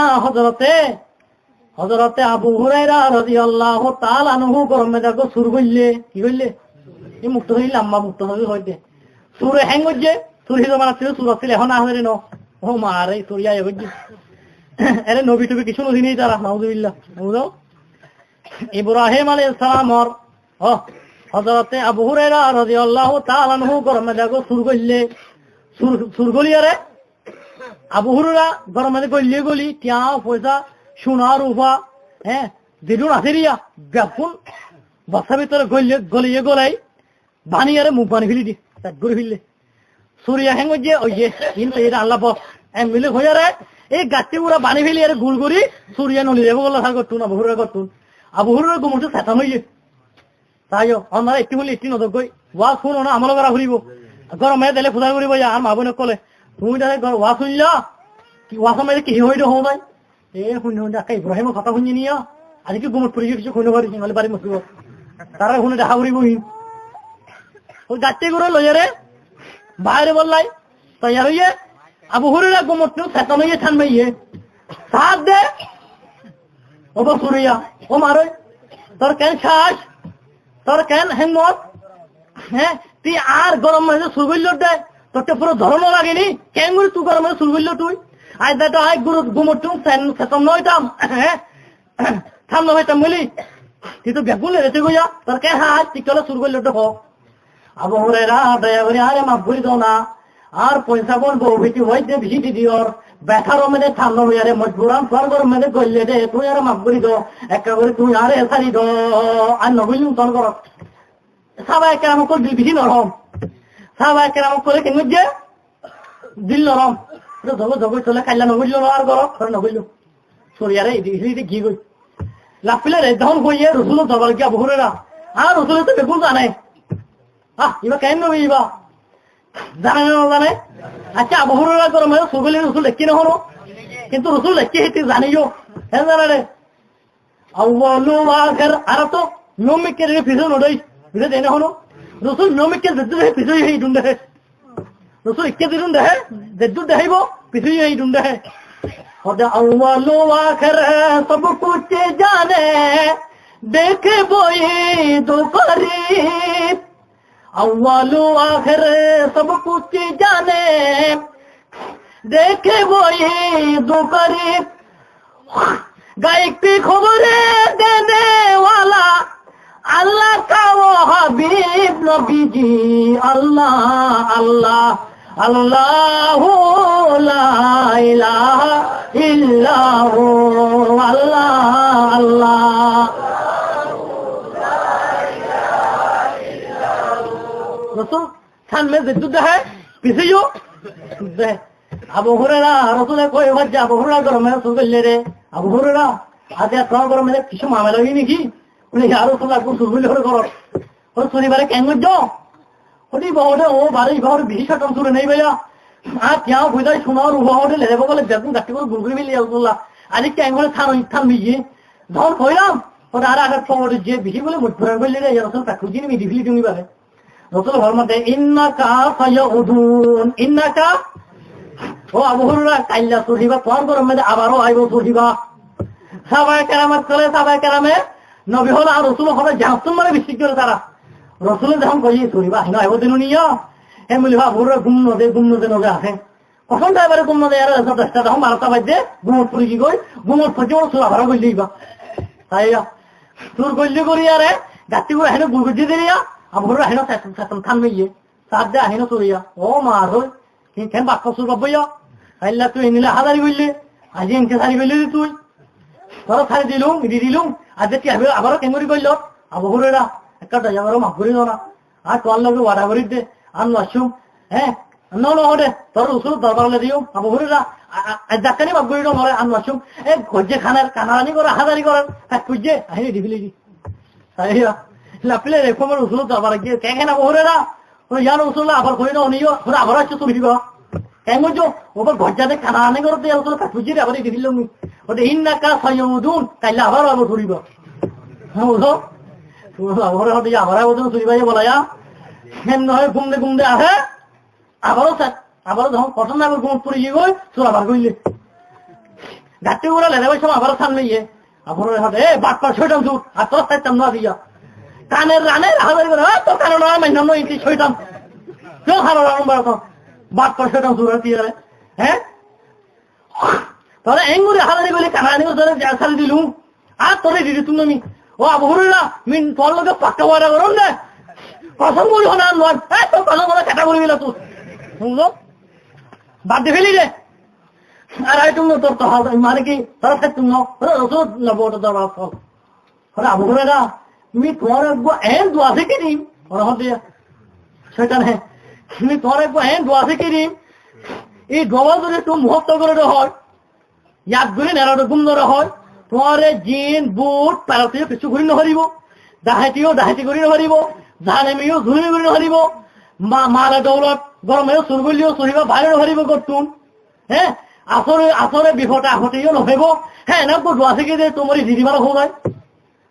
A: হযরতে আবু হুরায়রা রাদিয়াল্লাহু তাআলা আনহু গরমে দেখো সুর কইলে কি কইলে এই মুক্ত হইলে আম্মা মুক্ত হইতে সুরে হ্যাং হইছে সুরি জমানা ছিল সুর ছিল এখন আহরে ন ও মারে সুরিয়া হইছে আরে নবী টবি কিছু নদী নেই তারা নাউযুবিল্লাহ বুঝো ইব্রাহিম আলাইহিস সালামর হযরতে আবু হুরায়রা রাদিয়াল্লাহু তাআলা আনহু গরমে দেখো সুর কইলে সুর গলি আরে আবু হুরায়রা গরমে গলি টিয়া পয়সা সোনার উপা হ্যাঁ দিদুন আসেরিয়া গাফুন বাসা ভিতরে গলিয়ে গলাই বানিয়ারে মুখ বানি ফেলি দি তাক গড়ি ফেললে সুরিয়া হ্যাং যে ওই যে কিন্তু এটা আল্লাহ বস মিলে হয়ে রে এই গাছটি পুরা বানি ফেলি আর গুড় করি সুরিয়া নলি রেবো গলা সার করতুন আবু হুরায়রা করতুন আবু হুরায়রা গুমুরতে সেতাম হইছে তাইও আমরা একটি হলে একটি নজর গই ওয়া শুনো না আমল করা ফুরিব গরমে দিলে পূজা করিব আর মা বোনে কলে তুমি তাহলে ওয়া শুনলা কি ওয়া সময় কি হইতো হও নাই এ শুনে শুনে ইব্রাহিমের কথা শুনি নিয়া আজকে গুমট পড়ে কিছু শুনে পারি বাড়ি মসজিদ তারা শুনে হাউরি বহি ওই গাছটি করে লইয়া রে বাইরে বললাই তৈয়ার হইয়ে আবু হুরায়রা গোমত চেতন হইয়ে থানবে ইয়ে সাহায্য দে ও বসুরিয়া ও মারই তোর কেন শ্বাস তোর কেন হেমত হ্যাঁ তুই আর গরম মাঝে সুরগল্য দে তোরটা পুরো ধর্ম লাগেনি কেন করে তুই গরম মাঝে সুরগল্য তুই আজ দেখ আয় গুরু গোমত চেতন নইতাম হ্যাঁ থাম নইতাম বলি তুই তো বেগুন রেতে গইয়া তোর কেন হাত তুই চলো সুরগল্য তো আবু হুরায়রা দয়া করে আরে মাফ করে দাও না আর পয়সা কোন বউ বেটি হইতে বেশি দিওর ব্যথার মেনে থামলো আরে মজবুরান স্বর্গর মেনে করলে রে তুই আর মাফ করি দো একটা করে তুই আরে সারি দো আর নবইলুম তন কর সবাই কেরাম করে বেশি নরম সবাই কেরাম করে কেন যে দিল নরম ধগো ধগো চলে খাইলা নবইল আর করো করে নবইল সরিয়ারে এদিকে ঘি গই লাফিলে রে যখন কইয়ে রসুল দরবার গিয়া আবু হুরায়রা আর রসুলের তো বেগুন জানে এবার কেন নবী এবার জানে না জানে আচ্ছা আবু হুরায়রা করে মানে সুগলি রসুল দেখি না হলো কিন্তু রসুল দেখি হেঁটে জানিও হ্যাঁ জানা রে আউয়ালু আখির আর তো নমিকে রে পিছু নড়াই বুঝে দেয় না হলো রসুল নমিকে যেতে পিছু হেই দুন্ডে রসুল একে দিন দেহে যেদুর দেখাইব পিছু হেই দুন্ডে ওটা আউয়ালু আখির সব কুছ জানে দেখে বই দো করিব अव्वलु आखिर सब कुछ जाने देखे वो ये दो करीब गायक की खबर देने वाला अल्लाह का वो हबीब नबी जी अल्लाह अल्लाह अल्लाह ला इलाहा इल्लल्लाहु अल्लाह अल्लाह रसूल खान में जिद्द है पीछे जो আবু হুরায়রা রসুলের কই বাজে আবু হুরায়রা গরম में सुन ले रे আবু হুরায়রা আজ এত গরম में কিছু মামলা হই নাকি উনি আর রসুল আকু সুরগুলি করে করো ও শনিবারে কেন গো ওটি বড় ও বাড়ি ঘর বেশি শটন শুরু নেই ভাইয়া আর क्या বুঝাই শোনার উহাওড়ে লেরে বলে বেগুন গাটি করে গুরগুরি মিলি আল্লাহ আজ কেন করে থান মিয়ে ধর কইলাম ওটা আর আগে পড়ে যে বেশি বলে মুঠপুরা বললে রে রসুল তা খুঁজি নি দিবি তুমি বারে রসুল ফরমাতে ইন্নাকা ফায়াউদুন ইন্নাকা ও আবু হুরায়রা কাইলা সুরিবা তোর গরম মধ্যে আবারও আইব সুরিবা সাহাবায়ে কেরামত করে সাহাবায়ে কেরামে নবী হলো আর রাসূল হলো জাহাতুম মানে বিশ্বাস করে তারা রাসূল যখন কই সুরিবা হিনা আইব দিনু নিয়া হে মুলিবা বুড়া গুমনদে নবে আছে কখন যাইবারে গুমনদে আর 10টা তখন 12টা বাজে গুমট পুরি কি কই গুমট পর্যন্ত সুরা ভরা কই দিবা তাইয়া তোর কইলি করি আরে গাতি করে হেনে গুগুজি দিয়া আবু হুরায়রা হেনে সাতম থামবে ইয়ে সাদা হেনে সুরিয়া ও মারো কি কেন বাক্য সুর বাবইয়া আল্লাহ তুই নিলে হাজারি বললি আজ এনকে সারি বললি তুই তোর সারি দিলুম আজ কি আবারও কেমরি কইল আবু হুরায়রা একটা জায়গারও মাফ করি না আর তোর লগে ওয়াদা করি দে আর নসুম হ্যাঁ নলো হদে তোর রসুল দরবারে দিও আবু হুরায়রা জাকানি মাফ করি না আর নসুম এ গজে খানার কানারানি করে হাজারি করেন এক কুজে আইনি দিবিলি তাইয়া লাপলে রে কোমর রসুল দরবারে গিয়ে কেন আবু হুরায়রা ও ইয়া রসুল আবার কই না নিও ওরা আবার আসছে তুমি দিবা কেমন যে ওপর ঘরজাতে খানা আনে করতে আসলে কাকুজি রে আবার দিবিল নি ওটা ইন্নাকা সায়ুদুন কাইলা আবার আবার ধরিবা হ্যাঁ বুঝো আবার হতে আবার ওজন সুরিবাই বলায়া কেন নয় ঘুমদে আসে আবারও যখন কত না ঘুম পড়ে গিয়ে তোর আবার কইলে গাড়ি ওরা লেনে বসে আবার সামনে গিয়ে আবার হাতে এ বাটপার ছয়টাম সুর আর তোর চাইতাম না দিয়া কানের রানের হাজারি করে তোর কানে না মাইনাম নয় ইঞ্চি ছয়টাম কেউ খানো রান বাড়াতো বাট করে ছয়টাম সুর দিয়ে হ্যাঁ তাহলে এঙ্গুরি হাজারি বলে কানানি করে সারি দিলুম আর তোরে দিদি তুমি ও আবু হুরায়রা মিন তোর লগে পাক্কা ওয়াদা করুন না কসম বলি না নয় তোর কসম বলে কাটা বলি না তুই বুঝলো বাদ দিয়ে ফেলি রে আর আই তুমি তোর তো মানে কি তোর সাথে তুমি রসুল নবো তো দরবার ফল আরে আবু হুরায়রা তুমি তোমার একবার এন দোয়া থেকে নিম ওরা হতে সেটা নেই তুমি তোমার একবার এন দোয়া থেকে নিম এই দোয়া যদি একটু মুহূর্ত করে হয় ইয়াদ ঘুরে নেড়াটা গুম ধরা হয় তোমার জিন বুট পারাতেও কিছু ঘুরি নহারিব ডাহাইটি ঘুরি নহারিব জানেমিও ঘুরি ঘুরি নহারিব মালা দৌলত গরমেও চুরগুলিও চুরিবা বাইরে নহারিব করতুন হ্যাঁ আসরে বিপদে আহতেও নহব হ্যাঁ না দোয়া থেকে যে তোমার দিদিবার হল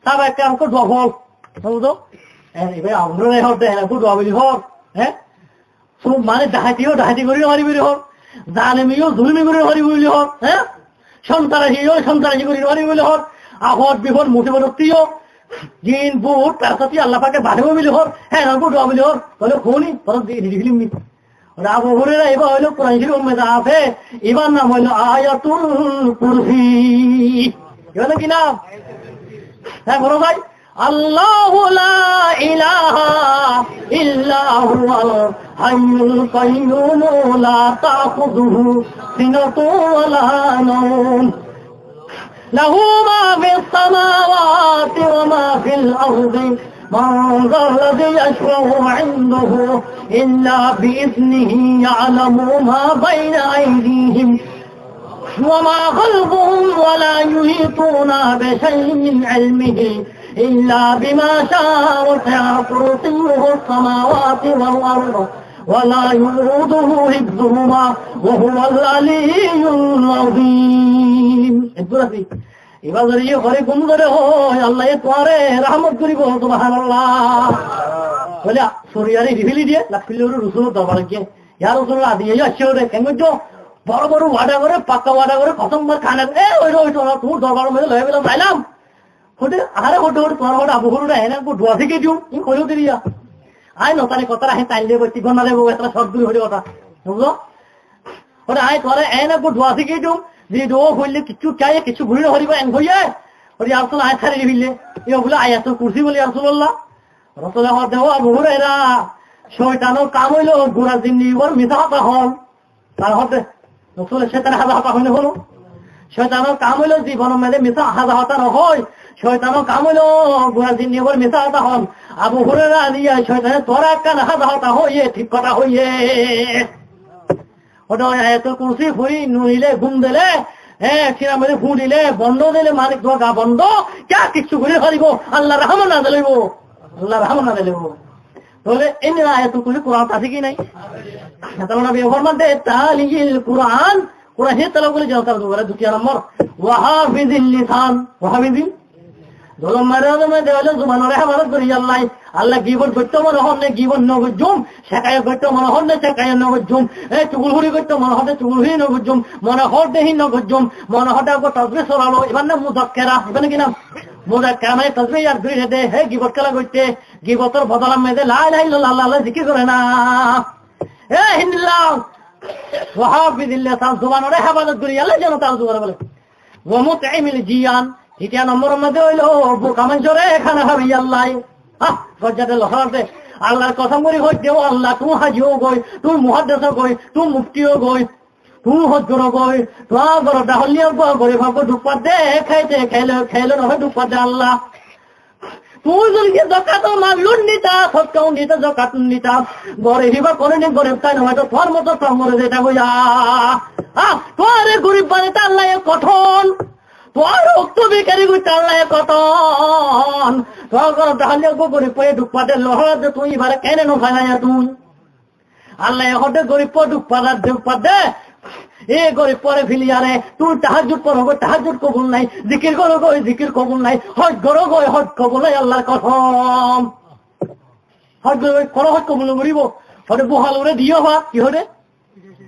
A: তার একটা আমাকে দোয়া ফল বুঝো এবার আমরা হতে দোয়া বলি হর হ্যাঁ সব মানে ডাহাতি করি হরি বলি হর জালেমিও জুলমি করে হরি বলি হর হ্যাঁ সন্তানাসি করি হরি বলি হর আহত বিপদ মুসিবতীয় জিন বুট তার সাথে আল্লাহ পাকে বাড়াবো বলি হর হ্যাঁ দোয়া বলি হর বলে ফোনই ফিল্ম আবু হুরায়রা এবার হইলো কোরআন শরীফের মধ্যে আছে এবার নাম হইলো আয়াতুল কুরসি এবার কি নাম হ্যাঁ বড় ভাই আল্লাহু লা ইলাহা ইল্লা হুয়াল হাইয়ুল কাইয়্যুম লা তাখুযুহু সিনাতুন ওয়া লা নাওম লাহু মা ফিস সামাওয়াতি ওয়া মা ফিল আরদি من ذا الذي يشفع عنده إلا بإذنه يعلم ما بين أيديهم وما خلفهم ولا يحيطون بشيء من علمه إلا بما شاء وسع كرسيه السماوات والأرض ولا يؤوده حفظهما وهو العلي العظيم এবার যদি ঘরে গুম করে হয় আল্লাহ তোমারে রহমত করিব সুবহানাল্লাহ বলে সরিয়ারে রিভিলি দিয়ে লাফিলের রসুল দরবার গিয়ে ইয়ার রসুল আদি আসছে ওরে কেন বড় বড় ওয়াদা করে পাক্কা ওয়াদা করে প্রথমবার খানা ওই তোর দরবার মধ্যে লয়ে গেলাম যাইলাম হোটে আরে হোটে তোমার হোটে আবু হরুরা এনে ডোয়া থেকে দিও তুমি কইও দিয়া আয় নতারে কথা আহে তাইলে বসি গনা দেবো এটা সব দূর হয়ে কথা বুঝলো ওরে আয় তোরে এনে ডোয়া থেকে দিও যে দো হইলে কিছু চাই কিছু ঘুরে হরিবা এন হইয়া ওরে আসল আয় ছাড়ি দিলে এ বলে আয়াতুল কুরসি বলি রাসূলুল্লাহ রাসূলুল্লাহ দেও আবু হুরায়রা শয়তানও কাম হইলো গোরা জিন্দির মিথ্যাটা হল তার হতে রাসূল শয়তান হাজারটা হইলো হলো শয়তানও কাম হইলো জীবনের মধ্যে মিথ্যা হাজারটা হয় শয়তানও কাম হইলো গোরা জিন্দির মিথ্যাটা হল আবু হুরায়রা দিয়া শয়তানের তোরা কান হাজারটা হইয়ে ঠিক কথা হইয়ে ওটা আয়াতুল কুরসি ফুরি নুইলে ঘুম দিলে হ্যাঁ সিনা মধ্যে ফু দিলে বন্ধ দিলে মালিক দোয়া বন্ধ কে কিছু ঘুরে হারিব আল্লাহ রহমান না দিলিব আল্লাহ রহমান না দিলিব তাহলে এই আয়াতুল কুরসি কোরআন আছে কি নাই তাহলে নবী ফরমাতে তালিল কোরআন কোরআন হে তালা বলে যাও তার দুবারে দ্বিতীয় নম্বর ওয়াহাফিজিল লিসান ওয়াহাফিজিল দলম মারাদে মধ্যে হলো জুবানের হেফাজত করি আল্লাহ আল্লাহ গীবত করতে মনে হন না গীবত নবজুম শেখায় করতে মনে হন না শেখায় নবজুম এই চুগুলহুরি করতে মনে হতে চুগুলহুরি নবজুম মনে হতেহি নবজুম মনে হতে কো তাসবিহ সরালো এবার না মুযাক্কারা এখানে কি নাম মুযাক্কারা মানে তাসবিহ আর দুই হেদে হে গীবত করা করতে গীবতর বদলাম মধ্যে লা ইলাহা ইল্লাল্লাহ আল্লাহ জিকির করে না এ হিন্দিল্লাহ ওয়াহাফিজিল লিসান জুবানের হেফাজত করি আল্লাহ যেন তার জুবারে বলে ওয়া মুতঈমিল জিয়ান দ্বিতীয় নম্বর মধ্যে হইলো বোকামাঞ্চরে খানা খাবি আল্লাহ গজ্জাতে লহরাতে আল্লাহর কসম করি হইতেও আল্লাহ তুই হাজিও গই তুই মুহাদ্দিসও গই তুই মুফতিও গই তুই হজর গই তোর গরটা হলিও গরে ভাবো ডুপার দে খাইতে খাইলে নহয় ডুপার দে আল্লাহ তুই যদি জাকাত মাগলুন নিতা সৎকাও নিতা জাকাত নিতা গরে হিবা করে নি গরে তাই নহয় তো তোর মতো মরে যেটা হইয়া তোরে গরিব বানাতে আল্লাহ কঠোর তোর রক্ত বিকারি করতে আল্লাহ কতন তোর ডালিয়া গরিব পয়ে ডুপাতে লহরাতে তুই এবারে কেন নফাইয়া তুই আল্লাহ হতে গরিব ডুপা দে এ গরিব পরে ফিলিয়ারে তুই তাহাজ্জুদ পড়ো গো তাহাজ্জুদ কবুল নাই জিকির করো গো জিকির কবুল নাই হজ করো গো হজ কবুল নাই আল্লাহর কসম হজ করো হজ কবুল করিব হতে বহালরে দিও হা কি হতে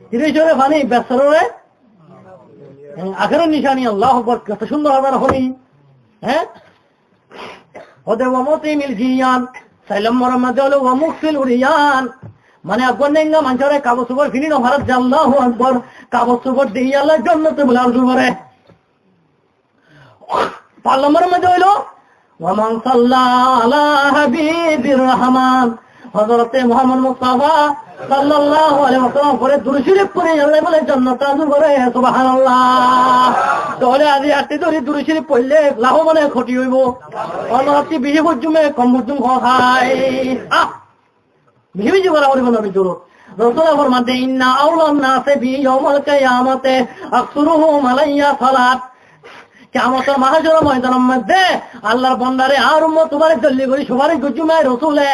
A: তিরিশরে পানি বেসরে আখের নিশানি আল্লাহ আকবার কত সুন্দর আবার হলি হ্যাঁ ওদের ওয়ামতিমিল জিয়ান সাইলাম মরমাদে হলো ওয়ামুকফিল উরিয়ান মানে আগুনেঙ্গা মানছরে কাগজ উপর ফিনিনো ভারত আল্লাহু আকবার কাগজ উপর দিয়ে আল্লাহ জান্নাতে বলার জুরে পাল্লামর মধ্যে হলো ওয়ামান সাল্লাল্লাহু আলা হাবিবির রহমান হযরতে মুহাম্মদ মুস্তাফা সাল্লাল্লাহু আলাইহি ওয়াসাল্লাম পরে দুরূদ শরীফ পড়ে আল্লাহ বলে জান্নাত আজু করে সুবহানাল্লাহ তাহলে আজ আটটি দুরূদ শরীফ পড়লে লাভ মানে ক্ষতি হইব অনরাতি বিহি বুজুমে কম বুজুম খায় বিহি বলা হইব না বিজুর রাসূলুল্লাহ ফরমাতে ইন্না আউলান নাসে বি ইয়াউমাল কিয়ামাতে আকসুরুহুম আলাইয়া সালাত কিয়ামতের মাহশর ময়দানের মধ্যে আল্লাহর বান্দারে আর উম্মত তোমারে জলদি করে সুপারিশ গুজুমায় রাসূলে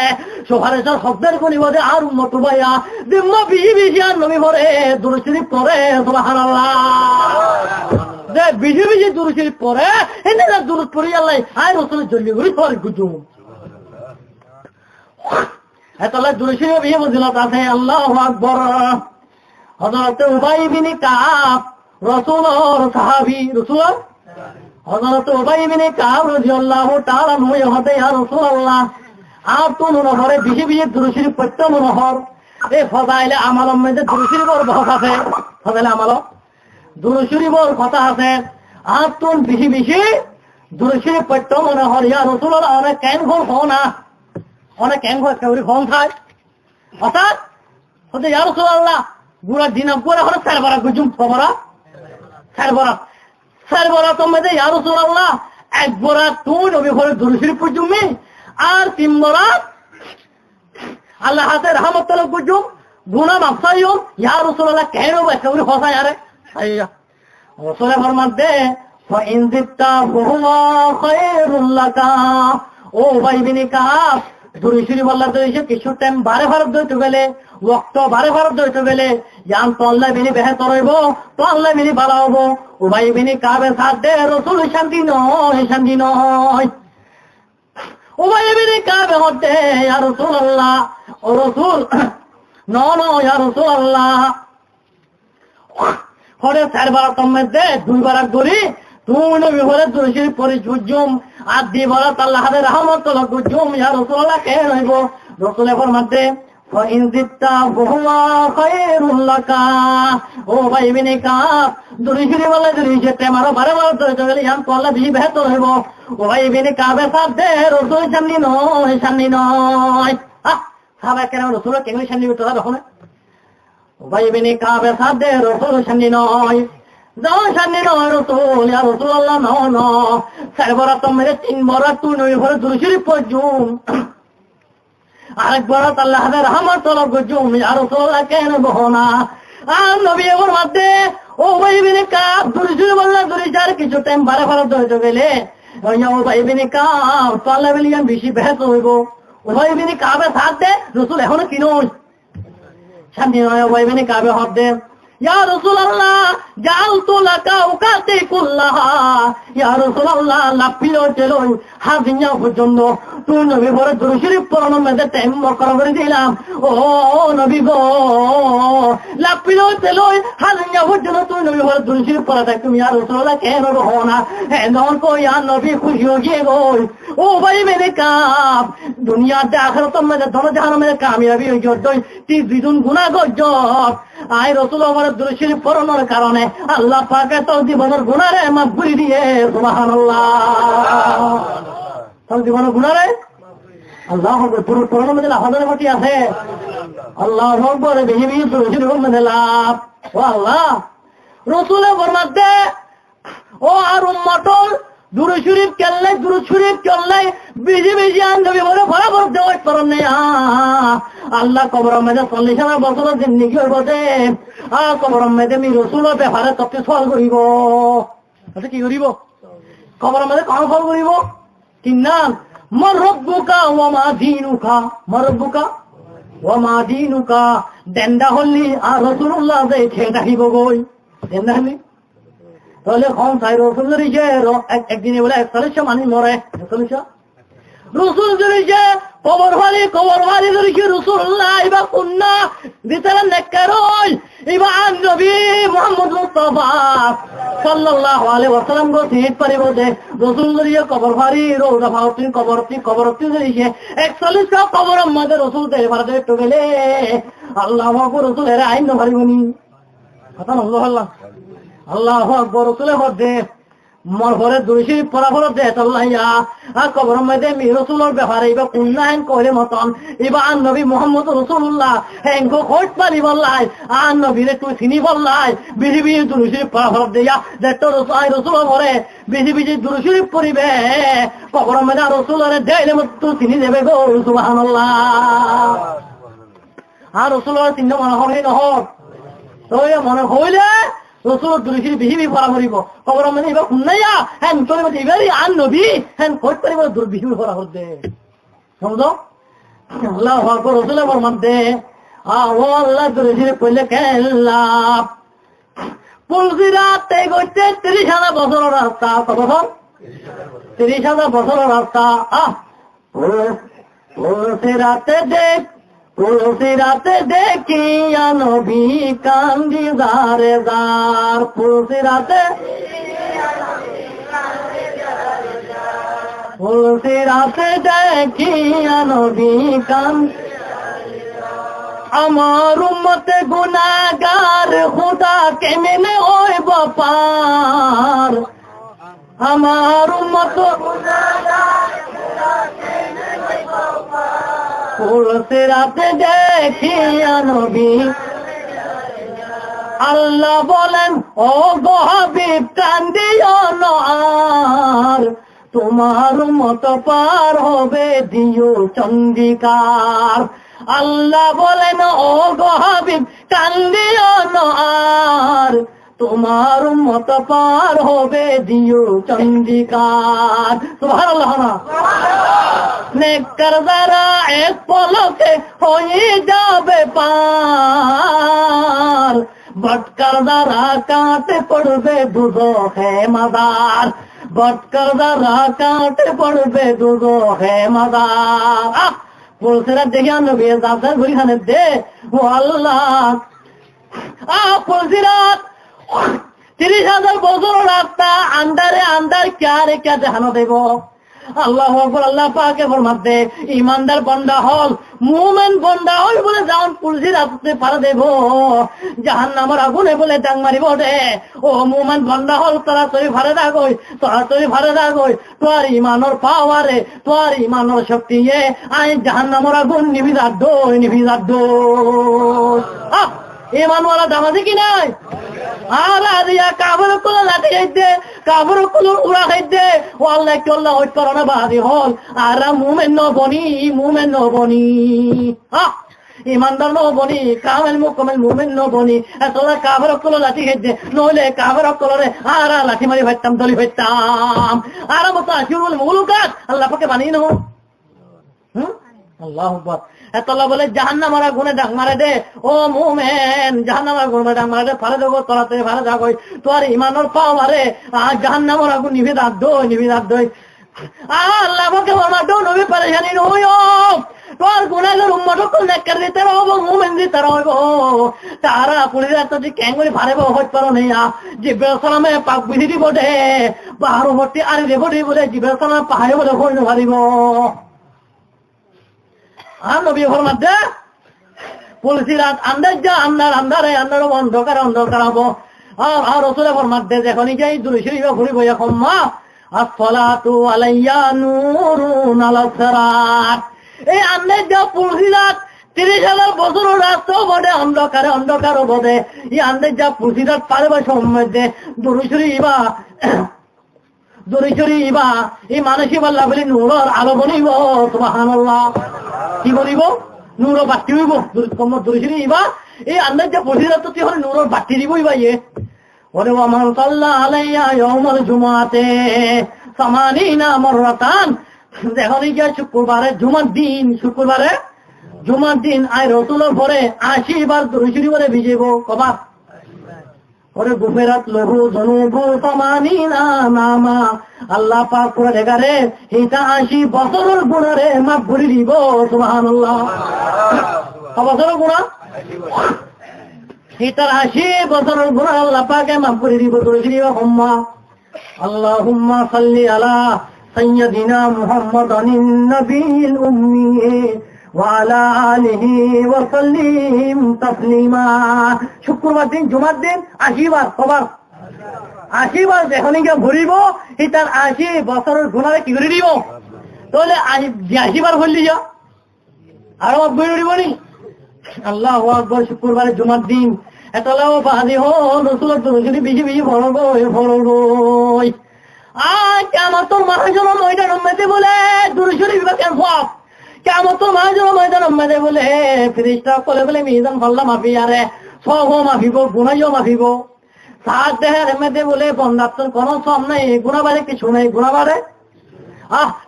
A: সুপারিশের শব্দের গনিবদে আর উম্মত ভাইয়া দিম্মা বিহি আর নবী পড়ে দুরূদ শরীফ পড়ে সুবহানাল্লাহ যে বিহি দুরূদ শরীফ পড়ে এনে দুরূদ পড়ি আল্লাহ আর রাসূল জলদি করে সুপারিশ গুজুম এতলা দুরুশরীফ বিয়ে ফজিলত আছে। আল্লাহু আকবার। হযরত উবাই বিন কাব রাসূলুর সাহাবী, রাসূল হযরত উবাই বিন কাব রাদিয়াল্লাহু তাআলা নয় হতে ইয়া রাসূলুল্লাহ আর তো নহরে বেশি বেশি দুরুশরীফ পড়তে নহর এই ফজাইলে আমালর মধ্যে দুরুশরীফের বহুত আছে। ফজাইলে আমাল দুরুশরীফের কথা আছে। আর তো বেশি বেশি দুরুশরীফ পড়তে নহর ইয়া রাসূলুল্লাহ অনেক কেন ঘর হও না, অনেক কেন ঘর কেউরি ঘন খায় অর্থাৎ হতে ইয়া রাসূলুল্লাহ গুড়া দিন পুরা হলে সারবরা গুজুম খবরা সারবরা তো মধ্যে ইয়া রাসূলুল্লাহ এক বড়া তুই নবী ঘরে দুরুশরীফ পড়জুমি আর তিন বড়া আল্লাহ হাতে রহমতুল্লাহ গুজুম গুনা মাফসাইও ইয়া রাসূলুল্লাহ কেন কেউরি হসা ইয়ারে আইয়া রাসূল ফরমাতে ফাইন জিত্তা হুয়া খায়রুল লাকা। ও ভাই বিন কাব দুরুশরীফ আল্লাহ দইছে কিছু টাইম বারে ভারত দইতে গেলে ওয়াক্ত বারে ভারত দইতে গেলে জান তো আল্লাহ বিনি বেহতর হইব, তো আল্লাহ বিনি ভালো হবো। ও ভাই বিন কাবের সাথে রাসূল শান্তি নয়। ও ভাই বিন কাবে হতে ইয়া রাসূলুল্লাহ ও রাসূল নো ইয়া রাসূলুল্লাহ হরে চারবার মধ্যে দুইবার করি তুই নবী ঘরে দুরুশরীফ পড়ি জুজুম আর দিবার আল্লাহ হাতে রহমতুল্লাহ গুজুম ইয়া রাসূলুল্লাহ কে হইব। রাসূল ফরমাতে ফাইন জিত্তা হুয়া খায়রুল লাকা। ও ভাই বিন কাব দুরুশরীফ আল্লাহ দুরুশরীফ তেমারো বারে বারে দইতে গেলে জান তো আল্লাহ বেশি বেহতর হইব। ও ভাই বিন কাবের সাথে রাসূল শান্তি নয়। সাহাবা কেরাম রাসূল কেন শান্তি হতো তখন ভাই বিন কাবের সাথে রাসূল শান্তি নয়। যাও শান্তি নয় রাসূল ইয়া রাসূলুল্লাহ ন সারবরা তো মেরে তিন বড় তুই নবী ঘরে দুরুশরীফ পড়জুম আরেকবার আল্লাহ হাতে রহমতুল্লাহ গুজুম ইয়া রাসূলুল্লাহ কেন বহনা আর নবী ওর মধ্যে ও ভাই বিন কাব দুরুশরীফ আল্লাহ দুরুশরীফ কিছু টাইম বারে বারে দইতে গেলে ও ভাই বিন কাব তো আল্লাহ বলিয়ান বেশি বেহতর হইব। ও ভাই বিন কাবের সাথে রাসূল এখনো কি নয় শান্তি নয়। ভাই বিন কাবে হতে ইয়া রাসূলুল্লাহ জাআলতু লাকা ওকাতি কুল্লাহা। ইয়া রাসূলুল্লাহ লাফিলো চলো হাজিয়া পর্যন্ত তুই নবী ঘরে দুরুশরীফ পড়ানোর মধ্যে টাইম মকর করে দিলাম। ও নবী গো লাফিলো চলো হাজিয়া পর্যন্ত তুই নবী ঘরে দুরুশরীফ পড়াতে তুমি ইয়া রাসূলুল্লাহ কেন রহো না এমন কো ইয়া নবী খুশি হয়ে গো। ও ভাই বিন কাব দুনিয়াতে আখিরাতের মধ্যে ধন জাহান্নামের কামিয়াবি হয়ে যায় তুই দ্বিগুণ গুনাহ গজব আই রাসূল আমার দুরুশরীফ পড়ানোর কারণে আল্লাহ পাক তো জীবনের গুনাহরে মাফ করে দিয়ে সুবহানাল্লাহ। তো জীবনের গুনাহরে আল্লাহ পুরো পড়ানোর মধ্যে হাজার কোটি আছে। আল্লাহু আকবার বেশি বেশি দুরুশরীফের মধ্যে লাভ। ও আল্লাহ রাসূলের ফরমাতে ও আর উম্মতর দুরুশরীফ চললে বেশি বেশি নবী বলে বরাবর দেওয়া করেন না আল্লাহ কবরের মধ্যে 40,000 বছর জিন্দেগি হইব যে আর কবরের মধ্যে আমি রাসূলের ব্যাপারে সবচেয়ে সওয়াল করিব। আচ্ছা কি করিব কবরের মধ্যে কোন সওয়াল করিব কি নাম মান রব্বুকা ওয়া মা দীনুকা মান রব্বুকা ওয়া মা দীনুকা দেন্দা হলি আর রাসূলুল্লাহ যে খেটা হিব গই দেন্দা হলি তাহলে কোন সাই রাসূলের যে একদিনে বলে 41 মানুষ মরে 41 রাসূল যে কবর ওয়ালি ধরে রাসূলুল্লাহ ইবা কুন্না বিতরা নেকরই ইবা নবী মুহাম্মদ মুস্তাফা সাল্লাল্লাহু আলাইহি ওয়াসাল্লাম গো ঠিক পারিব যে রাসূল যে কবর ওয়ালি রোজা ফাউতি কবরতি যে 41 কবর মধ্যে রাসূল তে ভারতে তো গেলে আল্লাহু আকবার রাসূলের আইন নভারিবনি কথা আল্লাহু আকবার রাসূলের হদে মর ঘরে দুরুশরীফ পড়া ফল দে আল্লাহইয়া আর কবরের মধ্যে মি রাসূলের ব্যাপারে ইবা কুননান কইলে মতন ইবা নবী মুহাম্মদ রাসূলুল্লাহ হেঙ্গো খোঁজ পারি বললাই আর নবীরে তুই চিনি বললাই বিজি বিজি দুরুশরীফ পড়া ফল দেয়া যে তোর রাসূল ঘরে বিজি বিজি দুরুশরীফ পড়িবে কবরের মধ্যে রাসূলের দেইলে তুই চিনি দেবে গো সুবহানাল্লাহ। আর রাসূলের চিহ্ন মনে হবে না হোক তো মনে হইলে রাসূল দুরুশরীফ বিহি পড়া করিব কবরের মধ্যে ইবা কুন্নাইয়া হ্যাঁ তোর মধ্যে ইবারি আন নবী হ্যাঁ খোঁজ করিব দুরবিহি পড়া করতে সমঝো আল্লাহু আকবার রাসূলের মধ্যে ও আল্লাহ দুরুশরীফ কইলে কেল্লা পুলজিরাতে গইতে 30,000 বছরের রাস্তা কত বছর 30,000 বছরের রাস্তা পুলজিরাতে দেখ পুলসিরাতে দেখিয়া নবী কান্দি দারে দার, পুলসিরাতে পুলসিরাতে দেখিয়া নবী কান্দি। আমার উম্মতে গুনাহগার খুদা কেমনে হইব পার, আমার উম্মত পুলসিরাতে দেখিয়া নবী। আল্লাহ বলেন ও গো হাবিব কান্দিও না আর, তোমার মত পার হবে দিও চন্দিকার। আল্লাহ বলেন ও গো হাবিব কান্দিও না আর, তোমার মত পার হবে দিও চন্দিকার। সুবহানাল্লাহ না নেককার যারা এক পলকে হয়ে যাবে পার, ভটকার দ্বারা কাটে পড়বে দুজখে মাদার, ভটকার দ্বারা কাটে পড়বে দুজখে মাদার। পুলসিরা দেখে নবী যাদের গুলিখানে দে ও আল্লাহ। পুলসিরাত 30,000 বছর রাস্তা আন্দারে আন্দার ক্যা রে ক্যা জাহানো দেব। আল্লাহ আকবার। আল্লাহ পাকে ফরমাতে ইমানদার বান্দা হল, মুমিন বান্দা হল বলে যান পুলসিরাতে পারে দেব, জাহান্নামের আগুনে বলে ডাং মারিব দে। ও মুমিন বান্দা হল তারা তরি ভারে রাগই, তারা তরি ভারে রাগই, তোর ইমানের পাওয়ারে তোর ইমানের শক্তিয়ে আই জাহান্নামের আগুন নিভিজার দই নিভিজার দই। ইমানওয়ালা দামাজি কি নাই? আর আদিয়া কাবর কুলো লাঠি খাইতে, কাবর কুলো উড়া খাইতে, ও আল্লাহ কি আল্লাহ হইত করোনা বাদি হল। আর মুমেন নবনি, মুমেন নবনি, ইমানদার নবনি, কামেল মুকমেল মুমেন নবনি। এতলা কাবর কুলো লাঠি খাইতে, নইলে কাবর কুলোরে আর লাঠি মারি ফাইতাম, দলি ফাইতাম। আর মতো আসিউল মুলুকাত আল্লাহ পাকে বানিয়ে নেব। আল্লাহু আকবার। এতলা বলে জাহান্নামের আগুনে ডাক মারে দে, ও মুমিন জাহান্নামের আগুনে ডাক মারে দে, ফারে দেবো তোরাতে ফারে যাগই, তোর ইমানের পাওয়ারে জাহান্নামের আগুন নিভে দাঁত দই নিভে দাঁত দই। আল্লাহ পাকে বলমা দো নবী পরেশানি নইও, তোর গুনাহগার উম্মতক নেককার দিতে রহব, মুমিন দিতে রহব। তারা পুলিশের যদি ক্যাঙ্গুরি ফারেব হইতে পারো নেয়া, জিবরাইল সালামে পাক বিধি দিব দে, বাহার ভর্তি আরে দেব দে বলে জিবরাইল সালাম পাহাড়ে বলে হইতে পারিব। নবী ফরমাতে পুলসিরাত আন্দাজ যা আন্দার আন্দারে আন্দার অন্ধকার অন্ধকার হবো। আর রাসূল ফরমাতে যখনই যাই দুরূদ শরীফ পড়িব ইয়াকুম্মা আসসালাতু আলাইয়া নূরুন আলা সিরাত। এই আন্দাজ যা পুলসিরাত 30,000 বছর রাস্তা বড়ে অন্ধকারে অন্ধকার বদে, এই আন্দাজ যা পুলসিরাত পারবে সম্মধ্যে দুরূদ শরীফ দুরূদ এই মানসিক আল্লাহ বলি নূরের আলো বনিব। সুবহানাল্লাহ। কি বলিব? নূর বাতি হইব। দুরূদ এই আন্দাজ যা পুলসিরাত তুই হলে নূরের বাতি দিবই ভাইয়ে। ওরে ওয়ামান সাল্লা আলাইয়া ইয়াউমাল জুমআতে সামানিনা মাররাতান। যখনই গিয়া শুক্রবারে জুমার দিন, শুক্রবারে জুমার দিন আয় রাসূলের পরে 80 বার দুরূদ শরীফ পড়ে ভিজিব। কবা ওরে গুফেরাত লহু যুনুবু সামানিনা নামা। আল্লাহ পাক করে দেখারে এটা 80 বছরের গুনাহরে মাফ করে দিব। সুবহানাল্লাহ। কত বছরের গুনাহ? এটার 80 বছরের গুনাহ আল্লাহ পাকে মাফ করে দিব। দুরূদ শরীফ হুম্মা আল্লাহুম্মা সাল্লি আলা সাইয়্যিদিনা মুহাম্মাদানিন নবিয়্যিল উম্মি ওয়া আলা আলিহি ওয়া সাল্লিম তাসলিমা। শুক্রবার দিন জুমার দিন 80 বার। কবার? 80 বার যখনই গিয়ে ভরিব এটার 80 বছরের গুনাহরে কি করে দিব? তাহলে 80 বার ভরলি যা আরো বই দিব নি। আল্লাহু আকবার। শুক্রবারে জুমার দিন এতলাও বাদি হো রাসূলের দুরূদ শরীফ বেশি বেশি পড়ব পড়ব। কিয়ামতের ময়দানে ময়দানের মধ্যে বলে দুরূদ শরীফ কেন সব কিয়ামতের ময়দানের মধ্যে বলে ফেরেশতা বলে বলে মিজান ফাল্লা মাফি আরে সব মাফিব, গুনাহও মাফিব। সাত দেহের মধ্যে বলে বন্দাত্তর কোন সব নাই, গুনাহ বাড়ে কিছু নাই, গুনাহ বাড়ে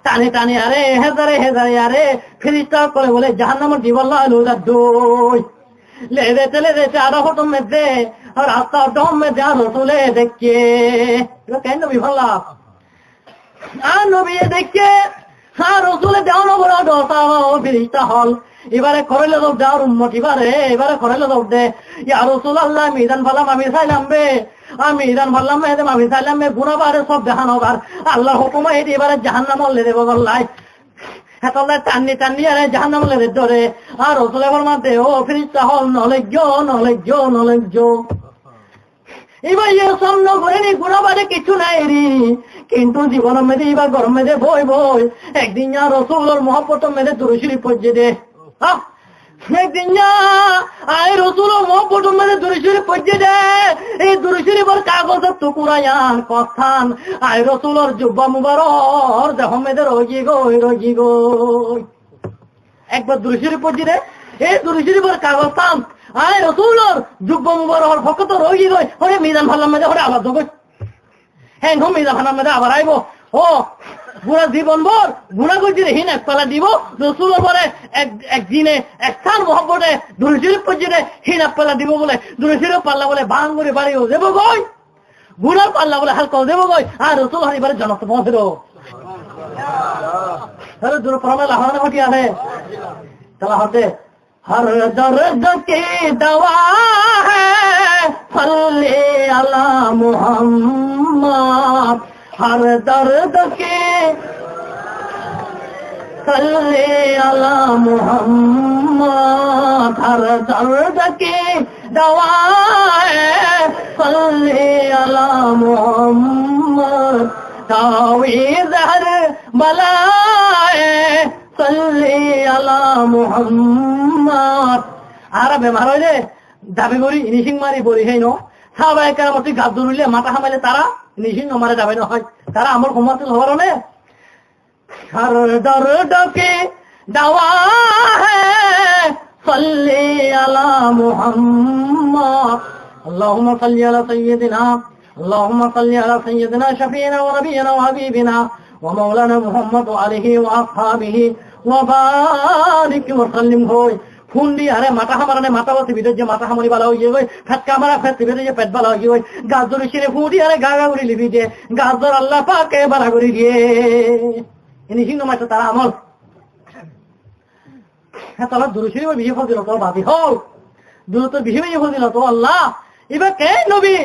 A: টানে টানে আরে হেজারে হেজারে আরে ফেরেশতা বলে জাহান্নামের দিবাল্লাহ লুজাদ দই লেদে তেলে দেতে আরো ফটো মধ্যে আর রাস্তা ডম মধ্যে আর রসুলে দেখে কেন নবী ভাল্লা আর নবী দেখে আর রসুলের দেওয়ানো বড় দশা ফিরিস্তা হল এবারে খরলে দব দেওয়ার উম্মত এবারে খরলে দব দে ইয়া রসুল আল্লাহ মিজান ফালাম আমি চাইলাম বে আমি ইরান ভাবলাম আমি চাইলাম গুণা বারে সব দেখানো আর আল্লাহর হুকুমে এটি এবারে জাহান্নাম লে দেব গল্লাই হেতলে টান্নি আরে জাহান্নাম লে ধরে আর রসুল এবার মাতে ও ফিরিস্তা হল নলেজ্জ এবার ইয়ে সামন করেনি গুণা বারে কিছু নাই রে কিন্তু জীবনের মেয়েদের এবার গরম মেয়েদের বই একদিন রসুলের মহব্বত মেয়েদের দুরুশরী পর্যে দে একদিন আয় রসুলের মহব্বত মেয়েদের দুরুশরী পর্যে দে এই দুরুশরী বর কাগজের টুকুরায়ান কথান আয় রসুলের জুব্বা মুবারক দেহ মেয়েদের রোগী গো একবার দুরুশরী পর্যে দে এই দুরুশরী বর কাগজ থাম আয় রসুলের জুব্বা মুবারক ফকত রোগী গই হরে মিজান ভাল্লাম মেয়েদের হরে আবার দোগ হ্যাঁ মিজান ভাল্লাম মেয়েদের আবার আইব ও পুরা জীবন ভর গুণা করছি হিন এক পালা দিব রসুল পরে একদিনে এক স্থান মহব্বতে দুরুশরীফ পর্যন্ত হিন এক পালা দিব বলে দুরুশরীফ পাল্লা বলে ভাঙ করে বাড়িও দেব গই গুণার পাল্লা বলে হালকা দেব গই আর রসুল হারিবারে জনত পৌঁছিল দূর প্রমাণ আহ্বান ঘটি আছে তালা হতে हर दर्द के दवा है सल्ले अला मुहम्मद हर दर्द के सल्ले अला मुहम्मद हर दर्द के दवा है सल्ले अला मुहम्मद तावीज़ हर बलाए सल्ले अला मुहम्मद আরবে মারে দাবি করি ইনিশিং মারি বলি হেই নো সাহাবায়ে কেরাম অতি গাদ ধরিলে মাথা হামাইলে তারা ইনিশিং মারে যাবে না হয় তারা আমল ক্ষমতা হবার না হর দর্দ কে দাওয়া হ্যায় সাল্লি আলা মুহাম্মদ আল্লাহুম্মা সাল্লি আলা সাইয়্যিদিনা اللهم صل على سيدنا شفيعنا ونبينا وحبيبنا ومولانا محمد وعليه واصحابه وبارك وسلم होय ফুন্ডি আরে মাথা হামারানে মাথা বসে ভিতর যে মাথা হামরি বালা হয়ে গই ফাটকা মারা ফেট ভিতর যে পেট বালা হয়ে গই গাজর শিরে ফুডি আরে গাগা করে লিবি যে গাজর আল্লাহ পাকে বাড়া করে দিয়ে ইনি সিং মাছ তারা আমল হ্যাঁ তারা দুরুশরী ওই বিয়ে ফজিল তো ভাবি হও দুরু তো বিয়ে ফজিল তো আল্লাহ এবার কে নবী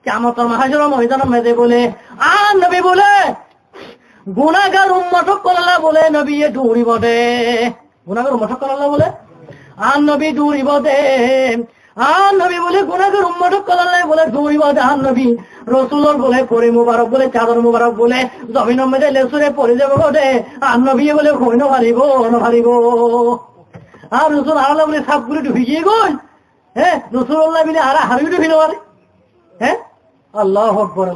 A: কিয়ামতের মাহশর ময়দানে মেদে বলে আর নবী বলে গুনাহগার উম্মত কল্লা বলে নবী দৌড়িব দে গুনাহগার উম্মত কল্লা বলে আর নবী দৌড়িব দে আর নবী বলে গুনাহগার উম্মত কল্লা বলে দৌড়িব দে আর নবী রাসূলুর বলে পরি মুবারক বলে চাদর মুবারক বলে জমিনের মধ্যে লেসুরে পড়ে যাব দে আর নবী বলে কইনো ভারিব আর রাসূল আল্লাহ বলে সবগুলো ডুবে গিয়ে গই হ্যাঁ রাসূলুল্লাহ বলে আর হারিয়ে ডুবে নরে হ্যাঁ আল্লাহু আকবার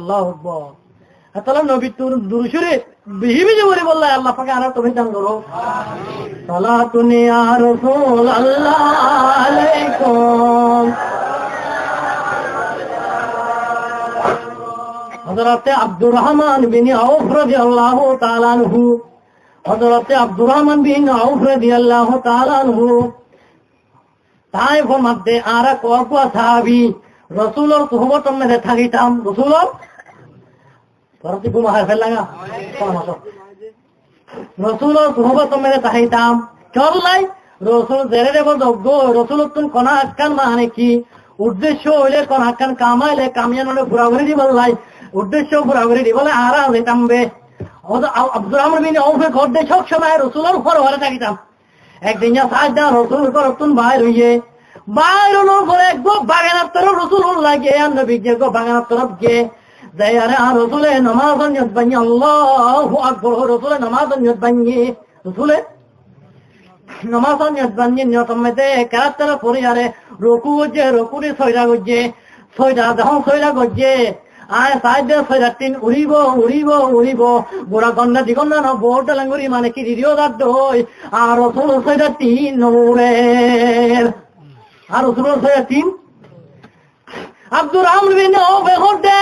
A: তাহলে নবী দুরুশরী বিহি বলে বললে আল্লাহ পাকে আর তুমি দান করো আমিন সালাতুন ইয়া রাসূল আল্লাহ আলাইকুম হযরত আব্দুর রহমান বিন আউফ রাদিয়াল্লাহু তাআলা আনহু হযরত আব্দুর রহমান বিন আউফ রাদিয়াল্লাহু তাআলা আনহু তাইফের মধ্যে আর কত সাহাবী রাসূলের সুহবত মধ্যে থাকিতাম রাসূলের পরতি গুমাহার ফেলাঙ্গা রাসূলের সুহবত মধ্যে থাকিতাম চললাই রাসূল জেরে দেব যোগ্য রাসূলের তুন কোন আকান মানে কি উদ্দেশ্য হইলে কোন আকান কামাইলে কামিয়ানলে ঘুরাঘুরি দিবলাই উদ্দেশ্য ঘুরাঘুরি দিবলে আরা হইতামবে আব্দুর রহমান বিন আউফের ঘরে সব সময় রাসূলের ঘরে থাকিতাম একদিন সাজদা রাসূল করতুন বাইর হইয়ে বাইরনো করে গো বাগানের তরফ রাসূলুল্লাহ গে নবী গে গো বাগানের তরফ গে যাই আরে রাসূলে নামাজ নিয়ত বানি আল্লাহু আকবার রাসূলে নামাজ নিয়ত বানি রাসূলে নামাজ নিয়ত বানি নিয়ত মধ্যে কারাতর পড়ি আরে রুকুরে সয়রা গজ্জে আয় সাইডে সয়রা তিন উড়িব গোড়া গন্ডা দিগন্ডা না বোর্ড লাঙ্গুরি মানে কি দিও দাদ হই আর রাসূল সয়রা তিন নূরের আর রাসূল সয়রা তিন আব্দুর রহমান বিন আউফ ঘটে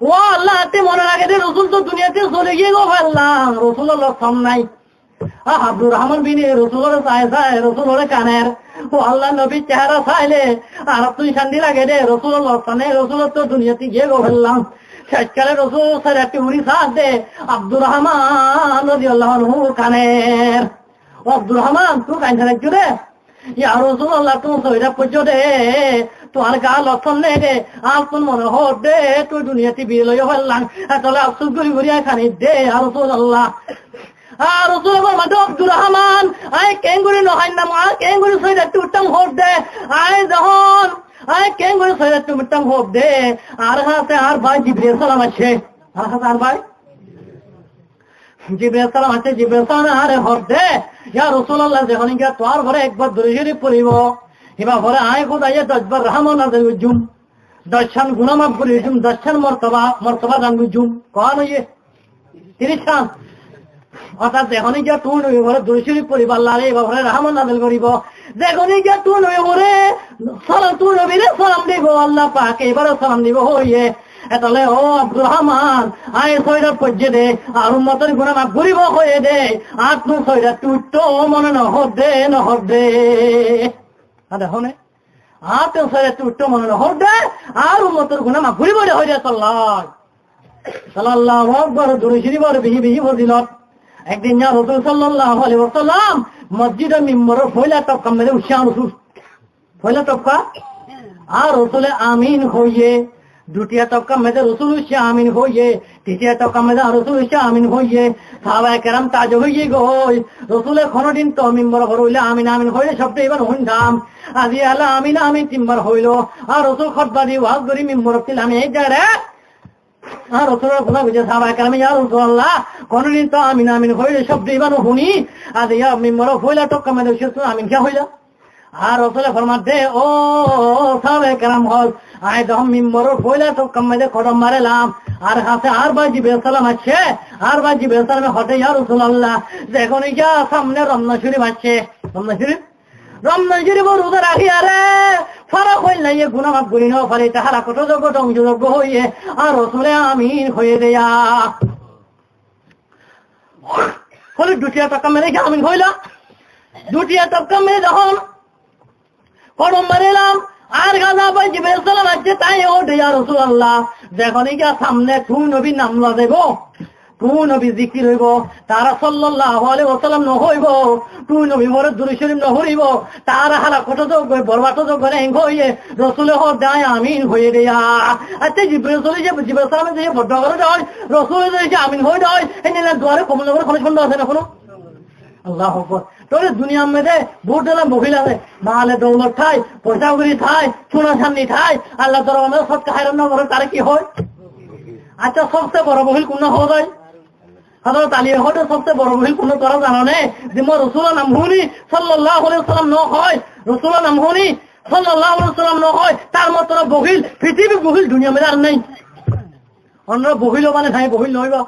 A: ও আল্লাহ তে মনে রাখে যে রাসূল তো দুনিয়াতে চলে গিয়ে গো আল্লাহ রাসূলুল্লাহ সামনে আব্দুর রহমান বিন রাসূলের চায় রাসূলের কানের ও আল্লাহ নবীর চেহারা চাইলে আর তুই শান্তি লাগে রে রাসূলুল্লাহ সামনে রাসূল তো দুনিয়াতে গিয়ে গো আল্লাহ শেষকালে রসুল একটি উড়ি সাজ দে আব্দুর রহমান রাদিয়াল্লাহু আনহু কানের আব্দুর রহমান তুই কাইন জুড়ে ইয়া রাসূলুল্লাহ তুমি সইরা পড়ছো দে তোমার গা লক্ষণ নেই রে আর তোর মনে হোক দে তুই দুনিয়াতে বিয়ে লইয়া ফেললাম তাহলে আফসোস করি ঘুরিয়া খানি দে আর রাসূলুল্লাহ আর রাসূলুল্লাহ মাদো আব্দুর রহমান আই কেঙ্গুরি নহাই না মা কেঙ্গুরি সইরা তুই উত্তম হোক দে আই যখন আই কেঙ্গুরি সইরা তুই উত্তম হোক দে আর হাতে আর ভাই জিবরিল সালাম আছে আর হাতে আর ভাই জিবরিল সালাম আছে জিবরিল সালাম আরে হোক দে ইয়া রাসূলুল্লাহ যখন গিয়া তোর ঘরে একবার দরুদ শরীফ পড়িব এবার ঘরে আয় খোদাইয়া 10 বার রহমান নাযিল জুম 10 গুনাহ মাফ করে জুম 10 মর্তবা দান জুম কোন হইয়ে 30 খান অর্থাৎ যখনই গিয়া তুই নই ঘরে দরুদ শরীফ পড়িব আল্লাহ এবার ঘরে রহমান নাযিল করিব যখনই গিয়া তুই নই ঘরে সালাম তুই নবীরে সালাম দিব আল্লাহ পাক এবারে সালাম দিব হইয়ে তাহলে ও আব্দুর রহমান আয় সইরা পড়ছে দে আর উম্মতের গুনাহ মাফ করিব হয়ে দে আর তুই সইরা তুই তো মনে ন হদ দে দেখো নে আর তো সইরা তুই তো মনে ন হদ দে আর উম্মতের গুনাহ মাফ করিব হয়ে দে সাল্লাল্লাহু আকবার দরুদ শরীফ আর বিহি ফজিলত একদিন ইয়া রাসূল সাল্লাল্লাহু আলাইহি ওয়াসাল্লাম মসজিদে মিম্বরে ফয়লা তবকা মেরে উশান রাসূল ফয়লা তবকা আর রাসূলে আমিন হইয়ে দুটিয়া তবকা মেরে রাসূল আমিন হইয়ে তৃতীয় তবকা মেরে রাসূল আমিন হইয়ে সাহাবায়ে কেরাম তাজ হইয়ে গই রাসূলের কোনদিন তো মিম্বর হইলে আমিন আমিন হইলে সবটা এবার হইতাম আজি আলা আমিন আমিন তিনবার হইলো আর রাসূল খুতবা দি ওয়াজ করি মিম্বর ছিলাম এই জায়গা আর রাসূলের কথা বুঝে সাহাবায়ে কেরাম ইয়া রাসূলুল্লাহ কোনদিন তো আমিন আমিন হইলে সবটা এবার শুনি আজি ইয়া মিম্বর হইলা তবকা মেরে রাসূল আমিন কি হইলা আর রাসূলে ফরমান দে ও সাহাবায়ে কেরাম হল আয় যখন মিম্বরের পয়লা তো কম্মাইতে কদম মারলাম আর হাতে আর ভাই জিবরিল সালাম আছে আর ভাই জিবরিল সালামে হটে ইয়া রাসূলুল্লাহ দেখুন এই যা সামনে রমজান শরীফ আছে রমজান শরীফ রোজা রাখি আরে ফারাক হইল না এই গুনাহ মাফ করি না ফলে তাহারা কত যোগ্য হইয়ে আর রাসূলে আমিন হয়ে দেয়া হলে দুটিয়া টাকা মেরে কি আমিন হইলা দুটিয়া টাকা মেরে যখন কদম মারলাম আর গাজা ভাই জিবরিল সালাম আছে তাই ও ইয়া রাসূলুল্লাহ যখনই গিয়া সামনে তুই নবী নাম লা দেব তুই নবী জিকির হইব তারা সাল্লাল্লাহু আলাইহি ওয়াসাল্লাম ন হইব তুই নবী মরে দরুদ শরীফ ন হইব তারা হালা কত যোগ বরবাদ যোগ করে হইয়ে রাসূলে হ দায় আমিন হয়ে দেয়া আচ্ছা জিবরিল সালাম যে বড় করে যায় রাসূলে যে আমিন হয়ে যায় এনে দুয়ারে কমল করে খোঁজ বন্ধ আছে না কোনো আল্লাহু আকবার তোরে দুনিয়া মধ্যে বহুত দিলাম মহিলা আছে মালে দৌলত খাই পয়সা করি খাই সোনা চাঁদি খাই আল্লাহ তোর আমাদের সব খাইরাম না করে তার কি হয় আচ্ছা সবচেয়ে বড় মহিল কোন হওয়া যায় হযরত আলী হতে সবচেয়ে বড় মহিল কোন তোরা জানো না যে মোর রাসূলের নাম হুনি সাল্লাল্লাহু আলাইহি ওয়াসাল্লাম ন হয় রাসূলের নাম হুনি সাল্লাল্লাহু আলাইহি ওয়াসাল্লাম ন হয় তার মত বহিল পৃথিবী বহিল দুনিয়া মধ্যে আর নাই অন্য বহিল মানে নাই বহিল নইবা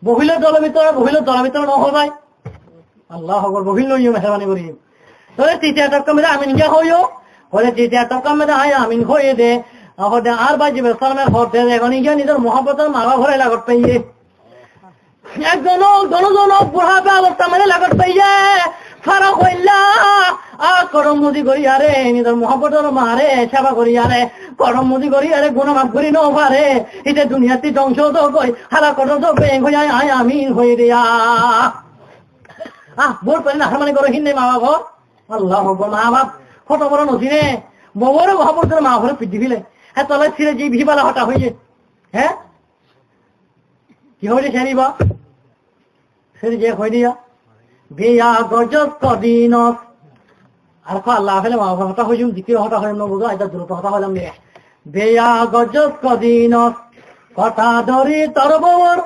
A: বহিলের দলের ভিতরে ন হয় আল্লাহ আকবার বহিল নইও মেহরবানি করি তোরে তৃতীয় তবকা মেরে আমিন গিয়া হইও বলে তৃতীয় তবকা মেরে আয় আমিন হয়ে দে আর ভাই জিবরিল সালামের হতে এখন গিয়া নিজের মহব্বতের মারা ঘরে লাগত পাইয়ে একজন বুড়াবে অবস্থা মানে লাগত পাইয়ে ফারাক হইলা আর করম মুদি করি আরে নিজের মহব্বতের মারে সেবা করি আরে করম মুদি করি আরে গুনাহ মাফ করি ন পারে এটা দুনিয়াতে ধ্বংস তো কই হালা কত তো বেং হই আয় আমিন হয়ে দিয়া বোর পেলে না হারমানি করো হিন্দি মা বাবা আল্লাহ মা বাপ কত বড় নজিনে বড় মহাপুর মা ঘরে পিটি ফিলে হ্যাঁ তলে ছিঁড়ে যে ভিবালা হটা হয়ে হ্যাঁ কি হইলে সেরিবা সেরি যে হয়ে দিয়া বিয়া গজব কদিন আর আল্লাহ ফেলে মা বাবা হটা হয়ে দিকে হটা হয়ে নবুঝো এটা দ্রুত হটা হলাম রে বিয়া গজব কদিন কথা ধরি তোর বউর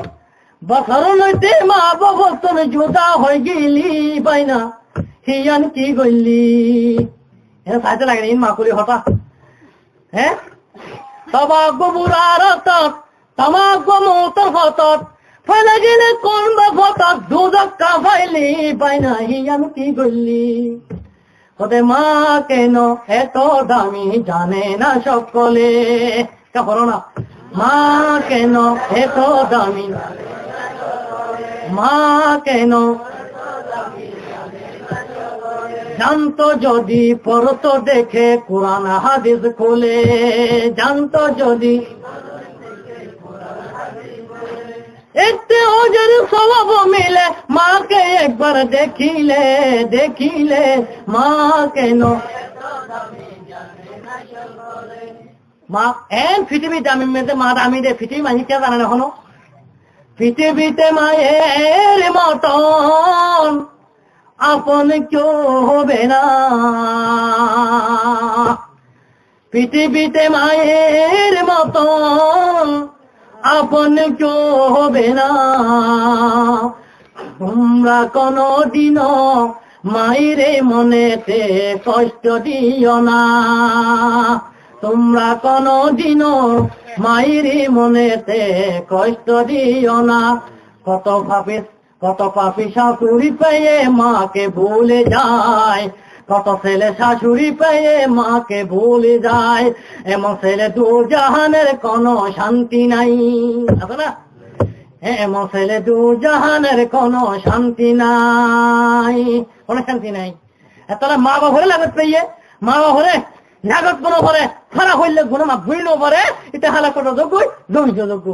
A: বছর নইতে মা বাবা তোর জোদা হয়ে গেলি বাইনা হিয়ান কি গইলি হ্যাঁ সাইতে লাগে মা কলি হতা হ্যাঁ তবাগ বুড়ার তমাগ মোতর হতত ফেলে গেলে কোন বা হতত দুধক্কা পাইলি বাইনা হিয়ান কি গইলি হতে মা কেন এত দামি জানে না সকলে করো না মা কেন এত দামি মা কেন জানতো যদি পড়তো দেখে কোরআন হাদিস খুলে জানতো যদি একটু ওজের স্বভাব মিলে মাকে একবার দেখিলে দেখিলে মা কেন মা এন পৃথিবী দামি মেয়েতে মা দামি দে পৃথিবী মাঝি কে জানে না হলো পৃথিবীতে মায়ের মতন আপন কেউ হবে না পৃথিবীতে মায়ের মতন আপন কেউ হবে না তোমরা কোনদিনও মায়েরে মনেতে কষ্ট দিও না তোমরা কোনদিনও মায়েরে মনেতে কষ্ট দিও না কত পাপী শাশুড়ি পেয়ে মাকে ভুলে যায় কত ছেলে শাশুড়ি পেয়ে মাকে ভুলে যায় এমন ছেলে দু জাহানের কোনো শান্তি নাই আছে না এমন ছেলে দু জাহানের কোনো শান্তি নাই কোনো শান্তি নাই তাহলে মা বাবা ভরে লাগত পেয়ে মা বাবা ভরে লাগত কোনো ভরে খারাপ হইলে গুণ মা ভুইলেও পারে এটা হালা কত যোগ্য ধৈর্য যোগ্য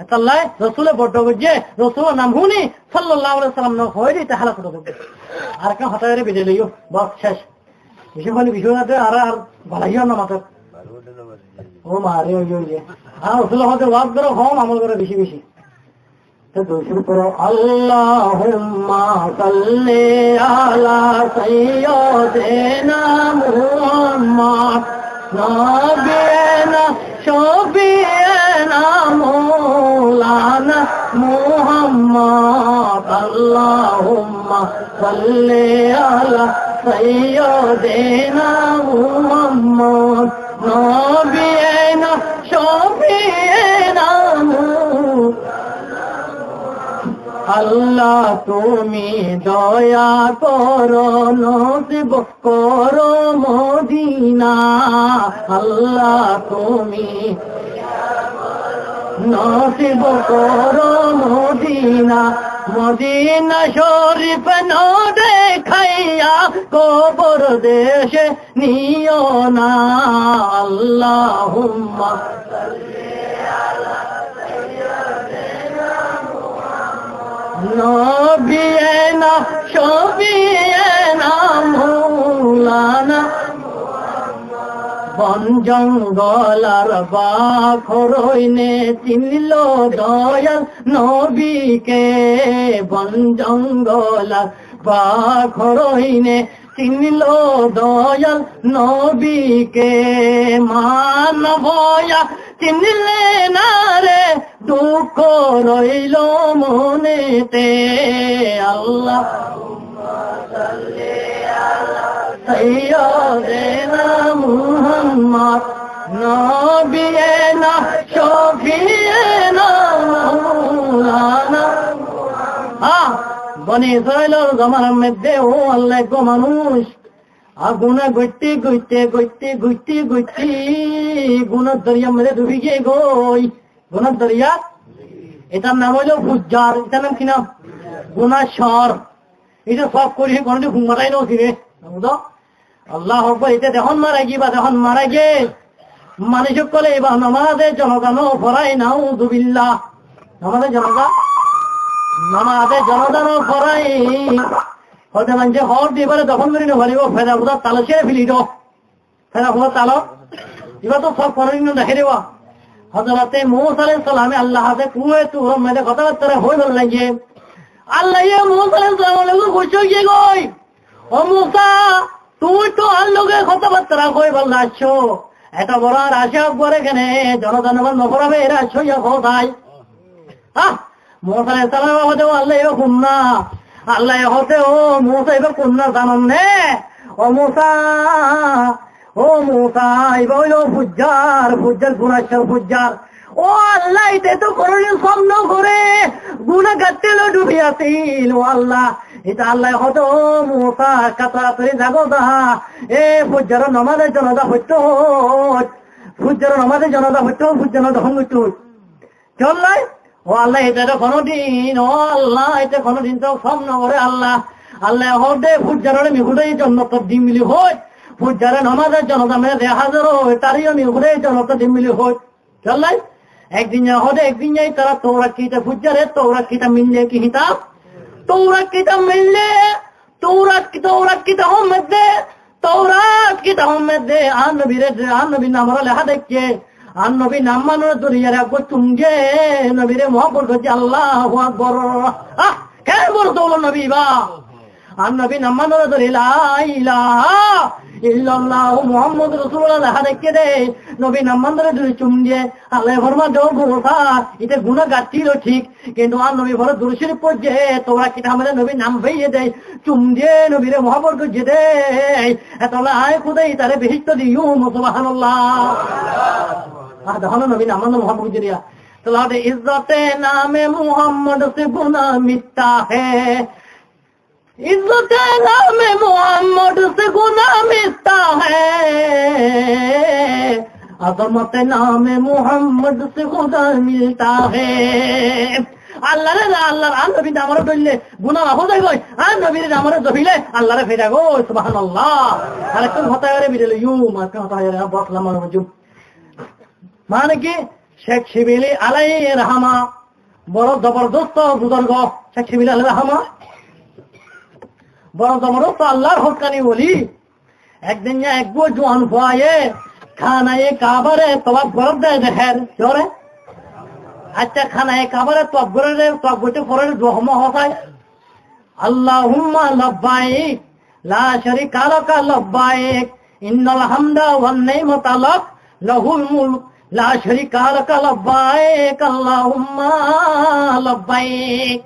A: তাল্লাই রসুলের বড্ড বুঝছে রসুলের নাম হুনি সাল্লাল্লাহু আলাইহি সাল্লাম না হইলে এটা হালা কত যোগ্য আর কেন হঠাৎ বেজে লইও বস শেষ বিশু বলি বিশু না আর আর ভালাইও না মাথা ও মারে ওই আর রসুলের হতে ওয়াজ করো হম আমল করে বেশি বেশি তো দোষের পর আল্লাহুম্মা সাল্লি আলা সাইয়্যিদিনা মুহাম্মদ নবিয়িনা শফিয়িনা মাওলানা মুহাম্মদ আল্লাহুম্মা সাল্লি আলা সাইয়্যিদিনা মুহাম্মদ নবিয়িনা শফিয়িনা আল্লাহ তুমি দয়া করো নসিব করো মদিনা আল্লাহ তুমি নসিব করো মদিনা মদিনা শরীফ ন দেখাইয়া কবর দেশে নিও না আল্লাহুম্মা নবিয়িনা শফিয়িনা মাওলানা বন জঙ্গলার বাখরইনে চিনল দয়াল নবীকে বন জঙ্গলার বাখরইনে চিনল দয়াল নবীকে মানবয়া চিনলে না রে দুঃখ রইল মনেতে আল্লাহুম্মা সাল্লি আলা সাইয়্যিদিনা মুহাম্মদ নবিয়িনা শফিয়িনা মাওলানা বনি ইসরাইলের জমানার মধ্যে ও আল্লাহ গো মানুষ আগুনে গইতে গইতে গইতে গইতে গইতে গুনার দরিয়ার মধ্যে ডুবে গিয়ে গই গুনার দরিয়া এটার নাম হইল ফুজ্জার এটার নাম কি নাম গুনার স্বর এটা সব করি কোনটি ঘুম মারাই নছি রে আল্লাহ এটা দেখুন মারা গি বা দেখুন মারা গে মানুষ কলে এবার নমাজের জনগণ ফরাই নাও দুবিল্লাহ নমাজের জনগণ ফরাই হতে মানছে হর দিবারে দখল করে নেব ফেরা বুধা তালো ছেড়ে ফেলি দো ফেরা বুধা তালো এবার তো সব করে দেখে দেওয়া হজরতে মুসা আলাইহিস সালামে আল্লাহ হাতে কুয়ে তুর মেয়েদের কথাবার্তা হয়ে গেল লাগে আল্লাহ মুসা আলাইহিস সালাম খুশি হয়ে গই ও মুসা তুই তো আল্লাহকে কথাবার্তা হয়ে বল আসছো এত বড় আর আশা করে কেন জনগণ নফরাবে এরা আসছো কোথায় মুসা আলাইহিস সালাম হতে আল্লাহ ঘুম না আল্লাহ হতে ও মুসা এবার কন্যা জানান নে ও মুসা এবার হইল ফুজ্জার গুনাশ্বর ফুজ্জার ও আল্লাহ এতে তো কোনদিন স্বপ্ন করে গুনা গাত্তেল ডুবি আছিল ও আল্লাহ এটা আল্লাহ হতে ও মুসা কাতারাতরি জাগো দাহা এ ফুজ্জার নমাজের জনতা হইত ফুজ্জার নমাজের জনতা হইত ফুজ্জার দহন হইত চল্লাই ও আল্লাহ এটা তো কোনদিন ও আল্লাহ এটা কোনদিন তো স্বপ্ন করে আল্লাহ হতে ফুজ্জারে মিহুদাই জন্নত দিন মিলি হয় ফুজ্জারে নমাজের জনতা মেরে হাজারো তারিও মিহুদাই জনতা দিন মিলি হয় চল্লাই একদিন হদে একদিন যাই তারা তোরা কিতা ফুজারে তোরা কিতা মিললে কি হিতাব তোরা কিতা মিললে তোরা কিতা মধ্যে তৌরাত কিতাবের মধ্যে নবী নামরা লেখা দেখছে আর নবী নাম মানোর দরিয়ার একবার তুমগে নবীরে মহাপুর করছে আল্লাহু আকবার কেন বলতো নবী বা আর নবী নাম মানোর দরিয়া লা ইলাহা ইল্লাল্লাহ মুহাম্মদ রাসূলুল্লাহ লেখা দেখছে রে নবী নাম মানোর দরি চুমগে আল্লাহ ফরমা দৌড় গোসা এটা গুনাহ গাচ্ছিল ঠিক কিন্তু আর নবী বড় দুরশরী পড়ছে তোরা কিতা আমাদের নবী নাম ভাইয়ে দেয় চুম দিয়ে নবীরে মহাপুর করছে দে এতলা আয় খুদাই তারে বেহিত দিও সুবহানাল্লাহ नबी नाम मोहम्मद जरिया तो इज्जत नामे मोहम्मद से गुना मिटता है इज्जत नामे मोहम्मद से गुना मिटता है अजमत नामे मोहम्मद से खुदा मिलता है আল্লাহ রে আল্লাহর নবী নামরে বললে গুনাহ মাফ হয়ে যায় আর নবীর নামরে জহিলে আল্লাহরে ফেরা গো সুবহানাল্লাহ আরেকটু হতায় রে বিলে ইউ মাকে হতায় রে বসলাম মজুম মানে কি শেখ শিবিলি আলাইহি রহমা বড় জবরদস্ত বুজুর্গ শেখ শিবিলি আলাইহি রহমা বড় জবরদস্ত আল্লাহর হকানি বলি একদিন না একগো জওয়ান ভয়ে খানায়ে কাবারে তওয়াব করে দেয় দেখেন জোরে আচ্ছা খানায়ে কাবারে তওয়াব করে তওয়াব করতে পরে দোহমা হয় আল্লাহুম্মা লাব্বাইক লা শারীকা লাকা লাব্বাইক ইন্নাল হামদা ওয়ান নি'মাতা লাক লাহুল মুলক লা শারীকা লাকা লাব্বাইক আল্লাহুম্মা লাব্বাইক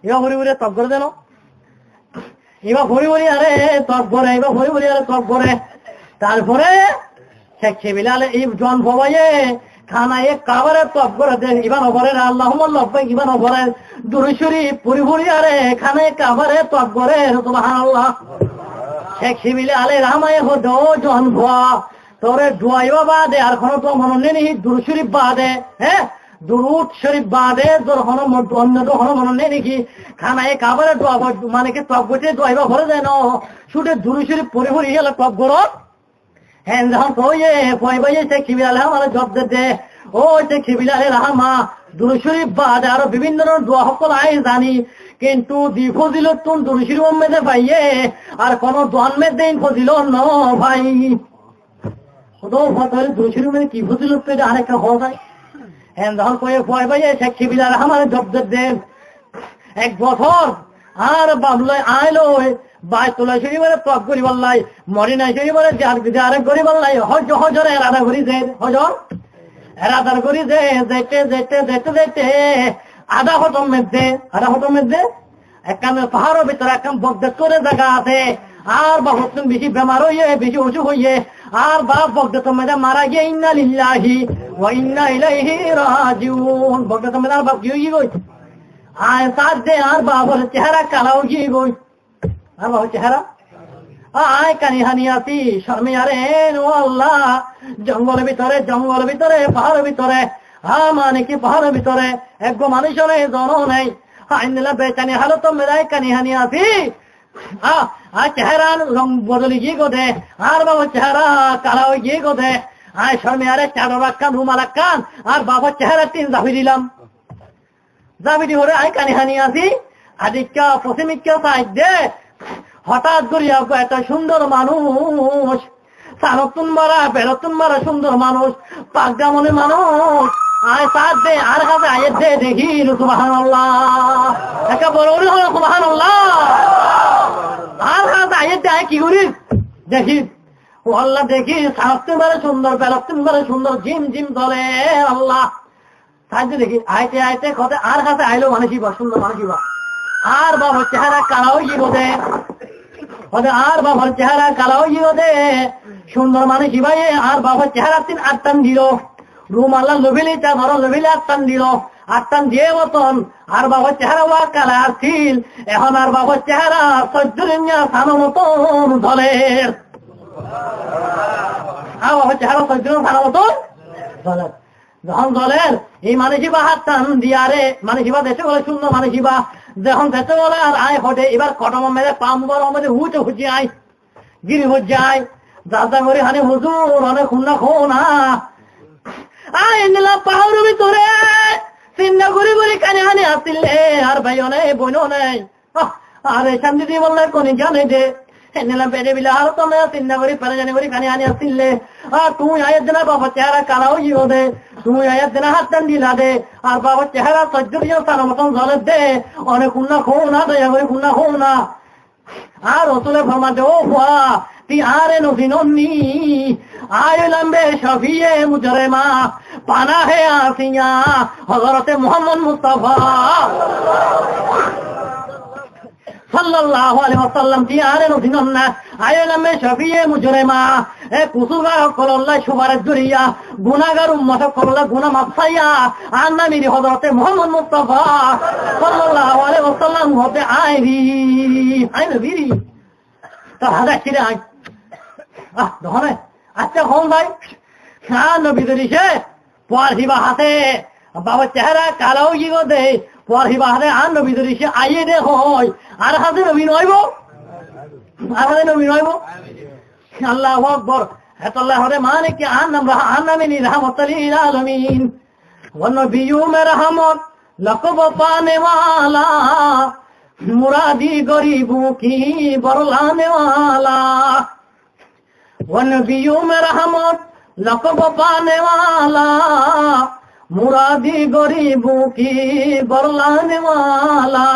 A: এবার ভরি ভরি তওয়াব করে দেন এবার ভরি ভরি আরে তওয়াব করে এবার ভরি ভরি আরে তওয়াব করে তারপরে শেখ শিবিলাল এই জন ভবায়ে খানায়ে কাবারে তওয়াব করে দেন এবার ওপরে আল্লাহুম্মা লাব্বাইক এবার ওপরে দুরূদ শরীফ পড়ি পড়ি আরে খানায়ে কাবারে তওয়াব করে সুবহানাল্লাহ শেখ শিবিলাল আলাইহি রহমায়ে হদো জন ভয়া তোরে দোয়াইবা বাদে আর কোনো তো মনে নেই দুরূদ শরীফ বাদে হ্যাঁ দুরূদ শরীফ বাদে তোর কোনো অন্য তো কোনো মনে নেই নাকি খানায়ে কাবারে দোয়া মানে কি তওয়াব করতে দোয়াইবা ভরে যায় না শুধু দুরূদ শরীফ পড়ি পড়ি গেল তওয়াব করো হ্যাঁ যখন কইয়ে কইবাইয়ে শেখ শিবিলাল আমার জবাব দে ও শেখ শিবিলাল রহমা দুরূদ শরীফ বাদে আরো বিভিন্ন ধরনের দোয়া সকল আই জানি কিন্তু দি ফজিলত তুন দুরূদ শরীফ মধ্যে পাইয়ে আর কোন দোয়ান মধ্যে ফজিলত ন ভাই কত ফতরে দুরূদ শরীফ মানে কি ফজিলত পেয়ে আরেকটা হওয়া যায় হ্যাঁ যখন কইবাইয়ে শেখ শিবিলাল আমার জবাব দে এক বছর আর বাবলাই আইলো বাইতুল্লাহ শরীফের তওয়াব করি বললাই মদিনা শরীফের জিয়ারত করি বললাই হজর এরাদা করি যে হজর এরাদা করি যে যেতে আধা হতম মধ্যে একখান পাহাড়ের ভিতরে একখান বগদাদ করে জায়গা আছে আর বহুত বেশি বেমার হইয়ে বেশি অসুখ হইয়ে আর বাপ বগদাদ মধ্যে মারা গিয়ে ইন্না লিল্লাহি ওয়া ইন্না ইলাইহি রাজিউন বগদাদ মধ্যে আর বাপ গিয়ে গই আর সাথ দে আর বাবার চেহারা কালো গিয়ে গই আর বাবা চেহারা আয় কানি হানি আসি শর্মে আরে ও আল্লাহ জঙ্গলের ভিতরে পাহাড়ের ভিতরে মানে কি পাহাড়ের ভিতরে একগো মানুষের জন নেই আইনলা বেচানি হালত মেরাই কানি হানি আসি আর চেহারা রং বদলি গিয়ে গোদে আর বাবা চেহারা কালা হয়ে গিয়ে গোদে আয় শর্মে আরে চাদর রাখান রুমাল রাখান আর বাবার চেহারা তিন জাবি দিলাম জাবিদি হরে আয় কানি হানি আসি আদিক্যা পশ্চিমিক্যা সাইড দে হঠাৎ করিয়া একটা সুন্দর মানুষ সারতুন মারা সুন্দর মানুষ পাকজামনের মানুষ আয় সাথ দে আর কাছে আয়ের দে দেখি সুবহানাল্লাহ একা বড় হলো সুবহানাল্লাহ আর কাছে আয়ের দে কি করি দেখি ও আল্লাহ দেখি সারতুন মারা সুন্দর বেলাতুন মারা সুন্দর জিম চলে আল্লাহ সাথে দেখি আইতে কথা আর কাছে আইলো মানুষই বা সুন্দর মানুষই বা আর বাবার চেহারা কালো গিয়ে বোধে আর বাবার চেহারা কালো গিয়ে দে সুন্দর মানুষ ভাই আর বাবার চেহারা তিন আটটান দিল রুম আল্লাহ লবিলি চাদর লবিলি আটটান দিল আটটান দিয়ে মতন আর বাবার চেহারা ওয়া কালা আসছিল এখন আর বাবার চেহারা সহ্যরিয়া সানো মতন ধলের আর বাবার চেহারা সহ্যরিয়া সানো মতন ধলের যখন দলের এই মানুষিবা হাত টান দিয়ারে মানুষিবা দেশে বলে সুন্দর মানুষিবা যখন দেশে বলে আর আয় হটে এবার কটম মেরে পাম্বর আমাদের হুচে আয় গিরি হচ্ছে আয় দাদা করে হানি হুজুর অনেক খুন্না খো না আয় নিলা পাহাড়ের ভিতরে চিন্তা ঘুরি ঘুরি কানে হানি আসিলে আর ভাইও নেই বোনও নেই আরে শান্তি দিয়ে বললে কোনি জানে যে নিলাম পেটে বিলে আর তো চিন্তা করি পেরে জানি করি কানে হানি আসিলে আর তুই আয়ের দিনা বাবা চেহারা কালাও গিয়ে দে তুই আয়ের দিনা হাত টান দিলা দে আর বাবা চেহারা সহ্য দিয়ে তার মতন জলে দে অনেক খুন্না খো না দয়া করে খুন্না খো না আর রসুলের ফরমাতে ও ভা তুই আরে নদী আয় লম্বে শফিয়ে মুজরেমা পানা হে আসিয়া হযরতে মুহাম্মদ মুস্তাফা সাল্লাল্লাহু আলাইহি ওয়াসাল্লাম তুই আরে নদী না আয় লম্বে শফিয়ে মুজরেমা এ কুসুগার কল্লাহ সুবারের জুরিয়া গুনাহগার উম্মত কল্লাহ গুনাহ মাফ ছাইয়া আর নবী হযরতে মুহাম্মদ মুস্তাফা সাল্লাল্লাহু আলাইহি ওয়াসাল্লাম হতে আইরি আই নবী তা হাদা ছিরে আই ধরে আচ্ছা হন ভাই নবী দরিসে পরহিবা হাতে বাবা চেহারা কালাও কি গো দে পরহিবা হাতে আর নবী দরিসে আইয়ে দে হয় আর হাতে নবী নইব আর হাতে নবী নইব আল্লাহু আকবার আল্লাহ হরে মানে কি আর নামে নি রহমতুল লিল আলামিন ওয়া নবিয়্যু মে রহমত লকব পানে ওয়ালা মুরাদি গরিবों की बरलाने वाला वो नबियों में रहमत लक़ब पाने वाला मुरादी गरीबों की बरलाने वाला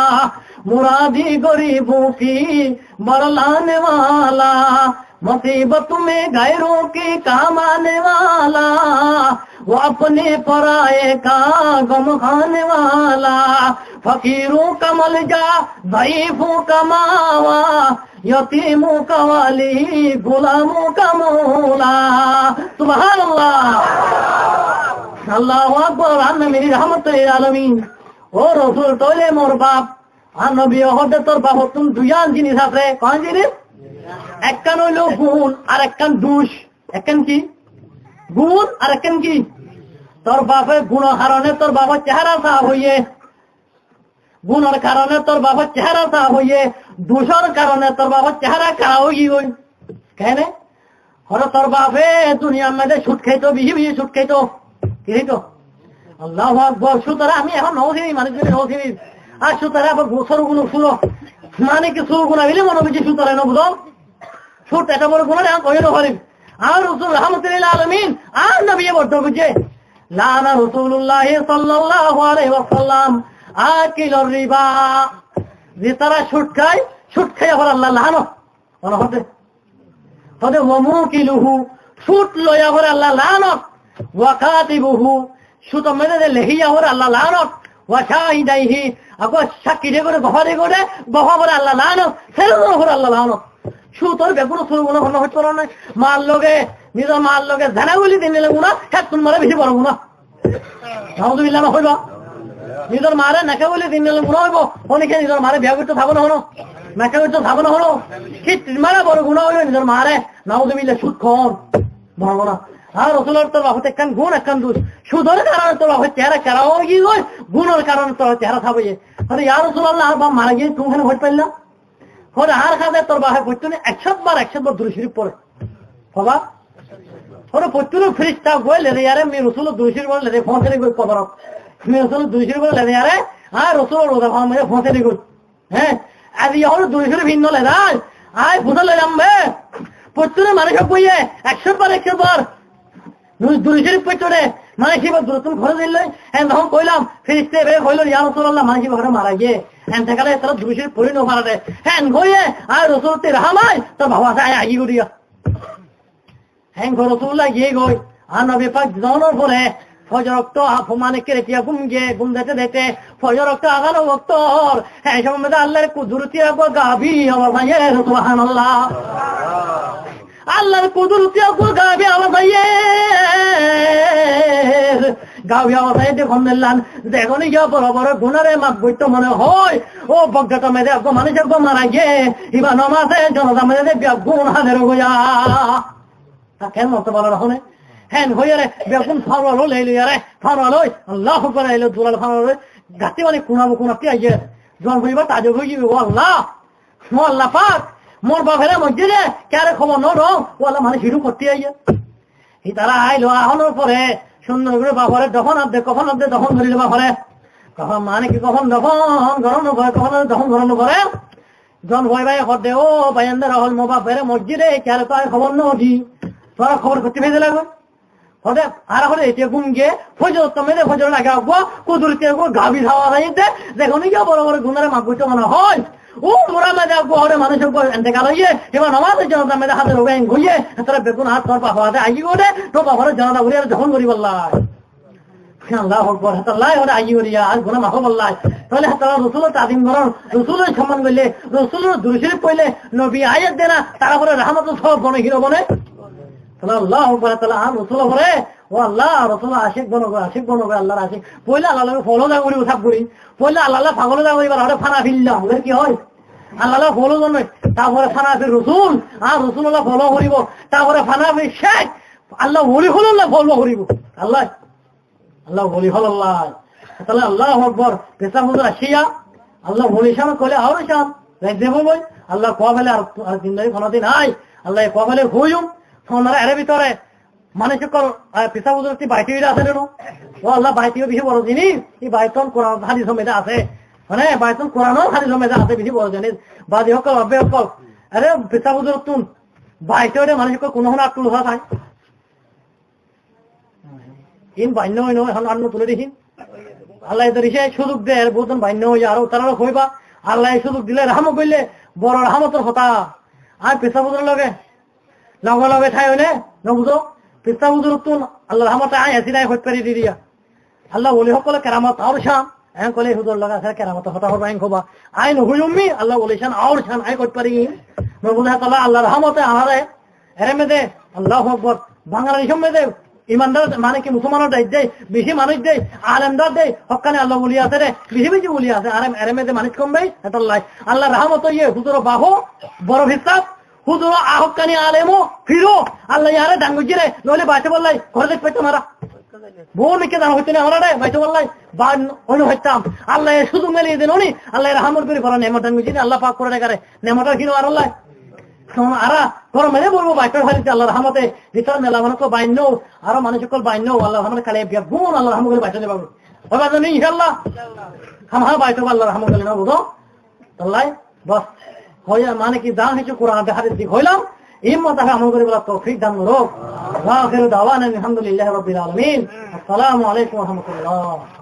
A: मुरादी गरीबों की बरलाने वाला मुसीबत में गैरों के काम आने वाला वो अपने पराये का गम खाने वाला फकीरों का मलजा ज़ईफों का मावा यतीमों का वाली गुलामों का मौला सुभान अल्लाह अल्लाहु अकबर अन्ना मेरी रहमतुल लिल आलमीन ओ रसूल तोले मोर बाप আর নবী হতে তোর বাপ তুমি দুইয়ান জিনিস আছে কোন জিনিস একখান হইল গুণ আর একখান দোষ একখান কি গুণ আর একখান কি তোর বাপের গুণের কারণে তোর বাবার চেহারা সাফ হইয়ে গুণের কারণে তোর বাবার চেহারা সাফ হইয়ে দোষের কারণে তোর বাবার চেহারা খারাপ হয়ে গই কেন হরে তোর বাপে দুনিয়ার মধ্যে সুদ খাইতো বিহি সুদ খাইতো কি হইতো আল্লাহু আকবার সুতরাং আমি এখন নওসিনি মানুষ নওসিনি আর সুতরাং আবার গোসর গুণ শুনো মানে কি সুর গুণা বিলে মনে বুঝি সুতরাং বুঝো সুত এটা বড় গুণা না কইলো হরিম আর রাসূল রাহমাতুল লিল আলামিন আর নবী বড় বুঝে লানা রাসূলুল্লাহ সাল্লাল্লাহু আলাইহি ওয়াসাল্লাম আকিলুর রিবা যে তারা সুদ খায় আবার আল্লাহ লানো মনে হতে তবে ওয়ামুকিলুহু সুদ লয়া আবার আল্লাহ লানো ওয়া কাতিবুহু সুদ মেনে লেহিয়া আবার আল্লাহ লানো ওয়া শাহিদাইহি আগো সাক্ষী দে করে গফা করে আল্লাহ লানো সেরে করে আল্লাহ লানো সুতর বেগুন সুর গুণ হন হইতো না মাল লগে নিজের মাল লগে জানাগুলি দিন নিলে গুণা হ্যাঁ তোমার বেশি বড় গুণা নাউযুবিল্লাহ না হইবা নিজের মারে নাকে বলে দিন নিলে গুণা হইব অনেকে নিজের মারে বিয়া করতে থাকো না হলো নাকে করতে থাকো না হলো ঠিক মারা বড় গুণা হইব নিজের মারে নাউযুবিল্লাহ সুদ খন বড় গুণা আর রসুলের তোর বাপতে একখান গুণ একখান দোষ সুদের কারণে তোর বাপের চেহারা খারাপ হয়ে গিয়ে গই গুণের কারণে তোর চেহারা খাবে আরে ইয়া রাসূলুল্লাহ বাপ মারা গিয়ে তুমি এখানে হইতে পারলা হরে আর খাবে তোর বাপে পড়তে 100 বার দুরূদ শরীফ পড়ে বাবা হরে পড়তে ফেরেশতা কইলে রে আরে আমি রাসূলের দুরূদ শরীফ বলে রে ফোনে রে কবর আমি রাসূলের দুরূদ শরীফ বলে রে আরে আর রাসূলের রোজা আমি ফোনে রে হ্যাঁ আর ইয়া দুরূদ শরীফ ভিন্ন লে রাই আই বুঝলে আমবে পড়তে মানুষ কইয়ে 100 বার দুরূদ শরীফ পড়তে মানে কি বল তুমি ঘরে দিলে হ্যাঁ তখন কইলাম ফেরেশতা বে কইলো ইয়া রাসূলুল্লাহ মানে কি ঘরে মারা গিয়ে হ্যাঁ সকালে তারা দুরূদ শরীফ পড়ে নো মারা দে হ্যাঁ কইয়ে আর রাসূল তে রহমাই তো বাবা যায় আগি গড়িয়া হ্যাঁ রাসূলুল্লাহ গিয়ে গই আর নবী পাক জানার পরে ফজর ওয়াক্ত মানে কে রেতিয়া ঘুম দিতে ফজর ওয়াক্ত আগানো ওয়াক্ত হ্যাঁ সময় আল্লাহর কুদরতি আগো গাবি আমার ভাইয়ে সুবহানাল্লাহ আল্লাহর কুদরতি আগো গাবি আমার ভাইয়ে গাবি আমার ভাইয়ে দেখুন দিলাম দেখুন ইয়া বড় বড় গুনারে মাপ বইতো মনে হয় ও বজ্ঞাটা মেরে আগো মানুষ আগো মারা গিয়ে ইবা নমাজে জনতা মেরে গুণ হাজার গয়া তা কেন মতো বলা রাখনে হ্যাঁ হইয়া রে বেগুন ফারওয়ালো লেইলো ইয়ারে ফারওয়ালো আল্লাহ করে আইলো দুলাল ফারওয়ালো গাতে মানে কোনা কি আইয়ে জন হইবা তাজে হইবি ও আল্লাহ পাক মোর বাপের মসজিদে কারে খবর ন রং ও আল্লাহ মানে শুরু করতে আইয়ে ই তারা আইলো আহনোর পরে সুন্দর করে বাপরে দফন আনতে কখন আনতে দফন ধরিল বাপরে কখন মানে কি কখন দফন গরম করে কখন দফন গরম করে জন ভয় ভাই হদে ও ভাইয়ান্দার হল মোবা বেড়ে মসজিদে কেন তো খবর নদী তোরা খবর করতে ভেজে লাগবে হদে আর হলে এতে ঘুম গিয়ে ফজর তো মেরে ফজর লাগে আসবো কুদুরতে গাভি ধাওয়া যাইতে দেখুন গিয়ে বড় বড় গুণারে মাগুতে মনে হয় ও মোরা মেদে আসবো হরে মানুষের এনতে গেল ইয়ে এবার নামাজের জনতা মেদে হাতে রোগে ঘুরিয়ে তারা বেগুন হাত তোর পাপা হাতে আই করে তো বাবার জনতা ঘুরিয়ে যখন করি বললাই আল্লাহ আকবার আল্লাহ ওরে আই করিয়া আর গুনাহ মাফ আল্লাহ তাহলে তারা রাসূলের তাজিম করেন রাসূলের সম্মান করলে রাসূলের দুরূদ শরীফ পড়লে নবী আয়াত দেনা তারা পরে রহমতুল সব বনে হিরো বনে আল্লাহ আকবার তাআলা আর রাসূল পরে ও আল্লাহ রাসূল আশিক বনগো আল্লাহর আশিক পয়লা আল্লাহকে ফলো দা করি উঠাব করি পয়লা আল্লাহ পাগল দা করি আর ফানা ফিল্লা ওদের কি হয় আল্লাহ ফলো জন্য তারপরে ফানা ফির রাসূল আর রাসূলুল্লাহ ফলো করিব তারপরে ফানা ফির শেখ আল্লাহ ওলি হলো না ফলো করিব আল্লাহ আল্লাহ বলি হল আল্লাহ তাহলে আল্লাহ আকবার পেশা হুজুর আসিয়া আল্লাহ বলি শাম কলে আর শাম দেব বই আল্লাহ কবেলে আর জিন্দাই কোনদিন নাই আল্লাহ কবেলে হইম সোনার এর ভিতরে মানে সকল পেশা হুজুর কি বাইতে আছে রে ও আল্লাহ বাইতেও বেশি বড় জিনিস এই বাইতন কোরআন হাদিস মেদে আছে মানে বাইতন কোরআন হাদিস মেদে আছে বেশি বড় জিনিস বাদি সকল অবে সকল আরে পেশা হুজুর তুন বাইতেও মানে সকল কোন কোন আটুল হওয়া থাকে ইন বান্য হইন এখন আন্ন তুলে দেখি আল্লাহ এদের সুযোগ দেয় বহুজন বান্য হয়ে আরো তারা হইবা আল্লাহ সুযোগ দিলে রাহাম করলে বড় রাহামতর হতা আর পেশা বুঝুর লগে লগে লগে ঠাই হইলে নবুঝো পেশা বুঝুর তুন আল্লাহ রাহামত আয় আসি নাই হইতে পারি দিয়া আল্লাহ বলি সকলে কেরামত আর শাম এন কলে হুজুর লগা আছে কেরামত হতা হবা এন খোবা আই নহইমি আল্লাহ বলি শান আর শান আই করতে পারি নবুঝা তাআলা আল্লাহ রাহামতে আহারে এরে মেদে আল্লাহু আকবার বাঙালি সম্মেদে ইমানদার মানে কি মুসলমানরা দেয় বেশি মানুষ দেয় আলেমদার দেয় হকানে আল্লাহ বলি আছে রে বেশি বেশি বলি আছে আর এরেমেদে মানুষ কমবে এতলাই আল্লাহ রহমত ইয়ে হুজুর বাহো বড় হিসাব হুজুর আহকানি আলেমো ফিরো আল্লাহ ইয়ারে ডাঙ্গুজি রে নইলে বাইতে বললাই ঘরে দেখ পেতো মারা বউ লিখে জানা হইতে না আমরা রে বাইতে বললাই বা অন্য হইতাম আল্লাহ শুধু মেলিয়ে দিন উনি আল্লাহ রহমত করে করা নেমত ডাঙ্গুজি আল্লাহ পাক করে রেখে নেমতা কিনো আর আল্লাহ আরা তোর মেলে বলবো বাইকের হারিতে আল্লাহ রহমতে ভিতর মেলা মানুষ বাইন্য আরো মানুষ সকল বাইন্য আল্লাহ রহমতে খালি গুণ আল্লাহ রহমত করে বাইতে পাবো ওই জন্য ইনশাল্লাহ আমার বাইতে আল্লাহ রহমত করে না বুঝো আল্লাহ বস হইয়া মানে কি দান হয়েছে কোরআন হাদিস দিক হইলাম হিম্মত আমল করে বলা তৌফিক দান রোগ ওয়া আখিরু দাওয়ানা আলহামদুলিল্লাহি রাব্বিল আলামিন আসসালামু আলাইকুম ওয়া রাহমাতুল্লাহ